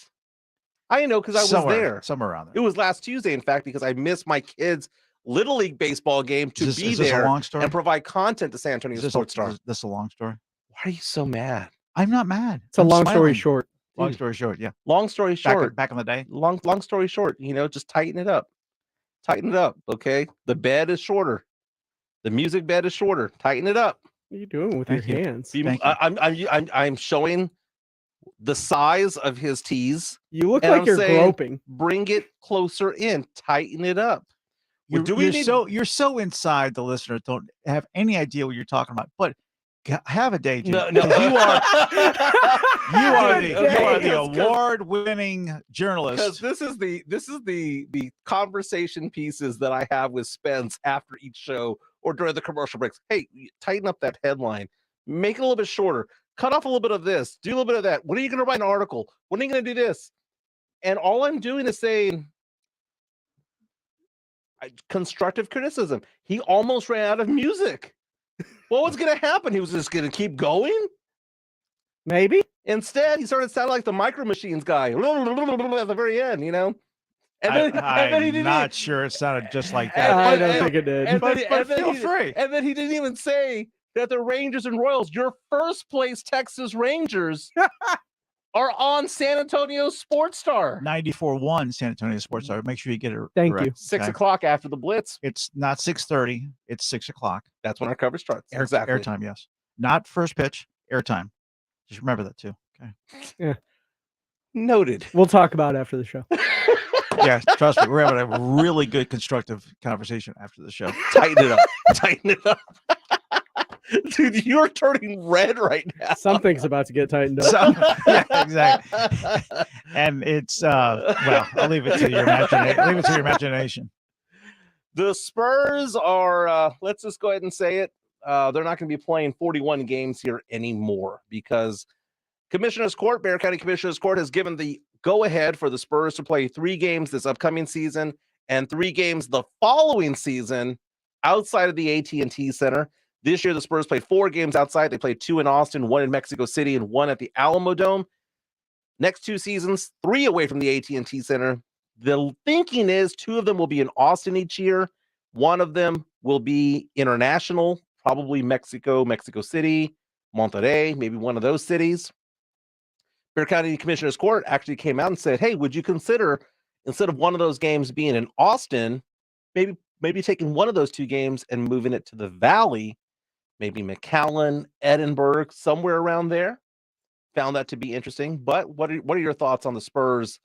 [SPEAKER 7] I know because I was
[SPEAKER 2] Somewhere-
[SPEAKER 7] there.
[SPEAKER 2] somewhere around there.
[SPEAKER 7] It was last Tuesday, in fact, because I missed my kids' Little League baseball game to
[SPEAKER 2] Is
[SPEAKER 7] be
[SPEAKER 2] this a
[SPEAKER 7] there
[SPEAKER 2] long story?
[SPEAKER 7] and provide content to San Antonio
[SPEAKER 2] Is this
[SPEAKER 7] Sports Star.
[SPEAKER 2] Is this a long story?
[SPEAKER 7] Why are you so mad?
[SPEAKER 2] I'm not mad.
[SPEAKER 3] It's a
[SPEAKER 2] I'm
[SPEAKER 3] long story
[SPEAKER 2] smiling.
[SPEAKER 3] short.
[SPEAKER 2] Long story short, yeah.
[SPEAKER 7] Long story short.
[SPEAKER 2] Back in the day.
[SPEAKER 7] Long story short, just tighten it up. Tighten it up, okay? The bed is shorter. The music bed is shorter. Tighten it up.
[SPEAKER 3] What are you doing with your hands?
[SPEAKER 7] I'm showing the size of his tees.
[SPEAKER 3] You look
[SPEAKER 7] and
[SPEAKER 3] like
[SPEAKER 7] I'm
[SPEAKER 3] you're
[SPEAKER 7] saying,
[SPEAKER 3] groping.
[SPEAKER 7] Bring it closer in. Tighten it up.
[SPEAKER 2] You're so inside the listener don't have any idea what you're talking about. But have a day, Jim.
[SPEAKER 7] No.
[SPEAKER 2] You are the award-winning journalist.
[SPEAKER 7] Because this is the conversation pieces that I have with Spence after each show or during the commercial breaks. Hey, tighten up that headline. Make it a little bit shorter. Cut off a little bit of this. Do a little bit of that. When are you going to write an article? When are you going to do this? And all I'm doing is saying constructive criticism. He almost ran out of music. What was going to happen? He was just going to keep going?
[SPEAKER 3] Maybe.
[SPEAKER 7] Instead, he started sounding like the Micro Machines guy at the very end, And then, and then he
[SPEAKER 2] I'm
[SPEAKER 7] didn't
[SPEAKER 2] not sure it sounded just like
[SPEAKER 7] and-
[SPEAKER 2] that.
[SPEAKER 3] I don't
[SPEAKER 7] and-
[SPEAKER 3] think it did.
[SPEAKER 7] And
[SPEAKER 2] But
[SPEAKER 7] then
[SPEAKER 2] feel
[SPEAKER 7] he-
[SPEAKER 2] free.
[SPEAKER 7] And then he didn't even say that the Rangers and Royals, your first place Texas Rangers, are on San Antonio Sports Star.
[SPEAKER 2] 94.1 San Antonio Sports Star. Make sure you get it
[SPEAKER 3] Thank
[SPEAKER 2] correct.
[SPEAKER 3] you.
[SPEAKER 7] 6
[SPEAKER 2] okay?
[SPEAKER 7] o'clock after the Blitz.
[SPEAKER 2] It's not 6:30. It's 6 o'clock.
[SPEAKER 7] That's when our coverage starts.
[SPEAKER 2] Airtime, yes. Not first pitch. Airtime. Just remember that too. Okay.
[SPEAKER 3] Yeah.
[SPEAKER 7] Noted.
[SPEAKER 3] We'll talk about it after the show.
[SPEAKER 2] Yeah, trust me, we're having a really good constructive conversation after the show.
[SPEAKER 7] Tighten it up. Tighten it up. Dude, you're turning red right now.
[SPEAKER 3] Something's about to get tightened up.
[SPEAKER 2] Yeah, exactly. And it's well, I'll leave it to your imagination. Leave it to your imagination.
[SPEAKER 7] The Spurs are, let's just go ahead and say it. They're not going to be playing 41 games here anymore because Commissioner's Court, Bexar County Commissioner's Court, has given the go-ahead for the Spurs to play 3 games this upcoming season and 3 games the following season outside of the AT&T Center. This year, the Spurs played 4 games outside. They played 2 in Austin, 1 in Mexico City, and 1 at the Alamo Dome. Next 2 seasons, 3 away from the AT&T Center. The thinking is 2 of them will be in Austin each year. 1 of them will be international, probably Mexico, Mexico City, Monterrey, maybe one of those cities. Bexar County Commissioner's Court actually came out and said, hey, would you consider, instead of one of those games being in Austin, maybe taking one of those 2 games and moving it to the Valley, maybe McAllen, Edinburgh, somewhere around there. Found that to be interesting. But what are your thoughts on the Spurs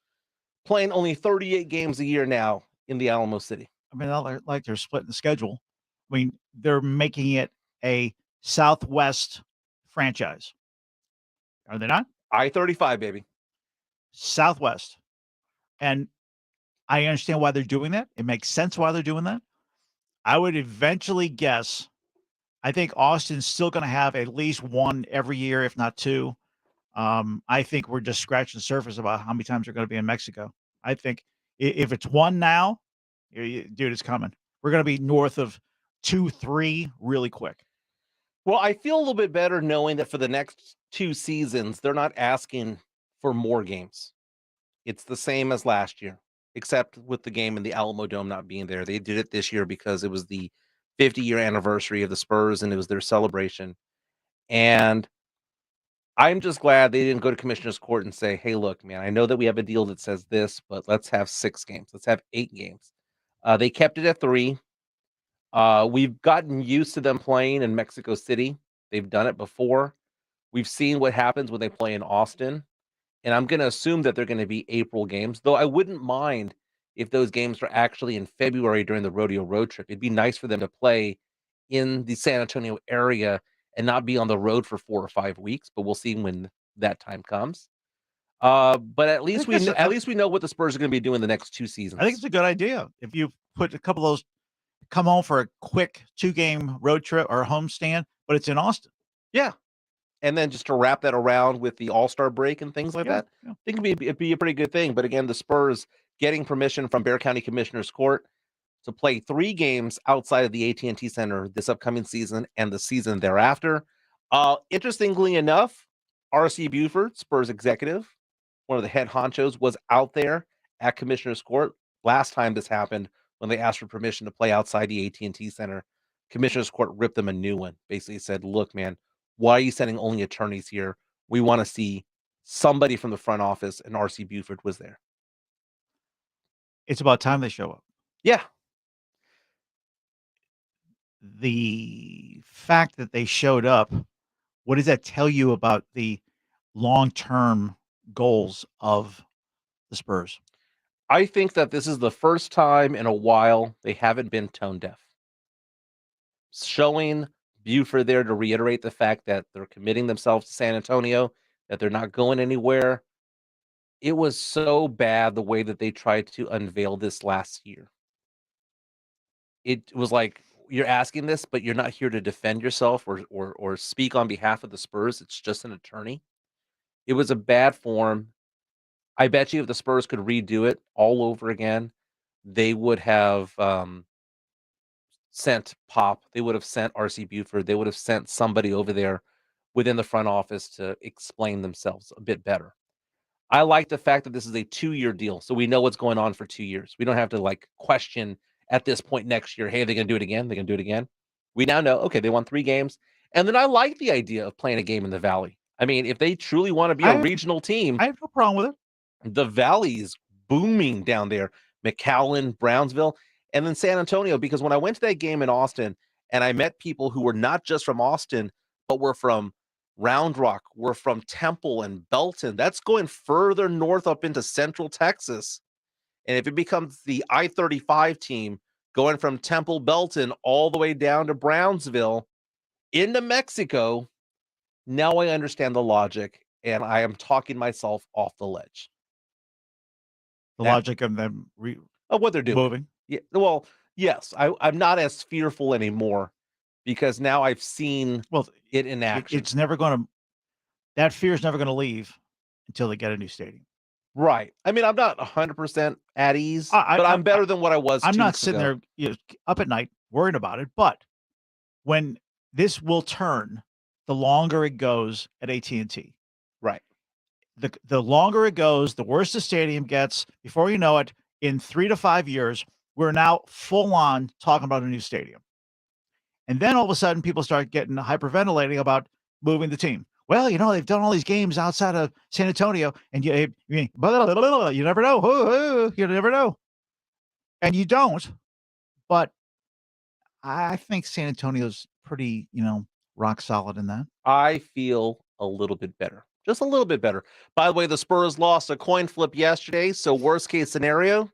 [SPEAKER 7] playing only 38 games a year now in the Alamo City?
[SPEAKER 2] I mean, not like they're splitting the schedule. I mean, they're making it a Southwest franchise. Are they not?
[SPEAKER 7] I-35, baby.
[SPEAKER 2] Southwest. And I understand why they're doing that. It makes sense why they're doing that. I would eventually guess, I think Austin's still going to have at least 1 every year, if not 2. I think we're just scratching the surface about how many times they're going to be in Mexico. I think if it's 1 now, dude, it's coming. We're going to be north of 2, 3 really quick.
[SPEAKER 7] Well, I feel a little bit better knowing that for the next 2 seasons, they're not asking for more games. It's the same as last year, except with the game in the Alamo Dome not being there. They did it this year because it was the 50-year anniversary of the Spurs and it was their celebration. And I'm just glad they didn't go to Commissioner's Court and say, hey, look, man, I know that we have a deal that says this, but let's have 6 games. Let's have 8 games. They kept it at 3. We've gotten used to them playing in Mexico City. They've done it before. We've seen what happens when they play in Austin. And I'm going to assume that they're going to be April games, though I wouldn't mind if those games are actually in February during the rodeo road trip. It'd be nice for them to play in the San Antonio area and not be on the road for 4 or 5 weeks, but we'll see when that time comes. But at least we know what the Spurs are going to be doing the next 2 seasons.
[SPEAKER 2] I think it's a good idea. If you put a couple of those, come home for a quick 2-game road trip or homestand, but it's in Austin.
[SPEAKER 7] Yeah. And then just to wrap that around with the All-Star break and things like that, I think it'd be a pretty good thing. But again, the Spurs getting permission from Bexar County Commissioner's Court to play 3 games outside of the AT&T Center this upcoming season and the season thereafter. Interestingly enough, R.C. Buford, Spurs executive, one of the head honchos, was out there at Commissioner's Court last time this happened when they asked for permission to play outside the AT&T Center. Commissioner's Court ripped them a new one. Basically said, look, man, why are you sending only attorneys here? We want to see somebody from the front office, and R.C. Buford was there.
[SPEAKER 2] It's about time they show up.
[SPEAKER 7] Yeah.
[SPEAKER 2] The fact that they showed up, what does that tell you about the long-term goals of the Spurs?
[SPEAKER 7] I think that this is the first time in a while they haven't been tone deaf. Showing Buford there to reiterate the fact that they're committing themselves to San Antonio, that they're not going anywhere. It was so bad the way that they tried to unveil this last year. It was like, you're asking this, but you're not here to defend yourself or speak on behalf of the Spurs. It's just an attorney. It was a bad form. I bet you if the Spurs could redo it all over again, they would have sent Pop. They would have sent R.C. Buford. They would have sent somebody over there within the front office to explain themselves a bit better.
[SPEAKER 6] I like the fact that this is a 2-year deal, so we know what's going on for 2 years. We don't have to like question at this point next year, hey, they're going to do it again. They're going to do it again. We now know, okay, they won 3 games. And then I like the idea of playing a game in the Valley. I mean, if they truly want to be a regional team,
[SPEAKER 2] I have no problem with it.
[SPEAKER 6] The Valley is booming down there. McAllen, Brownsville, and then San Antonio, because when I went to that game in Austin and I met people who were not just from Austin, but were from Round Rock, were from Temple and Belton. That's going further north up into Central Texas. And if it becomes the I-35 team going from Temple, Belton, all the way down to Brownsville into Mexico, now I understand the logic, and I am talking myself off the ledge.
[SPEAKER 2] The logic of them
[SPEAKER 6] of what they're doing.
[SPEAKER 2] Moving.
[SPEAKER 6] Yeah, well, yes, I'm not as fearful anymore because now I've seen it in action.
[SPEAKER 2] It's never going to. That fear is never going to leave until they get a new stadium.
[SPEAKER 6] Right. I mean, I'm not 100% at ease, but I'm better than what I was.
[SPEAKER 2] I'm
[SPEAKER 6] 2
[SPEAKER 2] not
[SPEAKER 6] weeks
[SPEAKER 2] sitting
[SPEAKER 6] ago.
[SPEAKER 2] there up at night worrying about it. But when this will turn, the longer it goes at AT&T.
[SPEAKER 6] Right.
[SPEAKER 2] The longer it goes, the worse the stadium gets. Before you know it, in 3 to 5 years, we're now full on talking about a new stadium. And then all of a sudden, people start getting hyperventilating about moving the team. Well, they've done all these games outside of San Antonio, and you never know. You never know. And you don't. But I think San Antonio's pretty, rock solid in that.
[SPEAKER 6] I feel a little bit better. Just a little bit better. By the way, the Spurs lost a coin flip yesterday. So worst case scenario,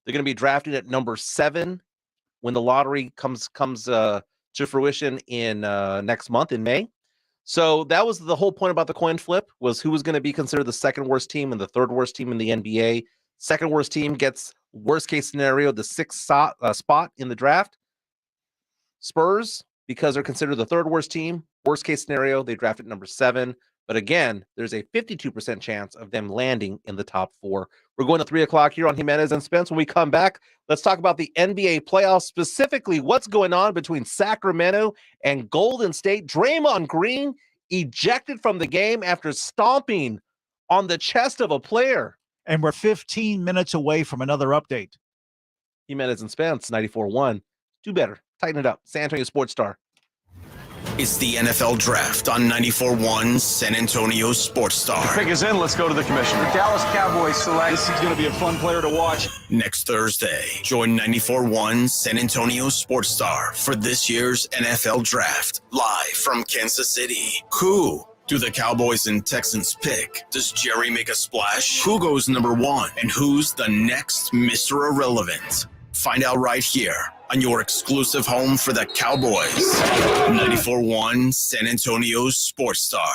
[SPEAKER 6] they're going to be drafting at number 7 when the lottery comes to fruition in next month in May. So that was the whole point about the coin flip, was who was going to be considered the second worst team and the third worst team in the NBA. Second worst team gets, worst case scenario, the 6th spot in the draft. Spurs, because they're considered the third worst team, worst case scenario, they drafted number 7. But again, there's a 52% chance of them landing in the top 4. We're going to 3 o'clock here on Jimenez and Spence. When we come back, let's talk about the NBA playoffs, specifically what's going on between Sacramento and Golden State. Draymond Green ejected from the game after stomping on the chest of a player.
[SPEAKER 2] And we're 15 minutes away from another update.
[SPEAKER 6] Jimenez and Spence, 94.1. Do better. Tighten it up. San Antonio Sports Star.
[SPEAKER 5] It's the NFL Draft on 94.1 San Antonio Sports Star.
[SPEAKER 1] The pick is in. Let's go to the commissioner.
[SPEAKER 13] The Dallas Cowboys select.
[SPEAKER 1] This is going to be a fun player to watch.
[SPEAKER 5] Next Thursday, join 94.1 San Antonio Sports Star for this year's NFL Draft, live from Kansas City. Who do the Cowboys and Texans pick? Does Jerry make a splash? Who goes number 1? And who's the next Mr. Irrelevant? Find out right here on your exclusive home for the Cowboys. 94.1 San Antonio Sports Star.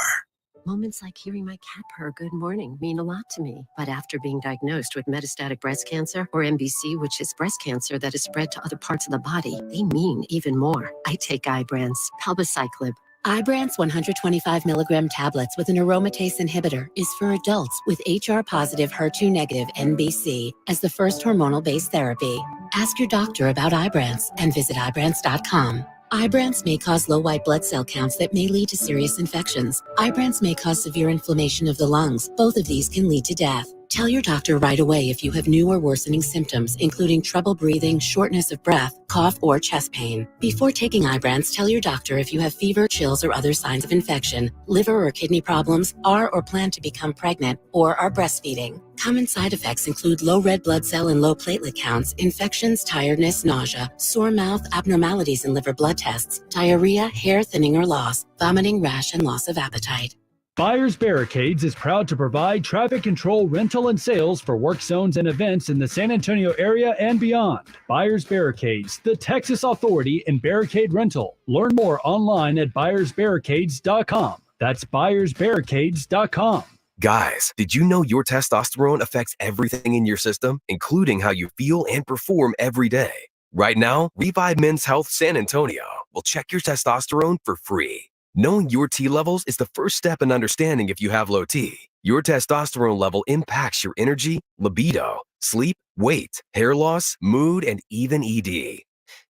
[SPEAKER 8] Moments like hearing my cat purr good morning mean a lot to me. But after being diagnosed with metastatic breast cancer, or MBC, which is breast cancer that is spread to other parts of the body, they mean even more. I take Ibrance, palbociclib. Ibrance 125 milligram tablets with an aromatase inhibitor is for adults with HR-positive, HER2-negative MBC as the first hormonal-based therapy. Ask your doctor about Ibrance and visit Ibrance.com. Ibrance may cause low white blood cell counts that may lead to serious infections. Ibrance may cause severe inflammation of the lungs. Both of these can lead to death. Tell your doctor right away if you have new or worsening symptoms, including trouble breathing, shortness of breath, cough, or chest pain. Before taking Ibrance, tell your doctor if you have fever, chills, or other signs of infection, liver or kidney problems, are or plan to become pregnant, or are breastfeeding. Common side effects include low red blood cell and low platelet counts, infections, tiredness, nausea, sore mouth, abnormalities in liver blood tests, diarrhea, hair thinning or loss, vomiting, rash, and loss of appetite.
[SPEAKER 9] Buyers Barricades is proud to provide traffic control, rental, and sales for work zones and events in the San Antonio area and beyond. Buyers Barricades, the Texas authority in barricade rental. Learn more online at buyersbarricades.com. That's buyersbarricades.com.
[SPEAKER 20] Guys, did you know your testosterone affects everything in your system, including how you feel and perform every day? Right now, Revive Men's Health San Antonio will check your testosterone for free. Knowing your T levels is the first step in understanding if you have low T. Your testosterone level impacts your energy, libido, sleep, weight, hair loss, mood, and even ED.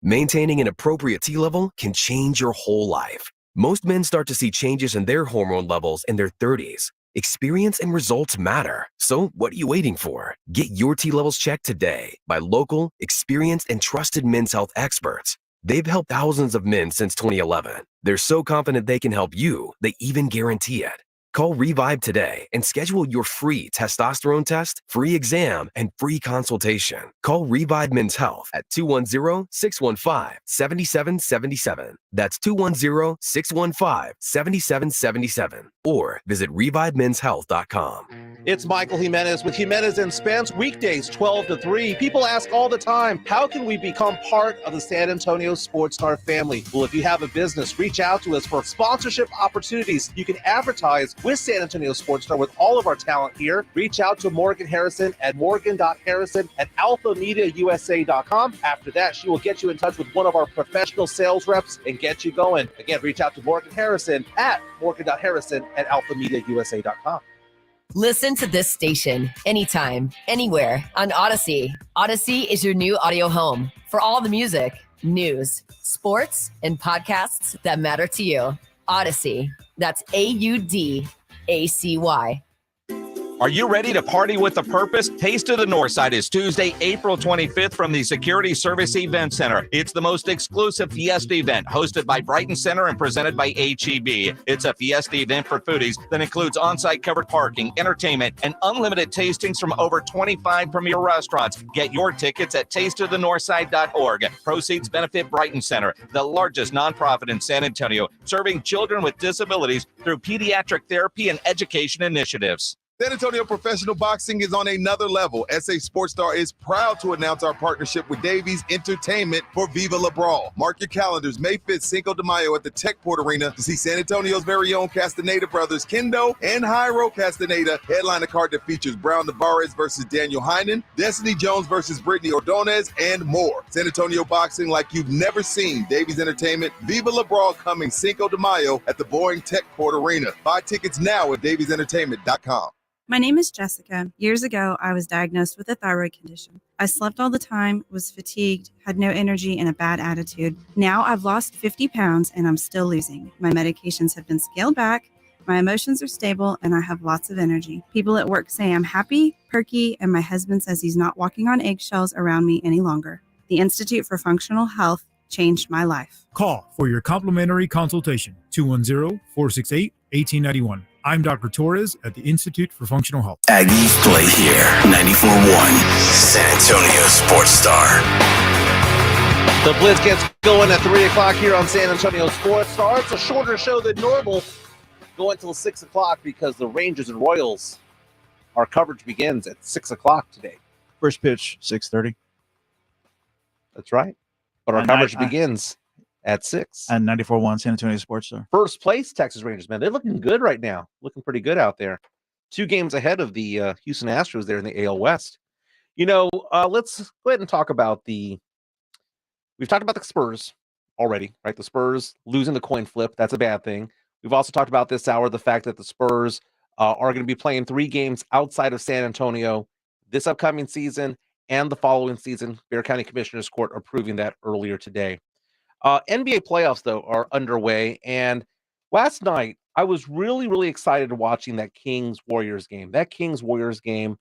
[SPEAKER 20] Maintaining an appropriate T level can change your whole life. Most men start to see changes in their hormone levels in their 30s. Experience and results matter. So what are you waiting for? Get your T levels checked today by local, experienced, and trusted men's health experts. They've helped thousands of men since 2011. They're so confident they can help you, they even guarantee it. Call Revive today and schedule your free testosterone test, free exam, and free consultation. Call Revive Men's Health at 210-615-7777. That's 210-615-7777. Or visit revivemenshealth.com.
[SPEAKER 7] It's Michael Jimenez with Jimenez and Spence, weekdays 12 to 3. People ask all the time, how can we become part of the San Antonio Sports Star family? Well, if you have a business, reach out to us for sponsorship opportunities. You can advertise with San Antonio Sports Star with all of our talent here. Reach out to Morgan Harrison at morgan.harrison@alphamediausa.com. After that, she will get you in touch with one of our professional sales reps and get you going. Again, reach out to Morgan Harrison at morgan.harrison@alphamediausa.com.
[SPEAKER 10] Listen to this station anytime, anywhere on Odyssey. Odyssey is your new audio home for all the music, news, sports, and podcasts that matter to you. Odyssey. That's AUDACY.
[SPEAKER 29] Are you ready to party with a purpose? Taste of the Northside is Tuesday, April 25th from the Security Service Event Center. It's the most exclusive Fiesta event hosted by Brighton Center and presented by HEB. It's a Fiesta event for foodies that includes on-site covered parking, entertainment, and unlimited tastings from over 25 premier restaurants. Get your tickets at tasteofthenorthside.org. Proceeds benefit Brighton Center, the largest nonprofit in San Antonio, serving children with disabilities through pediatric therapy and education initiatives.
[SPEAKER 11] San Antonio Professional Boxing is on another level. SA Sports Star is proud to announce our partnership with Davies Entertainment for Viva La Brawl. Mark your calendars, May 5th, Cinco de Mayo at the Techport Arena to see San Antonio's very own Castaneda brothers, Kendo and Jairo Castaneda, headline a card that features Brown Tavares versus Daniel Heinen, Destiny Jones versus Brittany Ordonez, and more. San Antonio Boxing like you've never seen. Davies Entertainment, Viva La Brawl coming Cinco de Mayo at the Boeing Techport Arena. Buy tickets now at daviesentertainment.com.
[SPEAKER 31] My name is Jessica. Years ago, I was diagnosed with a thyroid condition. I slept all the time, was fatigued, had no energy, and a bad attitude. Now I've lost 50 pounds and I'm still losing. My medications have been scaled back, my emotions are stable, and I have lots of energy. People at work say I'm happy, perky, and my husband says he's not walking on eggshells around me any longer. The Institute for Functional Health changed my life.
[SPEAKER 12] Call for your complimentary consultation, 210-468-1891. I'm Dr. Torres at the Institute for Functional Health.
[SPEAKER 5] Aggies play here. 94.1 San Antonio Sports Star.
[SPEAKER 7] The Blitz gets going at 3 o'clock here on San Antonio Sports Star. It's a shorter show than normal. Go until 6 o'clock because the Rangers and Royals, our coverage begins at 6 o'clock today.
[SPEAKER 2] First pitch, 6:30.
[SPEAKER 7] That's right. But our coverage begins at 6.
[SPEAKER 2] And 94.1 San Antonio Sports Star.
[SPEAKER 7] First place, Texas Rangers, man. They're looking good right now. Looking pretty good out there. 2 games ahead of the Houston Astros there in the AL West. You know, let's go ahead and talk about we've talked about the Spurs already, right? The Spurs losing the coin flip. That's a bad thing. We've also talked about this hour, the fact that the Spurs are going to be playing 3 games outside of San Antonio this upcoming season and the following season. Bexar County Commissioners Court approving that earlier today. NBA playoffs, though, are underway. And last night, I was really, really excited watching that Kings-Warriors game. That Kings-Warriors game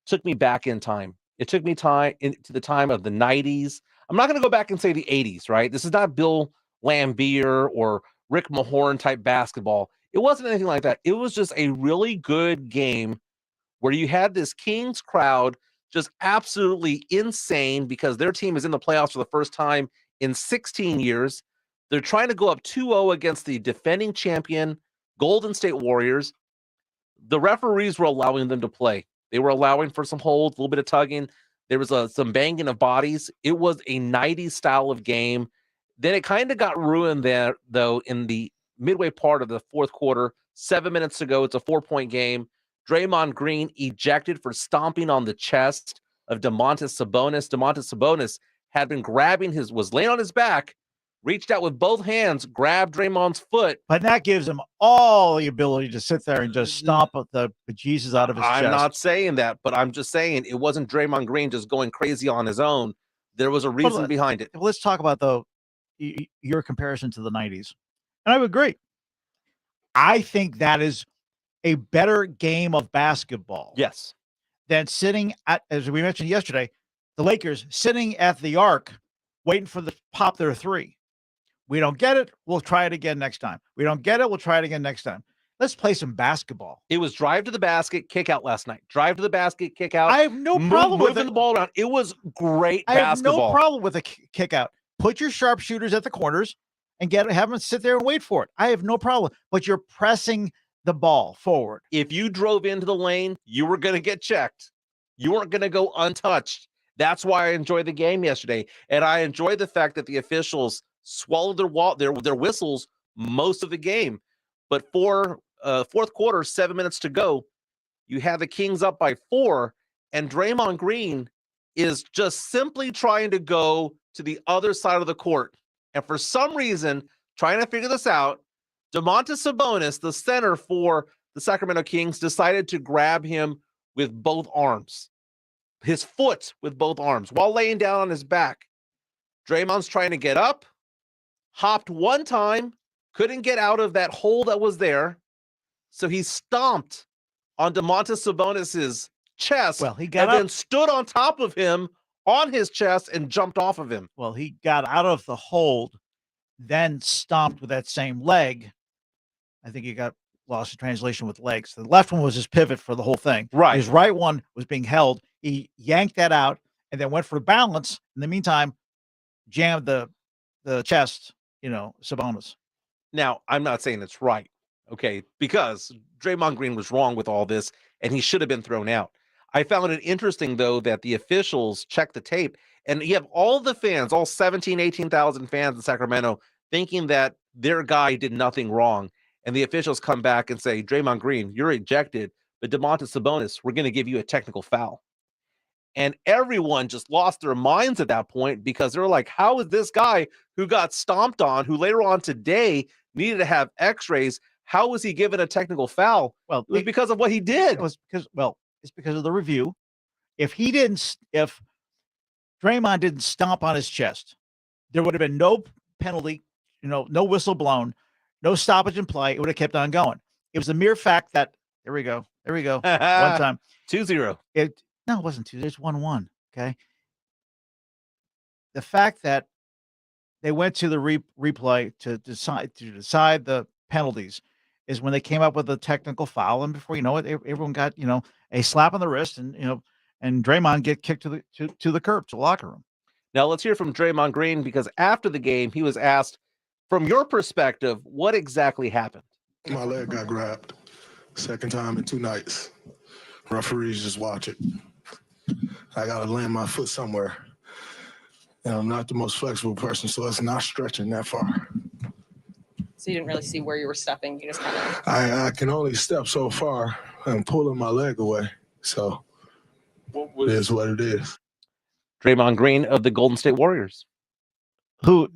[SPEAKER 7] took me back in time. It took me into the time of the 90s. I'm not going to go back and say the 80s, right? This is not Bill Laimbeer or Rick Mahorn type basketball. It wasn't anything like that. It was just a really good game where you had this Kings crowd just absolutely insane because their team is in the playoffs for the first time in 16 years. They're trying to go up 2-0 against the defending champion Golden State Warriors. The referees were allowing them to play. They were allowing for some holds, a little bit of tugging. There was some banging of bodies. It was a 90s style of game. Then it kind of got ruined there, though, in the midway part of the fourth quarter. 7 minutes to go. It's a 4-point game. Draymond Green ejected for stomping on the chest of Domantas Sabonis. Domantas Sabonis had been was laying on his back, reached out with both hands, grabbed Draymond's foot.
[SPEAKER 2] But that gives him all the ability to sit there and just stomp the bejesus out of his chest.
[SPEAKER 7] I'm not saying that, but I'm just saying it wasn't Draymond Green just going crazy on his own. There was a reason behind it.
[SPEAKER 2] Let's talk about, though, your comparison to the 90s. And I would agree. I think that is a better game of basketball.
[SPEAKER 6] Yes.
[SPEAKER 2] Than sitting at, as we mentioned yesterday, the Lakers sitting at the arc waiting for the pop their three. We don't get it. We'll try it again next time. We don't get it. We'll try it again next time. Let's play some basketball.
[SPEAKER 6] It was drive to the basket, kick out last night. Drive to the basket, kick out.
[SPEAKER 2] I have no problem with
[SPEAKER 6] moving the ball around. It was great
[SPEAKER 2] I
[SPEAKER 6] basketball.
[SPEAKER 2] have no problem with a kick out. Put your sharpshooters at the corners and have them sit there and wait for it. I have no problem. But you're pressing the ball forward.
[SPEAKER 6] If you drove into the lane, you were going to get checked. You weren't going to go untouched. That's why I enjoyed the game yesterday. And I enjoyed the fact that the officials swallowed their whistles most of the game. But for fourth quarter, 7 minutes to go, you have the Kings up by 4, and Draymond Green is just simply trying to go to the other side of the court. And for some reason, trying to figure this out, Domantas Sabonis, the center for the Sacramento Kings, decided to grab him with both arms, his foot with both arms, while laying down on his back. Draymond's trying to get up, hopped one time, couldn't get out of that hole that was there, so he stomped on Domantas Sabonis's chest.
[SPEAKER 2] Well, he got
[SPEAKER 6] and
[SPEAKER 2] up,
[SPEAKER 6] then stood on top of him on his chest and jumped off of him.
[SPEAKER 2] Well, he got out of the hold, then stomped with that same leg. I think he got lost in translation with legs. The left one was his pivot for the whole thing.
[SPEAKER 6] Right.
[SPEAKER 2] His right one was being held. He yanked that out and then went for balance. In the meantime, jammed the chest, Sabonis.
[SPEAKER 6] Now, I'm not saying it's right, okay, because Draymond Green was wrong with all this, and he should have been thrown out. I found it interesting, though, that the officials checked the tape, and you have all the fans, all 17, 18,000 fans in Sacramento, thinking that their guy did nothing wrong. And the officials come back and say, Draymond Green, you're ejected, but Domantas Sabonis, we're going to give you a technical foul. And everyone just lost their minds at that point because they're like, how is this guy who got stomped on, who later on today needed to have x-rays, how was he given a technical foul?
[SPEAKER 2] Well,
[SPEAKER 6] it was because of what he did.
[SPEAKER 2] It was it's because of the review. If Draymond didn't stomp on his chest, there would have been no penalty, no whistle blown, no stoppage in play. It would have kept on going. It was a mere fact that there we go. One time.
[SPEAKER 6] 2-0.
[SPEAKER 2] No, it wasn't 2. It's 1-1. Okay. The fact that they went to the replay to decide the penalties is when they came up with a technical foul, and before you know it, everyone got a slap on the wrist, and Draymond get kicked to the curb, to the locker room.
[SPEAKER 6] Now let's hear from Draymond Green, because after the game he was asked, from your perspective, what exactly happened?
[SPEAKER 4] My leg got grabbed. Second time in 2 nights. Referees just watch it. I got to land my foot somewhere. And I'm not the most flexible person, so it's not stretching that far.
[SPEAKER 14] So you didn't really see where you were stepping. You just kind of.
[SPEAKER 4] I can only step so far. I'm pulling my leg away. So it is what it is.
[SPEAKER 6] Draymond Green of the Golden State Warriors.
[SPEAKER 2] Who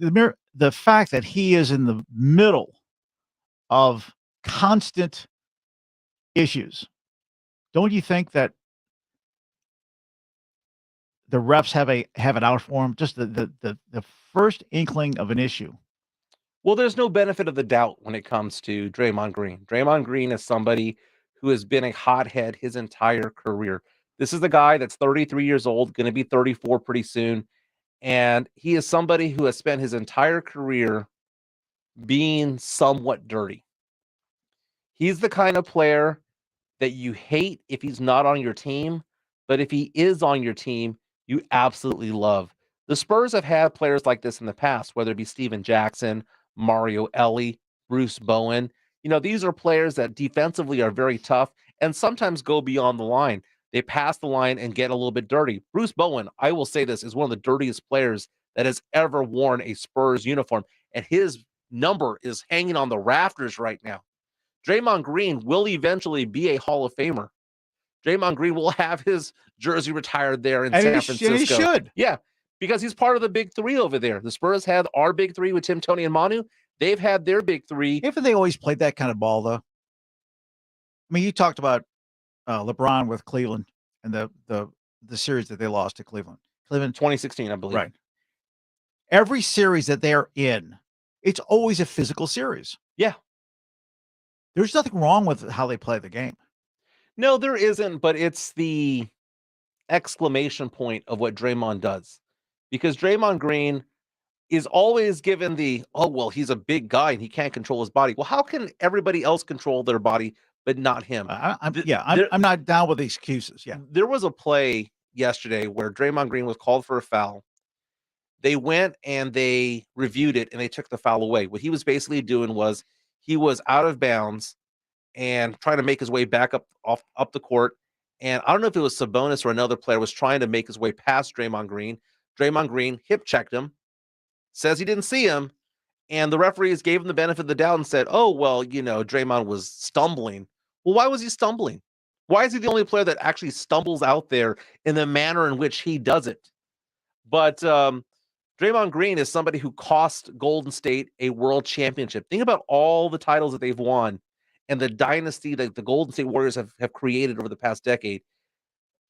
[SPEAKER 2] the fact that he is in the middle of constant issues, don't you think that the refs have an out for him? Just the first inkling of an issue.
[SPEAKER 6] Well, there's no benefit of the doubt when it comes to Draymond Green. Draymond Green is somebody who has been a hothead his entire career. This is the guy that's 33 years old, going to be 34 pretty soon. And he is somebody who has spent his entire career being somewhat dirty. He's the kind of player that you hate if he's not on your team, but if he is on your team, you absolutely love. The Spurs have had players like this in the past, whether it be Steven Jackson, Mario Elie, Bruce Bowen. These are players that defensively are very tough and sometimes go beyond the line. They pass the line and get a little bit dirty. Bruce Bowen, I will say this, is one of the dirtiest players that has ever worn a Spurs uniform, and his number is hanging on the rafters right now. Draymond Green will eventually be a Hall of Famer. Draymond Green will have his jersey retired there in San Francisco.
[SPEAKER 2] And he should.
[SPEAKER 6] Yeah, because he's part of the big three over there. The Spurs had our big three with Tim, Tony, and Manu. They've had their big three.
[SPEAKER 2] Haven't they always played that kind of ball, though? I mean, you talked about LeBron with Cleveland and the series that they lost to Cleveland. Cleveland
[SPEAKER 6] 2016, I believe.
[SPEAKER 2] Right. Every series that they're in, it's always a physical series.
[SPEAKER 6] Yeah.
[SPEAKER 2] There's nothing wrong with how they play the game.
[SPEAKER 6] No, there isn't, but it's the exclamation point of what Draymond does. Because Draymond Green is always given the, oh, well, he's a big guy and he can't control his body. Well, how can everybody else control their body, but not him?
[SPEAKER 2] I'm not down with the excuses. Yeah.
[SPEAKER 6] There was a play yesterday where Draymond Green was called for a foul. They went and they reviewed it and they took the foul away. What he was basically doing was he was out of bounds and trying to make his way back up the court. And I don't know if it was Sabonis or another player was trying to make his way past Draymond Green. Draymond Green hip checked him, says he didn't see him, and the referees gave him the benefit of the doubt and said, oh, well, Draymond was stumbling. Well, why was he stumbling? Why is he the only player that actually stumbles out there in the manner in which he does it? But Draymond Green is somebody who cost Golden State a world championship. Think about all the titles that they've won and the dynasty that the Golden State Warriors have created over the past decade.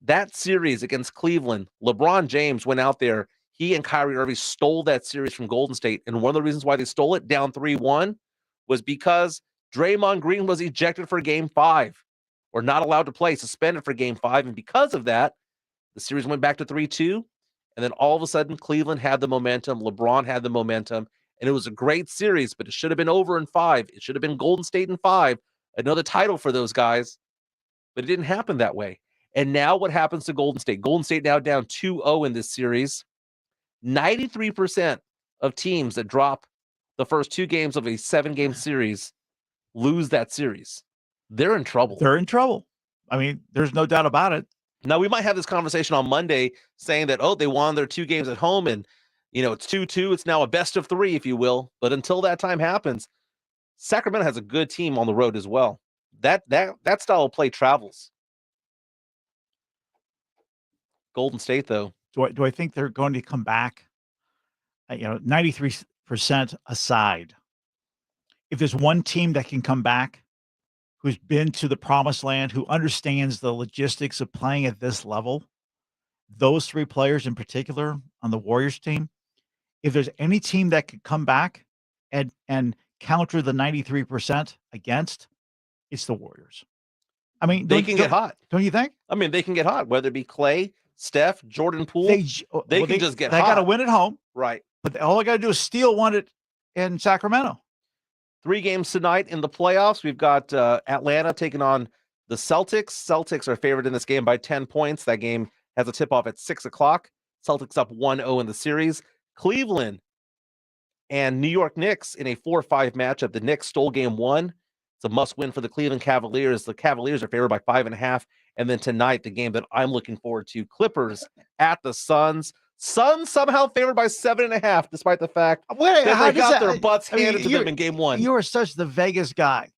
[SPEAKER 6] That series against Cleveland, LeBron James went out there. He and Kyrie Irving stole that series from Golden State. And one of the reasons why they stole it down 3-1 was because Draymond Green was ejected for Game 5 or not allowed to play, suspended for Game 5. And because of that, the series went back to 3-2. And then all of a sudden, Cleveland had the momentum. LeBron had the momentum. And it was a great series, but it should have been over in 5. It should have been Golden State in 5. Another title for those guys. But it didn't happen that way. And now what happens to Golden State? Golden State now down 2-0 in this series. 93% of teams that drop the first 2 games of a 7-game series lose that series. They're in trouble.
[SPEAKER 2] They're in trouble. I mean, there's no doubt about it.
[SPEAKER 6] Now, we might have this conversation on Monday saying that, oh, they won their 2 games at home and, it's 2-2. It's now a best of 3, if you will. But until that time happens, Sacramento has a good team on the road as well. That style of play travels. Golden State, though.
[SPEAKER 2] Do I think they're going to come back? 93% aside. If there's one team that can come back, who's been to the promised land, who understands the logistics of playing at this level, those 3 players in particular on the Warriors team, if there's any team that could come back and counter the 93% against, it's the Warriors. I mean,
[SPEAKER 6] they can get hot.
[SPEAKER 2] Don't you think?
[SPEAKER 6] I mean, they can get hot, whether it be Clay, Steph, Jordan Poole. They can just get hot.
[SPEAKER 2] They got to win at home.
[SPEAKER 6] Right.
[SPEAKER 2] But all they got to do is steal one in Sacramento.
[SPEAKER 6] 3 games tonight in the playoffs. We've got Atlanta taking on the Celtics. Celtics are favored in this game by 10 points. That game has a tip-off at 6 o'clock. Celtics up 1-0 in the series. Cleveland and New York Knicks in a 4-5 matchup. The Knicks stole game 1. It's a must-win for the Cleveland Cavaliers. The Cavaliers are favored by 5.5. And then tonight, the game that I'm looking forward to, Clippers at the Suns. Suns somehow favored by 7.5, despite the fact that they got their butts handed to them in game 1.
[SPEAKER 2] You are such the Vegas guy.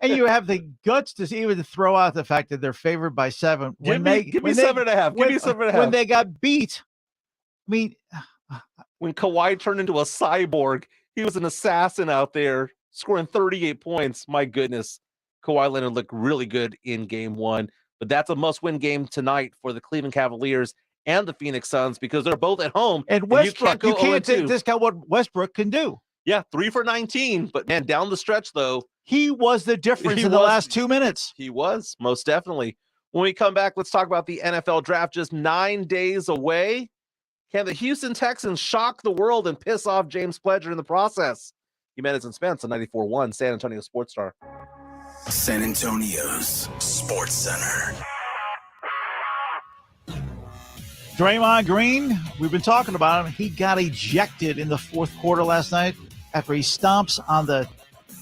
[SPEAKER 2] And you have the guts to even throw out the fact that they're favored by 7.
[SPEAKER 6] Give me 7.5. Give me 7.5.
[SPEAKER 2] When they got beat, I mean,
[SPEAKER 6] when Kawhi turned into a cyborg, he was an assassin out there scoring 38 points. My goodness. Kawhi Leonard looked really good in game 1, but that's a must-win game tonight for the Cleveland Cavaliers and the Phoenix Suns because they're both at home.
[SPEAKER 2] And Westbrook, you can't discount what Westbrook can do.
[SPEAKER 6] Yeah, 3 for 19, but man, down the stretch though,
[SPEAKER 2] he was the difference in the last 2 minutes.
[SPEAKER 6] He was, most definitely. When we come back, let's talk about the NFL draft just 9 days away. Can the Houston Texans shock the world and piss off James Pledger in the process? Jimenez and Spence on 94.1 San Antonio Sports Star.
[SPEAKER 5] San Antonio's Sports Center.
[SPEAKER 2] Draymond Green, we've been talking about him. He got ejected in the 4th quarter last night after he stomps on the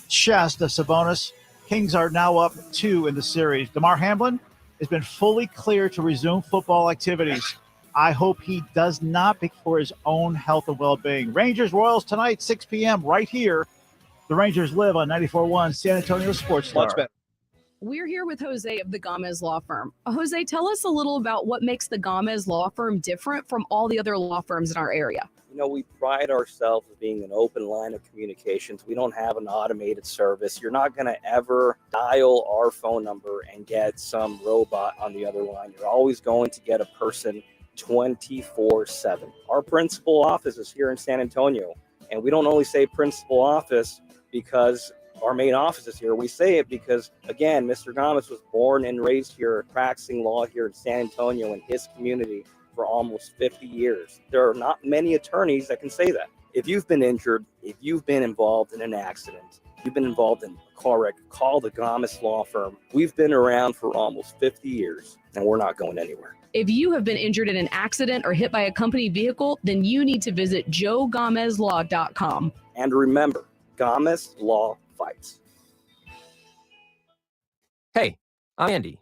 [SPEAKER 2] chest of Sabonis. Kings are now up 2 in the series. DeMar Hamlin has been fully cleared to resume football activities. I hope he does not pick for his own health and well-being. Rangers Royals tonight, 6 p.m. right here. The Rangers live on 94.1 San Antonio Sports Star.
[SPEAKER 6] Much better.
[SPEAKER 15] We're here with Jose of the Gomez Law Firm. Jose, tell us a little about what makes the Gomez Law Firm different from all the other law firms in our area.
[SPEAKER 16] We pride ourselves as being an open line of communications. We don't have an automated service. You're not going to ever dial our phone number and get some robot on the other line. You're always going to get a person 24/7. Our principal office is here in San Antonio, and we don't only say principal office because our main office is here. We say it because, again, Mr. Gomez was born and raised here, practicing law here in San Antonio in his community for almost 50 years. There are not many attorneys that can say that. If you've been injured, if you've been involved in an accident, you've been involved in a car wreck, call the Gomez Law Firm. We've been around for almost 50 years, and we're not going anywhere.
[SPEAKER 15] If you have been injured in an accident or hit by a company vehicle, then you need to visit joegomezlaw.com.
[SPEAKER 16] And remember, Gomez Law fights.
[SPEAKER 17] Hey, I'm Andy.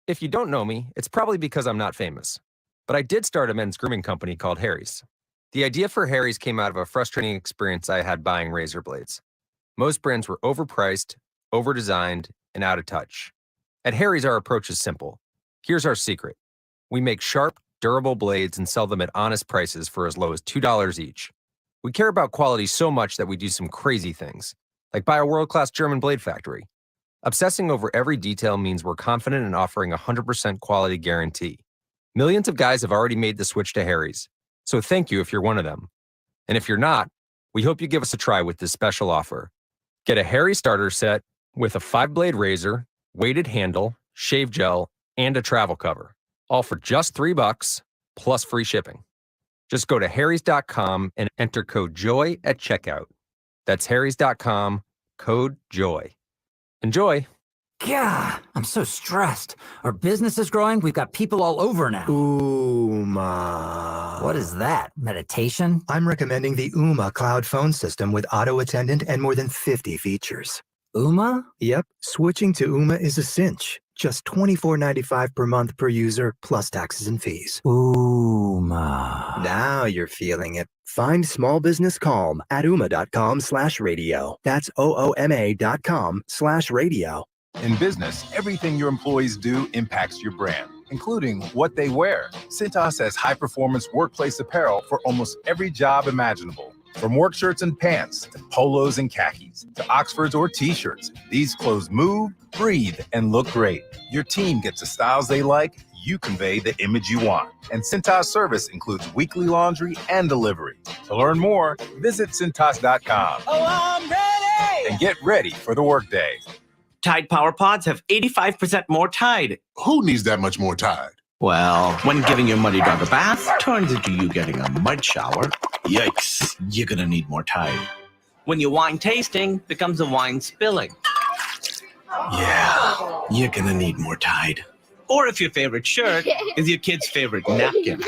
[SPEAKER 17] If you don't know me, it's probably because I'm not famous. But I did start a men's grooming company called Harry's. The idea for Harry's came out of a frustrating experience I had buying razor blades. Most brands were overpriced, overdesigned, and out of touch. At Harry's, our approach is simple. Here's our secret. We make sharp, durable blades and sell them at honest prices for as low as $2 each. We care about quality so much that we do some crazy things, like buy a world-class German blade factory. Obsessing over every detail means we're confident in offering a 100% quality guarantee. Millions of guys have already made the switch to Harry's, so thank you if you're one of them. And if you're not, we hope you give us a try with this special offer. Get a Harry starter set with a 5-blade razor, weighted handle, shave gel, and a travel cover, all for just $3 plus free shipping. Just go to harrys.com and enter code JOY at checkout. That's harrys.com, code JOY. Enjoy.
[SPEAKER 18] Yeah, I'm so stressed. Our business is growing. We've got people all over now.
[SPEAKER 21] Ooma.
[SPEAKER 18] What is that? Meditation?
[SPEAKER 21] I'm recommending the Ooma cloud phone system with auto attendant and more than 50 features.
[SPEAKER 18] Ooma?
[SPEAKER 21] Yep, switching to Ooma is a cinch. Just $24.95 per month per user, plus taxes and fees.
[SPEAKER 18] Ooma.
[SPEAKER 21] Now you're feeling it. Find small business calm at ooma.com/radio. That's OOMA.com/radio.
[SPEAKER 22] In business, everything your employees do impacts your brand, including what they wear. Cintas has high-performance workplace apparel for almost every job imaginable. From work shirts and pants, to polos and khakis, to Oxfords or t-shirts, these clothes move, breathe, and look great. Your team gets the styles they like, you convey the image you want. And Cintas service includes weekly laundry and delivery. To learn more, visit Cintas.com.
[SPEAKER 23] Oh, I'm ready!
[SPEAKER 22] And get ready for the workday.
[SPEAKER 24] Tide Power Pods have 85% more Tide.
[SPEAKER 25] Who needs that much more Tide?
[SPEAKER 24] Well, when giving your muddy dog a bath turns into you getting a mud shower, yikes, you're gonna need more Tide. When your wine tasting becomes a wine spilling, yeah, you're gonna need more Tide. Or if your favorite shirt is your kid's favorite napkin.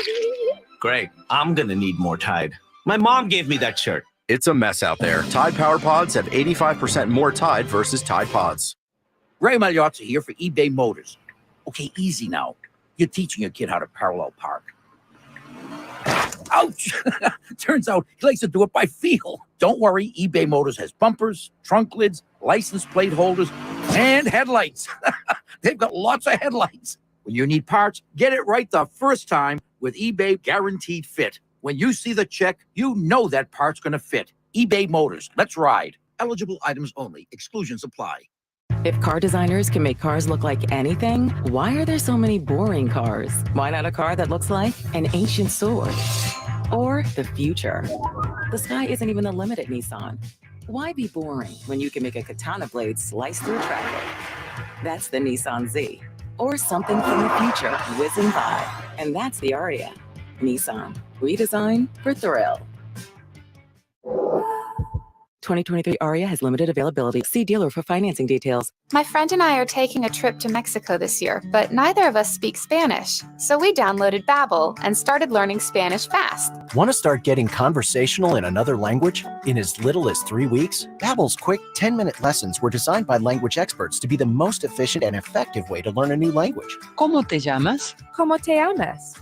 [SPEAKER 24] Great, I'm gonna need more Tide. My mom gave me that shirt.
[SPEAKER 26] It's a mess out there. Tide Power Pods have 85% more Tide versus Tide Pods.
[SPEAKER 29] Ray Magliozzi here for eBay Motors. Okay, easy now. You're teaching your kid how to parallel park. Ouch! Turns out he likes to do it by feel. Don't worry, eBay Motors has bumpers, trunk lids, license plate holders, and headlights. They've got lots of headlights. When you need parts, get it right the first time with eBay Guaranteed Fit. When you see the check, you know that part's going to fit. eBay Motors. Let's ride. Eligible items only. Exclusions apply.
[SPEAKER 27] If car designers can make cars look like anything, why are there so many boring cars? Why not a car that looks like an ancient sword? Or the future? The sky isn't even the limit at Nissan. Why be boring when you can make a katana blade slice through traffic? That's the Nissan Z. Or something from the future whizzing by. And that's the Aria. Nissan. Redesign for thrill. 2023 Aria has limited availability. See dealer for financing details.
[SPEAKER 31] My friend and I are taking a trip to Mexico this year, but neither of us speak Spanish. So we downloaded Babbel and started learning Spanish fast.
[SPEAKER 28] Want to start getting conversational in another language? In as little as 3 weeks, Babbel's quick 10-minute lessons were designed by language experts to be the most efficient and effective way to learn a new language.
[SPEAKER 30] ¿Cómo te llamas?
[SPEAKER 31] ¿Cómo te llamas?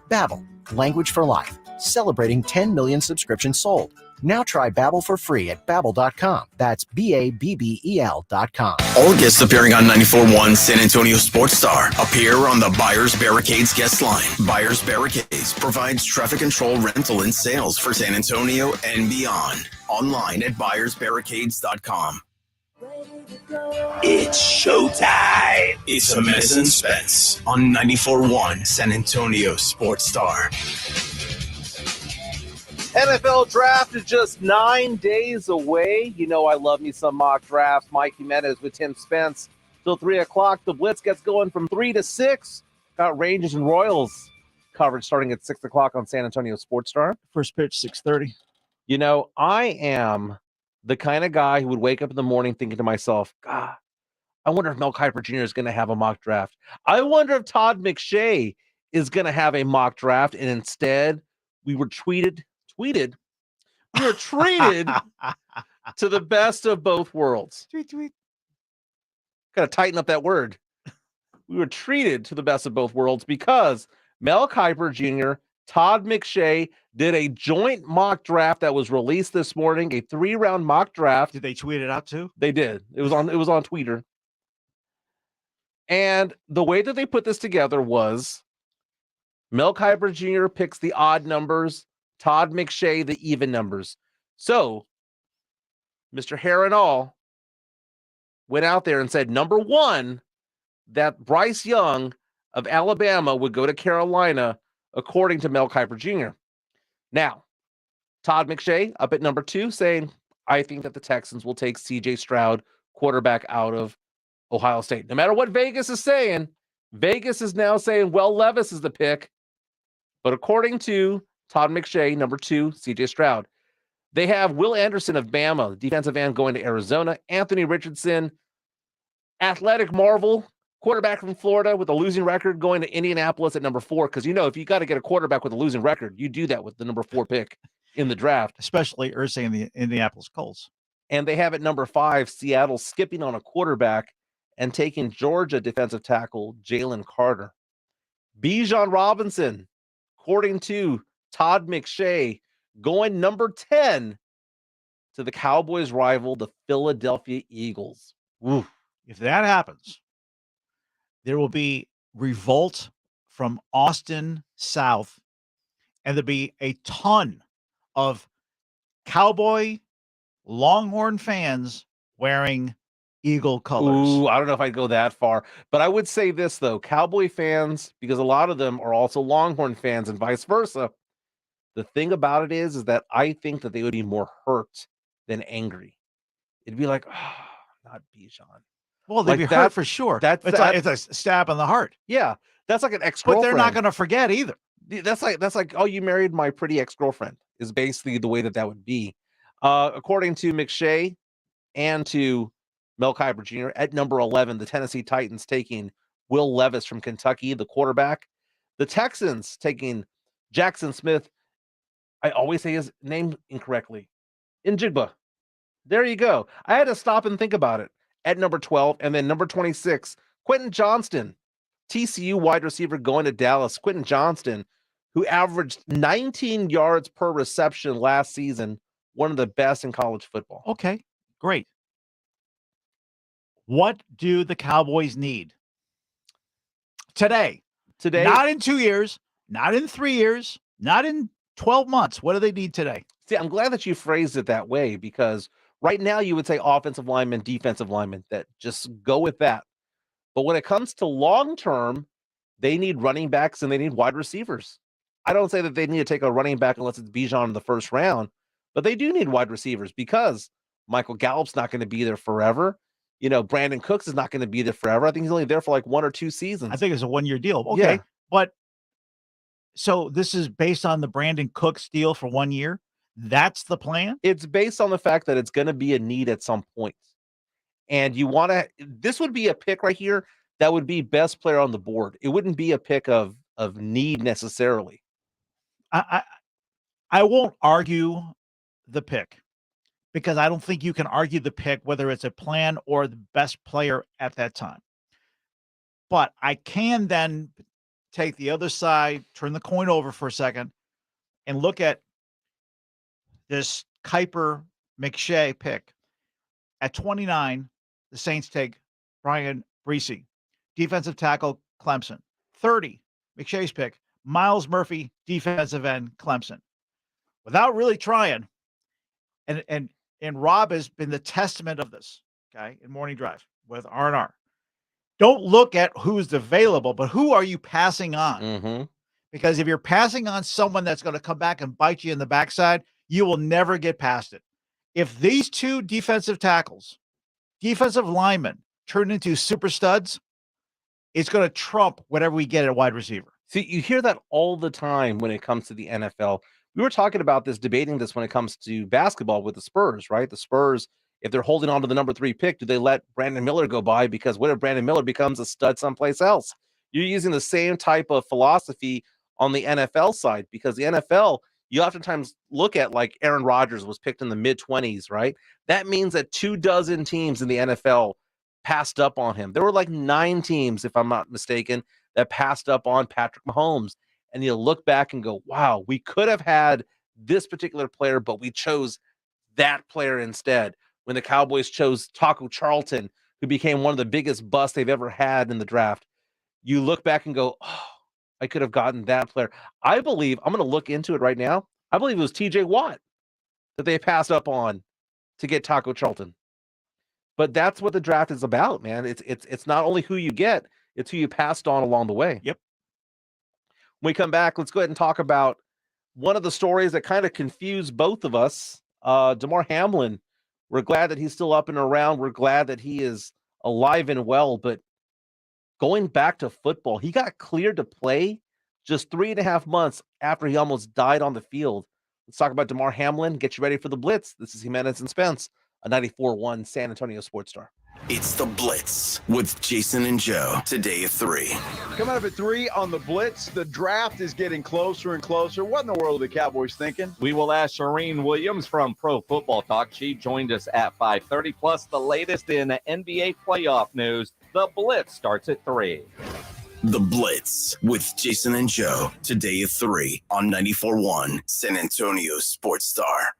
[SPEAKER 28] Babbel, language for life. Celebrating 10 million subscriptions sold. Now try Babbel for free at Babbel.com. That's Babbel.com.
[SPEAKER 5] All guests appearing on 94.1 San Antonio Sports Star appear on the Buyers Barricades guest line. Buyers Barricades provides traffic control, rental, and sales for San Antonio and beyond. Online at buyersbarricades.com. It's showtime. It's Jimenez Spence on 94.1 San Antonio Sports Star.
[SPEAKER 7] NFL draft is just 9 days away. You know I love me some mock drafts. Mike Jimenez with Tim Spence till 3 o'clock. The Blitz gets going from 3 to 6. Got Rangers and Royals coverage starting at 6 o'clock on San Antonio Sports Star.
[SPEAKER 2] First pitch, 6:30.
[SPEAKER 7] You know, I am the kind of guy who would wake up in the morning thinking to myself, God, I wonder if Mel Kiper Jr. is going to have a mock draft. I wonder if Todd McShay is going to have a mock draft. And instead, we were treated we were treated to the best of both worlds.
[SPEAKER 2] Tweet.
[SPEAKER 7] Got to tighten up that word. We were treated to the best of both worlds because Mel Kiper Jr., Todd McShay did a joint mock draft that was released this morning, a 3-round mock draft.
[SPEAKER 2] Did they tweet it out too?
[SPEAKER 7] They did. It was on Twitter. And the way that they put this together was Mel Kiper Jr. picks the odd numbers, Todd McShay the even numbers. So, Mr. Hair and all went out there and said, number one, that Bryce Young of Alabama would go to Carolina, according to Mel Kiper Jr. Now, Todd McShay up at number 2 saying, I think that the Texans will take C.J. Stroud, quarterback out of Ohio State. No matter what Vegas is saying, Vegas is now saying, well, Levis is the pick. But according to Todd McShay, number 2, C.J. Stroud, they have Will Anderson of Bama, defensive end, going to Arizona. Anthony Richardson, athletic marvel, quarterback from Florida with a losing record, going to Indianapolis at number 4. Because, you know, if you got to get a quarterback with a losing record, you do that with the number 4 pick in the draft.
[SPEAKER 2] Especially Irsay and the Indianapolis Colts.
[SPEAKER 7] And they have at number 5, Seattle skipping on a quarterback and taking Georgia defensive tackle Jalen Carter. Bijan Robinson, according to Todd McShay, going number 10 to the Cowboys' rival, the Philadelphia Eagles.
[SPEAKER 2] Ooh, if that happens, there will be revolt from Austin south, and there'll be a ton of Cowboy Longhorn fans wearing Eagle colors.
[SPEAKER 7] Ooh, I don't know if I'd go that far, but I would say this, though. Cowboy fans, because a lot of them are also Longhorn fans and vice versa, the thing about it is that I think that they would be more hurt than angry. It'd be like, oh, not Bijan.
[SPEAKER 2] Well, they'd
[SPEAKER 7] Like
[SPEAKER 2] be
[SPEAKER 7] that-
[SPEAKER 2] hurt for sure.
[SPEAKER 7] that's
[SPEAKER 2] it's,
[SPEAKER 7] that-
[SPEAKER 2] it's a stab in the heart.
[SPEAKER 7] Yeah, that's like an
[SPEAKER 2] But
[SPEAKER 7] ex-girlfriend.
[SPEAKER 2] they're not going to forget either.
[SPEAKER 7] That's like, oh, you married my pretty ex-girlfriend, is basically the way that would be. According to McShay and to Mel Kiper Jr., at number 11, the Tennessee Titans taking Will Levis from Kentucky, the quarterback. The Texans taking Jackson Smith. I always say his name incorrectly. Njigba. There you go. I had to stop and think about it. At number 12, and then number 26, Quentin Johnston, TCU wide receiver going to Dallas. Quentin Johnston, who averaged 19 yards per reception last season, one of the best in college football.
[SPEAKER 2] Okay, great. What do the Cowboys need today?
[SPEAKER 7] Today,
[SPEAKER 2] Not in 2 years, not in 3 years, not in 12 months. What do they need today?
[SPEAKER 7] see, I'm glad that you phrased it that way, because right now you would say offensive lineman, defensive lineman, that just go with that. But when it comes to long term, they need running backs and they need wide receivers. I don't say that they need to take a running back unless it's Bijan in the first round, but they do need wide receivers because Michael Gallup's not going to be there forever. You know, Brandon Cooks is not going to be there forever. I think he's only there for like 1 or 2 seasons.
[SPEAKER 2] I think it's a 1-year deal. Okay.
[SPEAKER 7] Yeah.
[SPEAKER 2] But so this is based on the Brandon Cooks deal for 1 year. That's the plan.
[SPEAKER 7] It's based on the fact that it's going to be a need at some point. And you want to, this would be a pick right here that would be best player on the board. It wouldn't be a pick of need necessarily.
[SPEAKER 2] I won't argue the pick because I don't think you can argue the pick, whether it's a plan or the best player at that time. But I can then take the other side, turn the coin over for a second, and look at this Kiper McShay pick. At 29, the Saints take Brian Breesy, defensive tackle, Clemson. 30, McShay's pick, Miles Murphy, defensive end, Clemson. Without really trying, and Rob has been the testament of this, okay, in Morning Drive with R&R. Don't look at who's available, but who are you passing on?
[SPEAKER 7] Mm-hmm.
[SPEAKER 2] Because if you're passing on someone that's going to come back and bite you in the backside, you will never get past it. If these two defensive tackles, defensive linemen, turn into super studs, it's going to trump whatever we get at wide receiver.
[SPEAKER 6] See, you hear that all the time when it comes to the NFL. We were talking about this, debating this when it comes to basketball with the Spurs, right? The Spurs, if they're holding on to the number 3 pick, do they let Brandon Miller go by? Because what if Brandon Miller becomes a stud someplace else? You're using the same type of philosophy on the NFL side, because the NFL, you oftentimes look at, like, Aaron Rodgers was picked in the mid-20s, right? That means that 24 teams in the NFL passed up on him. There were like 9 teams, if I'm not mistaken, that passed up on Patrick Mahomes. And you look back and go, wow, we could have had this particular player, but we chose that player instead. When the Cowboys chose Taco Charlton, who became one of the biggest busts they've ever had in the draft, you look back and go, oh, I could have gotten that player. I believe, I'm going to look into it right now, I believe it was TJ Watt that they passed up on to get Taco Charlton. But that's what the draft is about, man. It's not only who you get, it's who you passed on along the way.
[SPEAKER 2] Yep.
[SPEAKER 6] When we come back, let's go ahead and talk about one of the stories that kind of confused both of us. Damar Hamlin, we're glad that he's still up and around. We're glad that he is alive and well. But going back to football, he got cleared to play just 3.5 months after he almost died on the field. Let's talk about Damar Hamlin. Get you ready for the Blitz. This is Jimenez and Spence, a 94.1 San Antonio Sports Star.
[SPEAKER 5] It's the Blitz with Jason and Joe. Today at 3.
[SPEAKER 1] Coming up at 3 on the Blitz, the draft is getting closer and closer. What in the world are the Cowboys thinking?
[SPEAKER 29] We will ask Shireen Williams from Pro Football Talk. She joined us at 5:30. Plus, the latest in NBA playoff news. The Blitz starts at 3.
[SPEAKER 5] The Blitz with Jason and Joe. Today at 3 on 94.1 San Antonio Sports Star.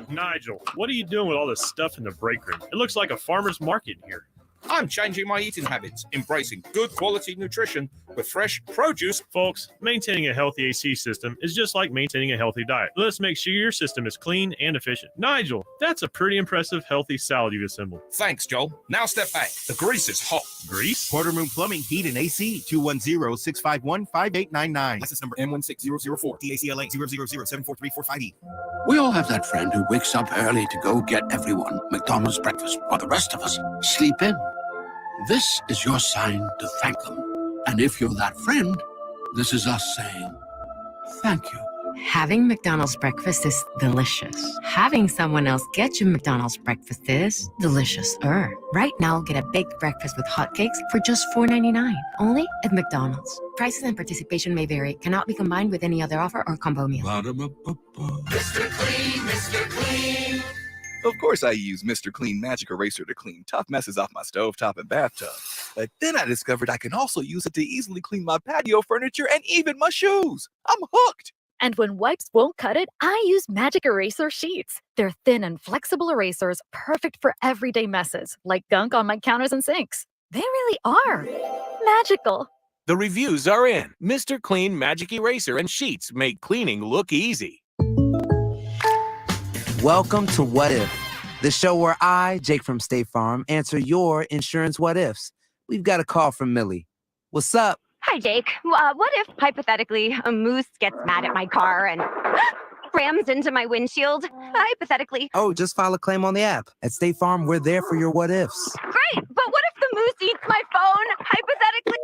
[SPEAKER 3] Nigel, what are you doing with all this stuff in the break room? It looks like a farmer's market in here.
[SPEAKER 8] I'm changing my eating habits, embracing good quality nutrition with fresh produce.
[SPEAKER 3] Folks, maintaining a healthy AC system is just like maintaining a healthy diet. Let's make sure your system is clean and efficient. Nigel, that's a pretty impressive healthy salad you've assembled.
[SPEAKER 8] Thanks, Joel. Now step back. The grease is hot.
[SPEAKER 3] Grease?
[SPEAKER 9] Porter Moon Plumbing, Heat and AC, 210-651-5899.
[SPEAKER 8] License number M16004. DACLA 000743458E.
[SPEAKER 10] We all have that friend who wakes up early to go get everyone McDonald's breakfast, while the rest of us sleep in. This is your sign to thank them. And if you're that friend, this is us saying thank you.
[SPEAKER 11] Having McDonald's breakfast is delicious. Having someone else get you McDonald's breakfast is delicious-er. Right now, get a baked breakfast with hotcakes for just $4.99. Only at McDonald's. Prices and participation may vary. Cannot be combined with any other offer or combo meal.
[SPEAKER 8] Mr. Clean, Mr. Clean.
[SPEAKER 12] Of course I use Mr. Clean Magic Eraser to clean tough messes off my stovetop and bathtub. But then I discovered I can also use it to easily clean my patio furniture and even my shoes. I'm hooked.
[SPEAKER 13] And when wipes won't cut it, I use Magic Eraser Sheets. They're thin and flexible erasers, perfect for everyday messes, like gunk on my counters and sinks. They really are magical.
[SPEAKER 19] The reviews are in. Mr. Clean Magic Eraser and Sheets make cleaning look easy.
[SPEAKER 20] Welcome to What If, the show where I, Jake from State Farm, answer your insurance what ifs. We've got a call from Millie. What's up?
[SPEAKER 30] Hi, Jake. What if, hypothetically, a moose gets mad at my car and rams into my windshield? Hypothetically.
[SPEAKER 20] Oh, just file a claim on the app. At State Farm, we're there for your what ifs.
[SPEAKER 30] Great, but what if the moose eats my phone? Hypothetically.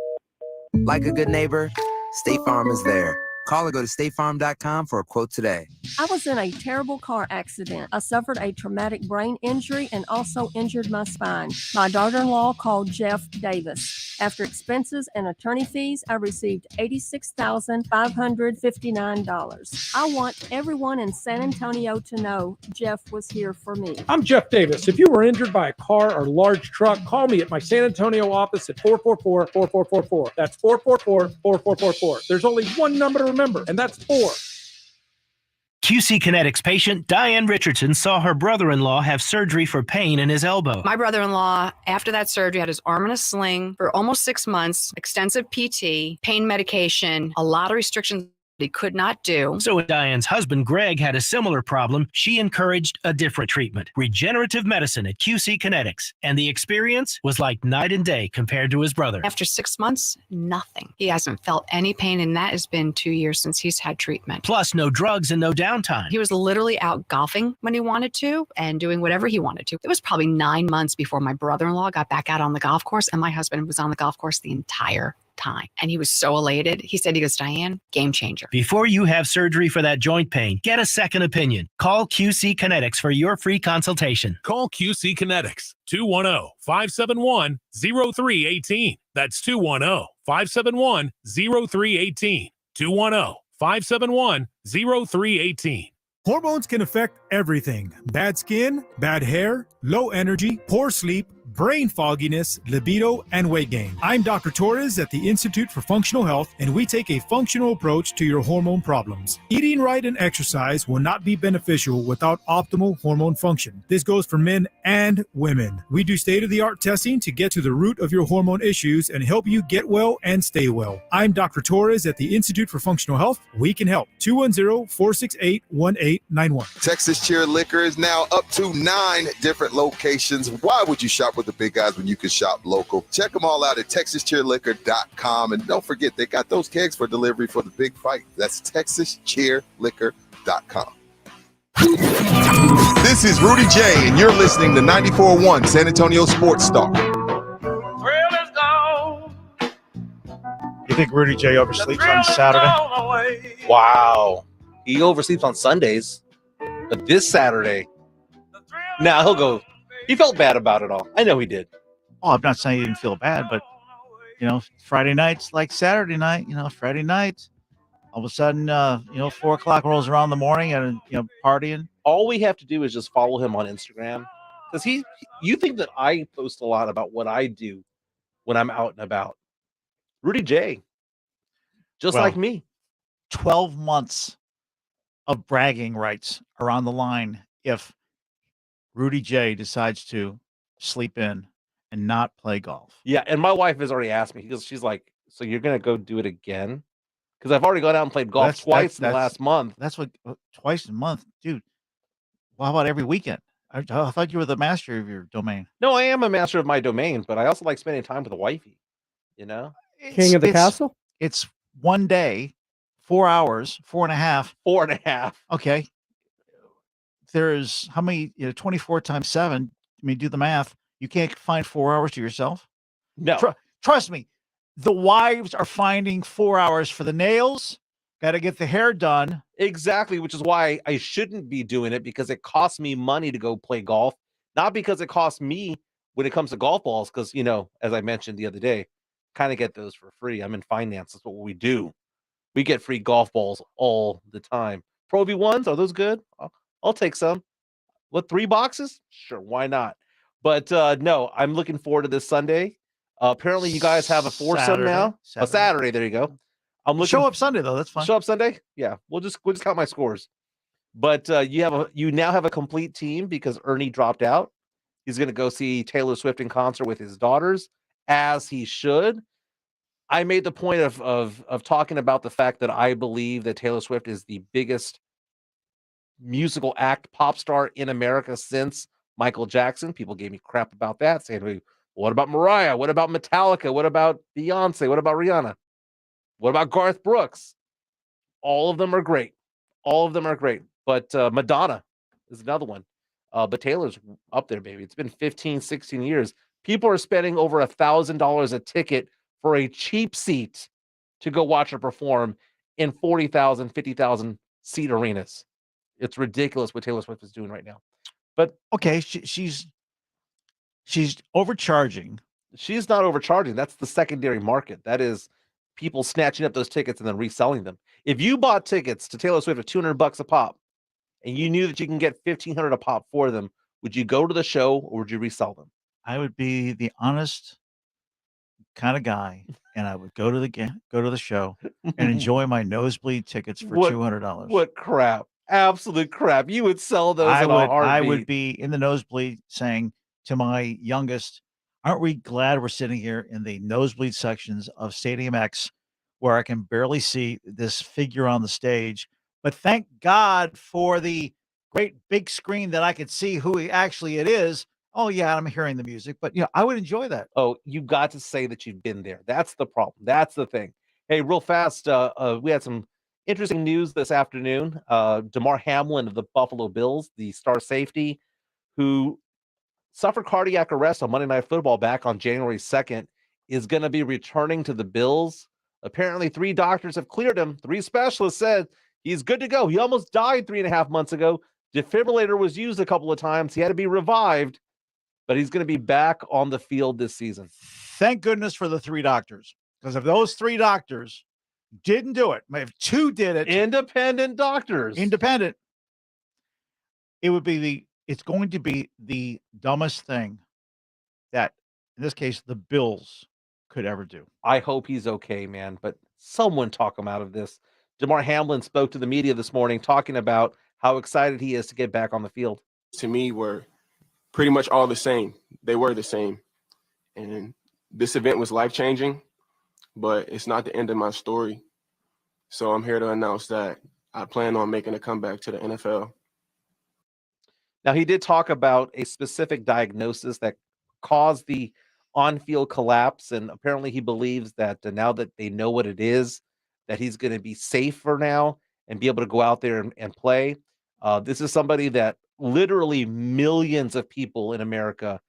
[SPEAKER 20] Like a good neighbor, State Farm is there. Call or go to statefarm.com for a quote today.
[SPEAKER 32] I was in a terrible car accident. I suffered a traumatic brain injury and also injured my spine. My daughter-in-law called Jeff Davis. After expenses and attorney fees, I received $86,559. I want everyone in San Antonio to know Jeff was here for me.
[SPEAKER 33] I'm Jeff Davis. If you were injured by a car or large truck, call me at my San Antonio office at 444-4444. That's 444-4444. There's only one number to remember, and that's 4.
[SPEAKER 34] QC Kinetics patient Diane Richardson saw her brother-in-law have surgery for pain in his elbow.
[SPEAKER 35] My brother-in-law, after that surgery, had his arm in a sling for almost 6 months, extensive PT, pain medication, a lot of restrictions he could not do.
[SPEAKER 34] So when Diane's husband, Greg, had a similar problem, she encouraged a different treatment, regenerative medicine at QC Kinetics. And the experience was like night and day compared to his brother.
[SPEAKER 35] After 6 months, nothing. He hasn't felt any pain, and that has been 2 years since he's had treatment.
[SPEAKER 34] Plus, no drugs and no downtime.
[SPEAKER 35] He was literally out golfing when he wanted to and doing whatever he wanted to. It was probably 9 months before my brother-in-law got back out on the golf course, and my husband was on the golf course the entire time. And he was so elated. He said, Diane, game changer.
[SPEAKER 34] Before you have surgery for that joint pain, get a second opinion. Call QC Kinetics for your free consultation.
[SPEAKER 4] Call QC Kinetics, 210-571-0318. That's 210-571-0318. 210-571-0318.
[SPEAKER 14] Hormones can affect everything. Bad skin, bad hair, low energy, poor sleep, brain fogginess, libido, and weight gain. I'm Dr. Torres at the Institute for Functional Health, and we take a functional approach to your hormone problems. Eating right and exercise will not be beneficial without optimal hormone function. This goes for men and women. We do state-of-the-art testing to get to the root of your hormone issues and help you get well and stay well. I'm Dr. Torres at the Institute for Functional Health. We can help. 210-468-1891.
[SPEAKER 15] Texas Cheer Liquor is now up to 9 different locations. Why would you shop with the big guys when you can shop local? Check them all out at TexasCheerLiquor.com. And don't forget, they got those kegs for delivery for the big fight. That's TexasCheerLiquor.com. This is Rudy J, and you're listening to 94.1 San Antonio Sports Star.
[SPEAKER 2] You think Rudy J oversleeps on Saturday?
[SPEAKER 7] Wow. He oversleeps on Sundays. But this Saturday, now he'll go. He felt bad about it all. I know he did.
[SPEAKER 2] Oh, I'm not saying he didn't feel bad, but, Friday night's like Saturday night. Friday nights, all of a sudden, 4 o'clock rolls around in the morning and, partying.
[SPEAKER 7] All we have to do is just follow him on Instagram. Because you think that I post a lot about what I do when I'm out and about. Rudy J, just like me.
[SPEAKER 2] 12 months of bragging rights are on the line if Rudy J decides to sleep in and not play golf.
[SPEAKER 7] Yeah, and my wife has already asked me because she's like, "So you're gonna go do it again?" Because I've already gone out and played golf twice in the last month.
[SPEAKER 2] That's what twice a month, dude. Well, how about every weekend? I thought you were the master of your domain.
[SPEAKER 7] No, I am a master of my domain, but I also like spending time with the wifey.
[SPEAKER 2] King of the castle. It's one day, 4 hours, 4.5.
[SPEAKER 7] 4.5.
[SPEAKER 2] Okay. There's how many? 24 times 7. I mean, do the math. You can't find 4 hours to yourself.
[SPEAKER 7] No.
[SPEAKER 2] Trust me. The wives are finding 4 hours for the nails. Got to get the hair done.
[SPEAKER 7] Exactly, which is why I shouldn't be doing it, because it costs me money to go play golf, not because it costs me when it comes to golf balls. Because as I mentioned the other day, kind of get those for free. I'm in finance. That's what we do. We get free golf balls all the time. Pro V1s, are those good? I'll take some. What, 3 boxes? Sure, why not? But no, I'm looking forward to this Sunday. Apparently, you guys have a foursome now. Saturday. There you go. I'm looking.
[SPEAKER 2] Show up Sunday though. That's fine.
[SPEAKER 7] Show up Sunday. Yeah, we'll just count my scores. But you now have a complete team because Ernie dropped out. He's going to go see Taylor Swift in concert with his daughters, as he should. I made the point of talking about the fact that I believe that Taylor Swift is the biggest musical act, pop star in America since Michael Jackson. People gave me crap about that, saying, what about Mariah? What about Metallica? What about Beyonce? What about Rihanna? What about Garth Brooks? All of them are great. All of them are great. But Madonna is another one. But Taylor's up there, baby. It's been 15, 16 years. People are spending over $1,000 a ticket for a cheap seat to go watch her perform in 40,000, 50,000 seat arenas. It's ridiculous what Taylor Swift is doing right now. But
[SPEAKER 2] okay, she's overcharging.
[SPEAKER 7] She's not overcharging. That's the secondary market. That is people snatching up those tickets and then reselling them. If you bought tickets to Taylor Swift at $200 a pop and you knew that you can get $1,500 a pop for them, would you go to the show or would you resell them?
[SPEAKER 2] I would be the honest kind of guy, and I would go to the show and enjoy my nosebleed tickets for $200.
[SPEAKER 7] What crap! Absolute crap! You would sell those.
[SPEAKER 2] I would be in the nosebleed saying to my youngest, "Aren't we glad we're sitting here in the nosebleed sections of Stadium X where I can barely see this figure on the stage. But thank God for the great big screen that I could see who it is. Oh, yeah, I'm hearing the music, but I would enjoy that.
[SPEAKER 7] Oh, you got to say that you've been there. That's the problem. That's the thing. Hey, real fast, we had some interesting news this afternoon. Damar Hamlin of the Buffalo Bills, the star safety, who suffered cardiac arrest on Monday Night Football back on January 2nd, is going to be returning to the Bills. Apparently, 3 doctors have cleared him. 3 specialists said he's good to go. He almost died 3.5 months ago. Defibrillator was used a couple of times. He had to be revived, but he's going to be back on the field this season.
[SPEAKER 2] Thank goodness for the 3 doctors, because if those 3 doctors didn't do it, if 2 did it,
[SPEAKER 7] independent doctors,
[SPEAKER 2] it's going to be the dumbest thing that, in this case, the Bills could ever do.
[SPEAKER 7] I hope he's okay, man, but someone talk him out of this. Damar Hamlin spoke to the media this morning talking about how excited he is to get back on the field.
[SPEAKER 1] To me, were pretty much all the same. They were the same. And this event was life-changing, but it's not the end of my story. So I'm here to announce that I plan on making a comeback to the NFL.
[SPEAKER 7] Now, he did talk about a specific diagnosis that caused the on-field collapse, and apparently he believes that now that they know what it is, that he's going to be safe for now and be able to go out there and play. This is somebody that literally millions of people in America,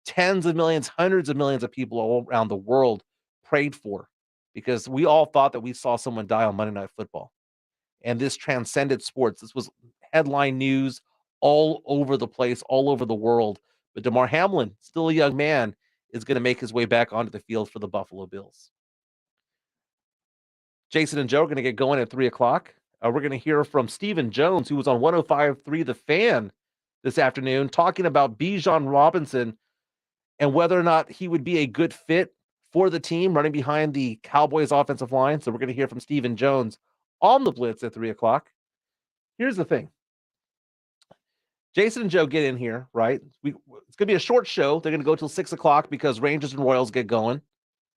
[SPEAKER 7] tens of millions, hundreds of millions of people all around the world prayed for, because we all thought that we saw someone die on Monday Night Football. And this transcended sports. This was headline news all over the place, all over the world. But Damar Hamlin, still a young man, is going to make his way back onto the field for the Buffalo Bills. Jason and Joe are going to get going at 3 o'clock. We're going to hear from Stephen Jones, who was on 105.3 The Fan this afternoon, talking about Bijan Robinson and whether or not he would be a good fit for the team running behind the Cowboys offensive line. So we're going to hear from Stephen Jones on the Blitz at 3 o'clock. Here's the thing. Jason and Joe get in here, right? It's going to be a short show. They're going to go till 6 o'clock because Rangers and Royals get going.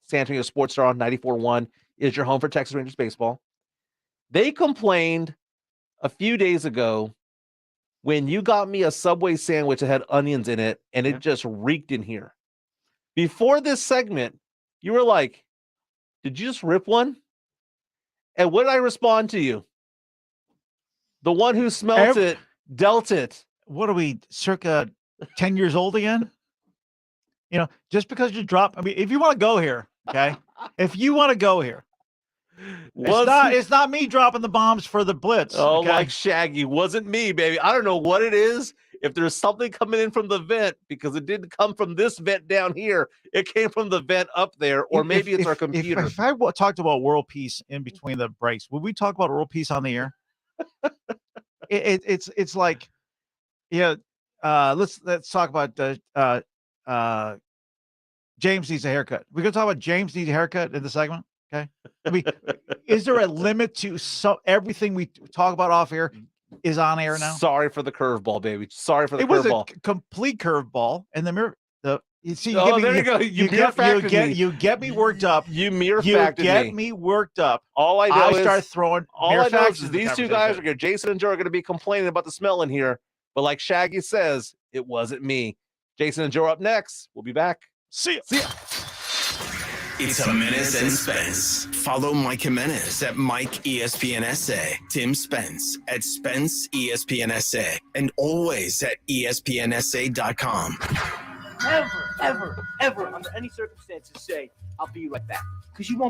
[SPEAKER 7] San Antonio Sports Star on 94.1 is your home for Texas Rangers baseball. They complained a few days ago when you got me a Subway sandwich that had onions in it, and it just reeked in here. Before this segment, you were like, did you just rip one? And what did I respond to you? The one who smelt it, dealt it.
[SPEAKER 2] What are we, circa 10 years old again? Just because you drop, if you want to go here, okay? If you want to go here, it's not me dropping the bombs for the Blitz.
[SPEAKER 7] Oh,
[SPEAKER 2] okay?
[SPEAKER 7] like Shaggy. Wasn't me, baby. I don't know what it is. If there's something coming in from the vent, because it didn't come from this vent down here, it came from the vent up there, or maybe it's our computer.
[SPEAKER 2] If I talked about world peace in between the breaks, would we talk about world peace on the air? It's like, let's talk about James needs a haircut. We're gonna talk about James needs a haircut in the segment. Okay. Is there a limit to everything we talk about off air is on air now?
[SPEAKER 7] Sorry for the curveball, baby. Sorry for the curveball.
[SPEAKER 2] It was a complete curveball, and you see.
[SPEAKER 7] There you go. You
[SPEAKER 2] get me worked up.
[SPEAKER 7] You get
[SPEAKER 2] me worked up.
[SPEAKER 7] All I know
[SPEAKER 2] start throwing.
[SPEAKER 7] All I know is these two guys are going. Jason and Joe are going to be complaining about the smell in here, but like Shaggy says, it wasn't me. Jason and Joe are up next. We'll be back.
[SPEAKER 2] See ya.
[SPEAKER 7] See ya.
[SPEAKER 5] It's Jimenez and Spence. Follow Mike Jimenez at Mike ESPN SA, Tim Spence at Spence ESPN SA, and always at ESPNSA.com.
[SPEAKER 9] Never, ever, ever, under any circumstances, say, I'll be right back. Because you won't.